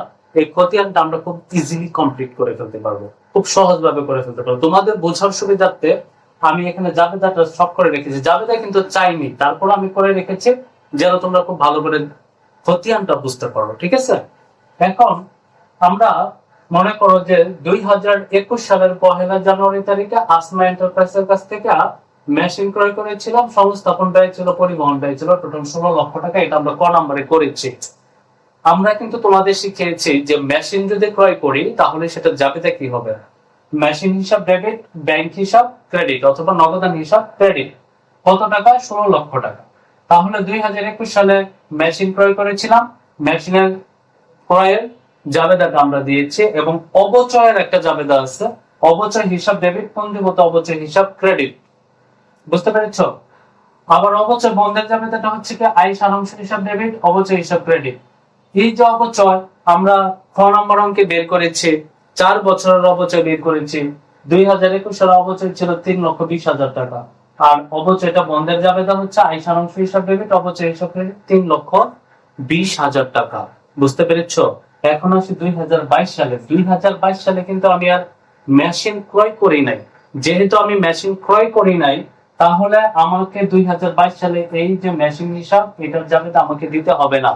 আমরা খুব ইজিলি কমপ্লিট করে ফেলতে পারবো, খুব সহজভাবে করে ফেলতে পারবো। তোমাদের বোঝার সুবিধার্থে আমি এখানে জাবেদাটা সব করে রেখেছি। জাবেদা কিন্তু চাইনি, তারপর আমি করে রেখেছি যেন তোমরা খুব ভালো করে খতিয়ানটা বুঝতে পারো। ঠিক আছে? এখন আমরা মনে করো যে 2021 সালের 1 জানুয়ারি তারিখে আসমা এন্টারপ্রাইজের কাছ থেকে মেশিন ক্রয় করেছিলাম। সংস্থাপন ব্যয় ছিল, পরিবহন ব্যয় ছিল টোটাল 16 লক্ষ টাকা। এটা আমরা ক নম্বরে করেছি। আমরা কিন্তু তোমাদের শিখিয়েছি যে মেশিন যদি ক্রয় করি তাহলে সেটা জাবেদা কি হবে? মেশিন হিসাব ডেবিট, ব্যাংক হিসাব ক্রেডিট, অথবা নগদান হিসাব ক্রেডিট। কত টাকা? 16 লক্ষ টাকা। তাহলে 2021 সালে মেশিন ক্রয় করেছিলাম। মেশিনের ক্রয়ের জাবেদাটা আমরা দিয়েছি এবং অবচয়ের একটা জাবেদা আছে, অবচয় হিসাব ডেবিট, পঞ্জীভূত অবচয় হিসাব ক্রেডিট। বুঝতে পেরেছো? আবার অবচয় বন্ধের জাবেদাটা হচ্ছে কি আয় সারাংশ হিসাব ডেবিট, অবচয় হিসাব ক্রেডিট। এই যে অবচয় আমরা খ নম্বর অঙ্কে বের করেছি, 4 বছরের অবচয় বের করেছি। 2021 সালে অবচয় ছিল 3,20,000 টাকা। আর অবচয়টা বন্ধের জাবেদা হচ্ছে আয় সারাংশ হিসাব ডেবিট, অবচয় হিসাব ক্রেডিট 3,20,000 টাকা। বুঝতে পেরেছো? এখন আসি 2022 সালে। 2022 সালে কিন্তু আমি আর মেশিন ক্রয় করি নাই। যেহেতু আমি মেশিন ক্রয় করি নাই, তাহলে আমাকে 2022 সালে এই যে মেশিন হিসাব, এটার জাবেদা আমাকে দিতে হবে না।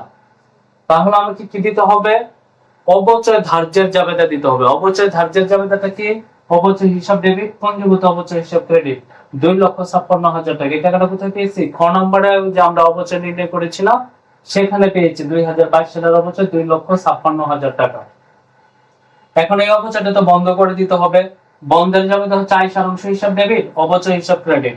তাহলে আমাকে কি দিতে হবে? অবচয় ধার্যের জাবেদা দিতে হবে। অবচয় ধার্যের জাবেদাটা কি? অবচয় হিসাব ডেবিট, পঞ্জীভূত অবচয় হিসাব ক্রেডিট 2,56,000 টাকা। এই টাকাটা কোথায় পেয়েছি? খ নম্বরে যে আমরা অবচয় নির্ণয় করেছিলাম সেখানে পেয়েছি 2022 সালের অবচয় 2,56,000 টাকা। এখন এই অবচয়টা তো বন্ধ করে দিতে হবে। বন্ধের জাবেদা হচ্ছে আয় সারাংশ হিসাব ডেবিট, অবচয় হিসাব ক্রেডিট।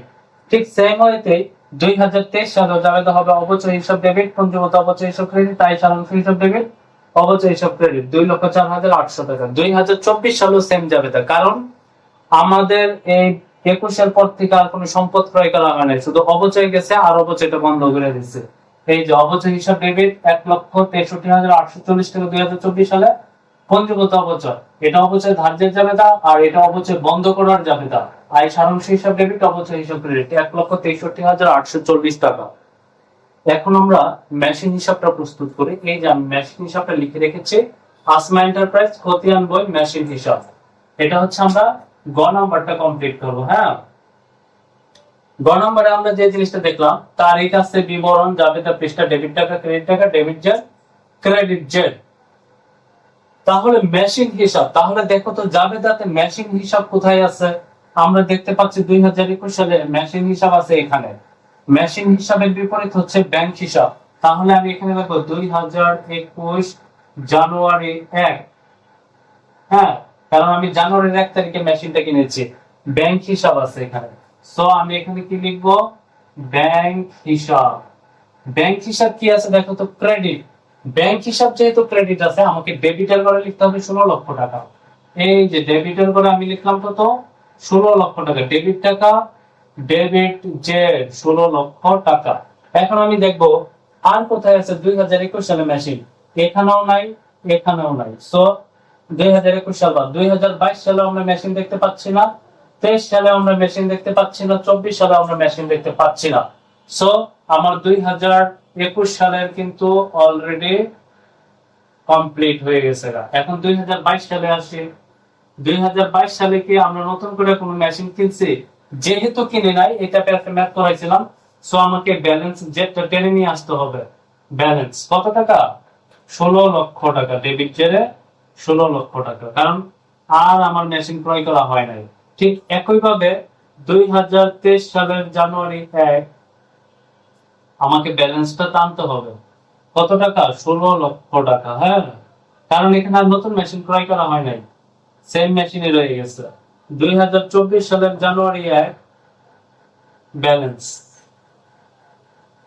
ঠিক সেম ওয়েতে 2023 সালে জাবেদা হবে অবচয় হিসাব ডেবিট, পঞ্জীভূত অবচয় হিসাব ক্রেডিট, আয় সারাংশ হিসাব ডেবিট, অবচয় হিসাব ক্রেডিট 2,04,800 টাকা। 2024 সালেও সেম জাবেদা, কারণ আমাদের এই 21 সাল পর থেকে আর কোনো সম্পদ ক্রয় করা হয় নাই, শুধু অবচয় গেছে আর অবচয়টা বন্ধ করে দিচ্ছে। এই যে অবচয় হিসাব ডেবিট 1,63,840 টাকা 2024 সালে, পঞ্জীভূত অবচয় এটা অবচয় ধার্যের জাবেদা আর এটা অবচয় বন্ধ করার জাবেদা। আয় সারাংশ হিসাব ডেবিট, অবচয় হিসাব ক্রেডিট 1,63,840 টাকা। এখন আমরা মেশিন হিসাবটা প্রস্তুত করি। এই যে আমি মেশিন হিসাবটা লিখে রেখেছি, আসমা এন্টারপ্রাইজ খতিয়ান বই মেশিন হিসাব। এটা হচ্ছে আমরা গ নাম্বারটা কমপ্লিট করব। হ্যাঁ, গ নাম্বারে আমরা যে জিনিসটা দেখলাম, তারিখ আছে, বিবরণ, জাবেদা, পৃষ্ঠা, ডেবিট টাকা, ক্রেডিট টাকা, ডেবিট জেড, ক্রেডিট জেড। তাহলে মেশিন হিসাব, তাহলে দেখো তো জাবেদাতে মেশিন হিসাব কোথায় আছে? আমরা দেখতে পাচ্ছি 2021 সালে মেশিন হিসাব আছে এখানে। মেশিন হিসাবের বিপরীত হচ্ছে ব্যাংক হিসাব। তাহলে আমি এখানে দেখো 2021 জানুয়ারি 1। হ্যাঁ, কারণ আমি জানুয়ারির 1 তারিখে মেশিনটা কিনেছি। ব্যাংক হিসাব আছে এখানে, সো আমি এখানে কি লিখবো? ব্যাংক হিসাব। ব্যাংক হিসাব কি আছে দেখো তো? ক্রেডিট। ব্যাংক হিসাব যেহেতু ক্রেডিট আছে, আমাকে ডেবিটের করে লিখতে হবে 16 লক্ষ টাকা। এই যে ডেবিটের করে আমি লিখলাম কত? 16 লক্ষ টাকা। ডেবিট টাকা, ডেবিট জেড 16 লক্ষ টাকা। এখন আমি দেখবো আর কোথায় আছে 2021 সালে মেশিন। এখানেও নাই, এখানেও নাই। সো 2021 সাল বাদ। 2022 সালে আমরা মেশিন দেখতে পাচ্ছি না, 23 সালে আমরা মেশিন দেখতে পাচ্ছি না, 24 সালে আমরা মেশিন দেখতে পাচ্ছি না। সো আমার 2021 সালের কিন্তু অলরেডি কমপ্লিট হয়ে গেছে। এখন 2022 সালে আসি। 2022 সালে কি আমরা নতুন করে কোনো মেশিন কিনছি? যেহেতু কিনে নাই, এটা একটা ম্যাথ করাইছিলাম, সো আমাকে ব্যালেন্স যেটা টেনে নিয়ে আসতে হবে। ব্যালেন্স কত টাকা? 16 লক্ষ টাকা। ডেবিট জেরে 16 লক্ষ টাকা, কারণ আর আমার মেশিন ক্রয় করা হয় নাই। ঠিক একই ভাবে 2023 সালের জানুয়ারি 1 আমাকে ব্যালেন্সটা টানতে হবে। কত টাকা? 16 লক্ষ টাকা। হ্যাঁ, কারণ এখানে আর নতুন মেশিন ক্রয় করা হয় নাই, সেম মেশিনে রয়ে গেছে। 2024 সালের জানুয়ারি 1 ব্যালেন্স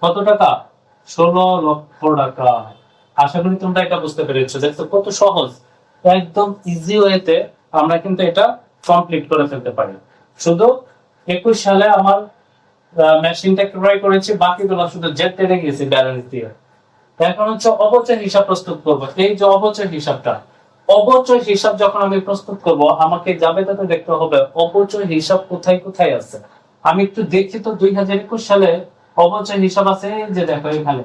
কত টাকা? 16 লক্ষ টাকা। আশা করি তোমরা এটা বুঝতে পেরেছো। দেখছো কত সহজ, একদম ইজি ওয়েতে আমরা কিন্তু এটা কমপ্লিট করে ফেলতে পারি। শুধু 21 সালে আমার মেশিনটা ক্রয় করেছি, বাকিগুলো শুধু জেড টেনে গেছি ব্যালেন্স দিয়ে। এখন হচ্ছে অবচয় হিসাব প্রস্তুত করব। এই যে অবচয় হিসাবটা, অবচয় হিসাব যখন আমি প্রস্তুত করব, আমাকে জাবেদাতে দেখতে হবে অবচয় হিসাব কোথায় কোথায় আছে। আমি একটু দেখি তো 2021 সালে অবচয় হিসাব আছে, যে দেখো এখানে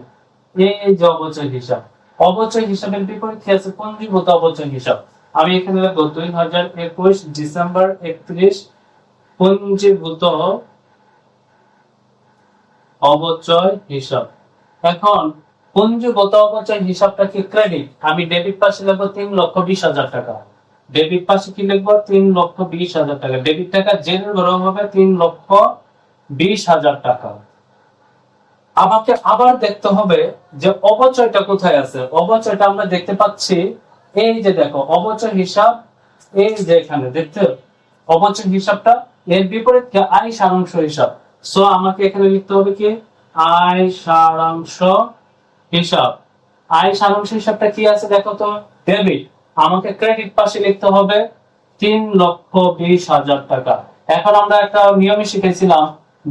এই যে অবচয় হিসাব। অবচয় হিসাবের বিপরীতে আছে পঞ্জীভূত অবচয় হিসাব। আমি এখানে লিখবো 2021 ডিসেম্বর 31 পঞ্জীভূত অবচয় হিসাব। এখন পঞ্জীভূত অবচয় হিসাবটা কি ক্রেডিট? আমি ডেবিট পাশে লিখবো 3,20,000 টাকা। ডেবিট পাশে কি লিখবো? 3,20,000 টাকা। ডেবিট টাকা জেনারেল গরম হবে 3,20,000 টাকা। আমাকে আবার দেখতে হবে যে অবচয়টা কোথায় আছে। অবচয়টা আমরা দেখতে পাচ্ছি, এই যে দেখো অবচয় হিসাব, এই যে এখানে দেখতে অবচয় হিসাবটা, এর বিপরীত কি? আয় সারাংশ হিসাব। সো আমাকে এখানে লিখতে হবে কি? আয় সারাংশ হিসাব। আয় সারাংশ হিসাবটা কি আছে দেখো তো, ডেবিট। আমাকে ক্রেডিট পাশে লিখতে হবে 3,20,000 টাকা। এখন আমরা একটা নিয়মে শিখেছিলাম,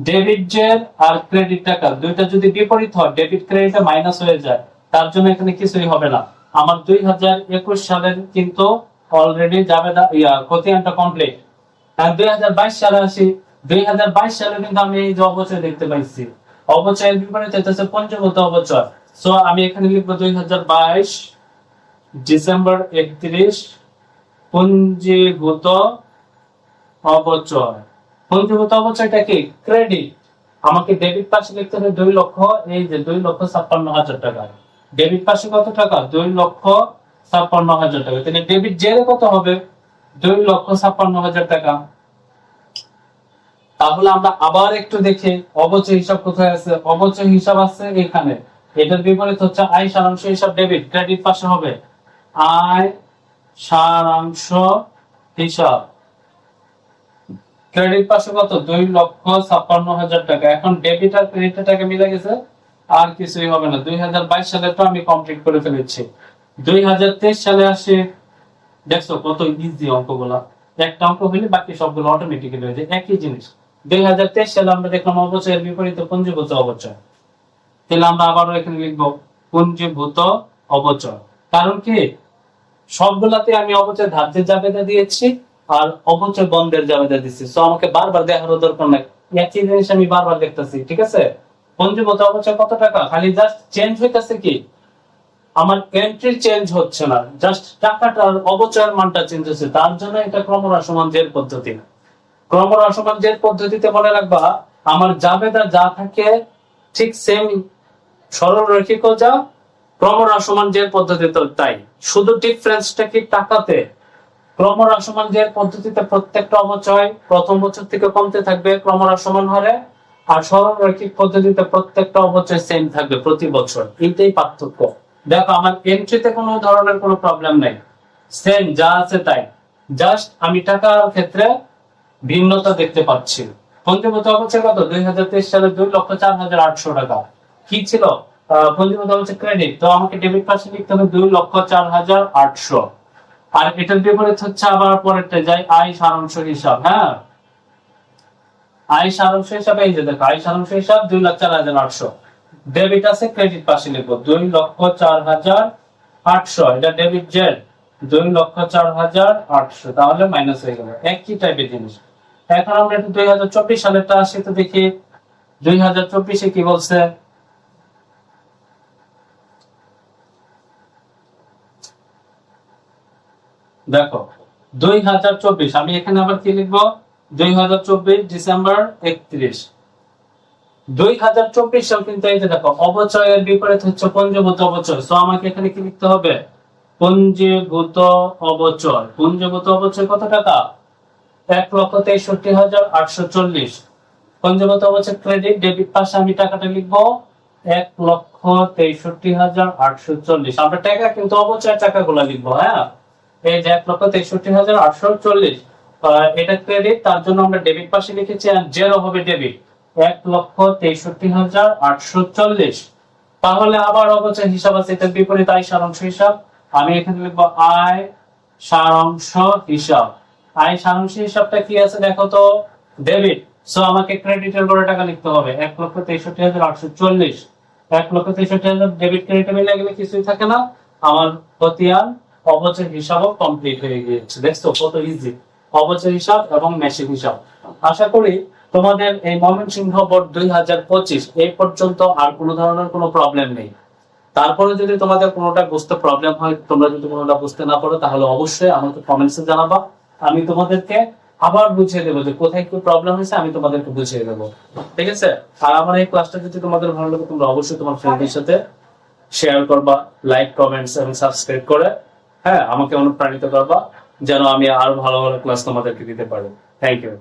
ডেবিট যে আর ক্রেডিট টাকা দুইটা যদি বিপরীত হয়, ডেবিট ক্রেডিটে মাইনাস হয়ে যায়, তার জন্য এখানে কিছুই হবে না। আমার 2021 সালের কিন্তু অলরেডি যাবে খতিয়ানটা কমপ্লিট। আর 2022 সালে আসি, 2022 সালে কিন্তু আমি এই যে অবচয় দেখতে পাইছি, অবচয়ের বিপরীতে হচ্ছে পঞ্চভূত অবচয়। সো আমি এখানে লিখবো 2022 ডিসেম্বর 31 পুঞ্জীভূত অবচয়। পুঞ্জীভূত অবচয়টা কি? ক্রেডিট। আমাকে ডেবিট পাশে লিখতে হবে 2 লক্ষ, এই যে 2,56,000 টাকা। ডেবিট পাশে কত টাকা? 2,56,000 টাকা। তাহলে ডেবিট জেরে কত হবে? 2,56,000 টাকা। তাহলে আমরা আবার একটু দেখি অবচয় হিসাব কোথায় আছে। অবচয় হিসাব আছে এখানে। এটার বিপরীত হচ্ছে আয় সারাংশ হিসাব, ডেবিট। ক্রেডিট পাশে হবে আয় সারাংশ হিসাব। ক্রেডিট পাশে কত? 2,56,000 টাকা। এখন ডেবিট আর ক্রেডিটের টাকা মিলে গেছে, আর কিছুই হবে না। 2022 সালে তো আমি কমপ্লিট করে ফেলেছি। 2023 সালে আসে, দেখছো কত ইজি অঙ্কগুলা। একটা অঙ্ক হইলে বাকি সবগুলো অটোমেটিক্যালি হয়ে যায়, একই জিনিস। 2023 সালে আমরা দেখলাম অবচয়ের বিপরীতে পুঞ্জীভূত অবচয়। তাহলে আমরা আবারও এখানে লিখবো পুঞ্জীভূত অবচয়। কারণ কি, সবগুলাতে আমি অবচয় ধার্যের জাবেদা দিয়েছি আর অবচয় বন্ধের জাবেদা দিচ্ছি। সো আমাকে বারবার দেখার দরকার নাই, একই জিনিস আমি বারবার দেখতেছি। ঠিক আছে? পুঞ্জীভূত অবচয় কত টাকা? খালি জাস্ট চেঞ্জ হইতাছে কি, আমার এন্ট্রি চেঞ্জ হচ্ছে না, জাস্ট টাকাটার অবচয়ের মানটা চেঞ্জ হচ্ছে। তার জন্য এটা ক্রমহ্রাসমান জের পদ্ধতি। ক্রমহ্রাসমান জের পদ্ধতিতে মনে রাখবা, আমার জাবেদা যা থাকে ঠিক সেম সরল রৈখিক যা, ক্রমহ্রাসমান জের পদ্ধতিতে তাই। শুধু ডিফারেন্সটা কি টাকাতে। ক্রমহ্রাসমান জের পদ্ধতিতে প্রত্যেকটা অবচয় প্রথম বছর থেকে কমতে থাকবে ক্রমহ্রাসমান হারে, আর সরল রৈখিক পদ্ধতিতে প্রত্যেকটা অবচয় সেম থাকবে প্রতি বছর। এইটাই পার্থক্য। দেখো আমার এন্ট্রিতে কোনো ধরনের কোনো প্রবলেম নাই, সেম যা আছে তাই, জাস্ট আমি টাকার ক্ষেত্রে ভিন্নতা দেখতে পাচ্ছি। পঞ্জীভূত অবচয় কত? 2023 সালে 2,04,800 টাকা। কি ছিল? পঞ্জীভূত অবচয় ক্রেডিট, তো আমাকে ডেবিট পাশে লিখতে হবে 2,04,800। আর এটার বিপরীত হচ্ছে আবার পরেরটা যাই, আয় সারাংশ হিসাব। হ্যাঁ, আয় সারাংশ হিসাবে এই যে দেখো, আয় সারাংশ হিসাব 2,04,800। ডেবিট আছে, ক্রেডিট পাশে লিখবো 2,04,800। এটা ডেবিট জেড 2,04,800, তাহলে মাইনাস হয়ে গেল। একই টাইপের জিনিস। এখন আমরা 2024 সালেরটা আসি, তো দেখি 2024-এ কি বলছে। দেখো 2024, আমি এখানে আবার কি লিখবো? 2024 ডিসেম্বর 31। 2024 সাল কিন্তু এই যে দেখো, অবচয়ের বিপরীত হচ্ছে পঞ্জীভূত অবচয়। সো আমাকে এখানে কি লিখতে হবে? পঞ্জীভূত অবচয়। পঞ্জীভূত অবচয় কত টাকা? 1,63,840। পঞ্জীভূত অবচয় ক্রেডিট, ডেবিট পাশে আমি টাকাটা লিখবো 1,63,840। আমরা টাকা কিন্তু অবচয় টাকাগুলো লিখবো। হ্যাঁ, এই যে 1,63,840, এটা ক্রেডিট, তার জন্য আমরা ডেবিট পাশে লিখেছি, আর জেরো হবে ডেবিট 1,63,840। তাহলে আবার অবচয় হিসাব আছে, এটার বিপরীত আয় সারাংশ হিসাব। আমি এখানে লিখবো আয় সারাংশ হিসাব। আয় সারাংশ হিসাবটা কি আছে দেখো তো, ডেবিট। সো আমাকে ক্রেডিটের বড় টাকা লিখতে হবে 1,63,840। 1,63,000 ডেবিট ক্রেডিটে মিলে গেলে কিছুই থাকে না, আমার খতিয়ান অবচয় হিসাবও কমপ্লিট হয়ে গিয়েছে। দেখছো কত ইজি অবচয় হিসাব এবং মেশিন হিসাব। আশা করি তোমাদের এই ময়মনসিংহ বোর্ড 2025 এই পর্যন্ত আর কোনো ধরনের কোনো প্রবলেম নেই। তারপরে যদি তোমাদের কোনোটা বুঝতে প্রবলেম হয়, তোমরা যদি কোনোটা বুঝতে না পারো, তাহলে অবশ্যই আমাকে কমেন্টসে জানাবা। আমি তোমাদেরকে আবার বুঝিয়ে দেবো যে কোথায় কি প্রবলেম হয়েছে, আমি তোমাদেরকে বুঝিয়ে দেবো। ঠিক আছে? আর আমার এই ক্লাসটা যদি তোমাদের ভালো লাগে, তোমরা অবশ্যই তোমার ফ্রেন্ডদের সাথে শেয়ার করবা, লাইক, কমেন্টস এবং সাবস্ক্রাইব করে আমাকে অনুপ্রাণিত করবা, যেন আমি আরো ভালো ভালো ক্লাস তোমাদেরকে দিতে পারি। Thank you.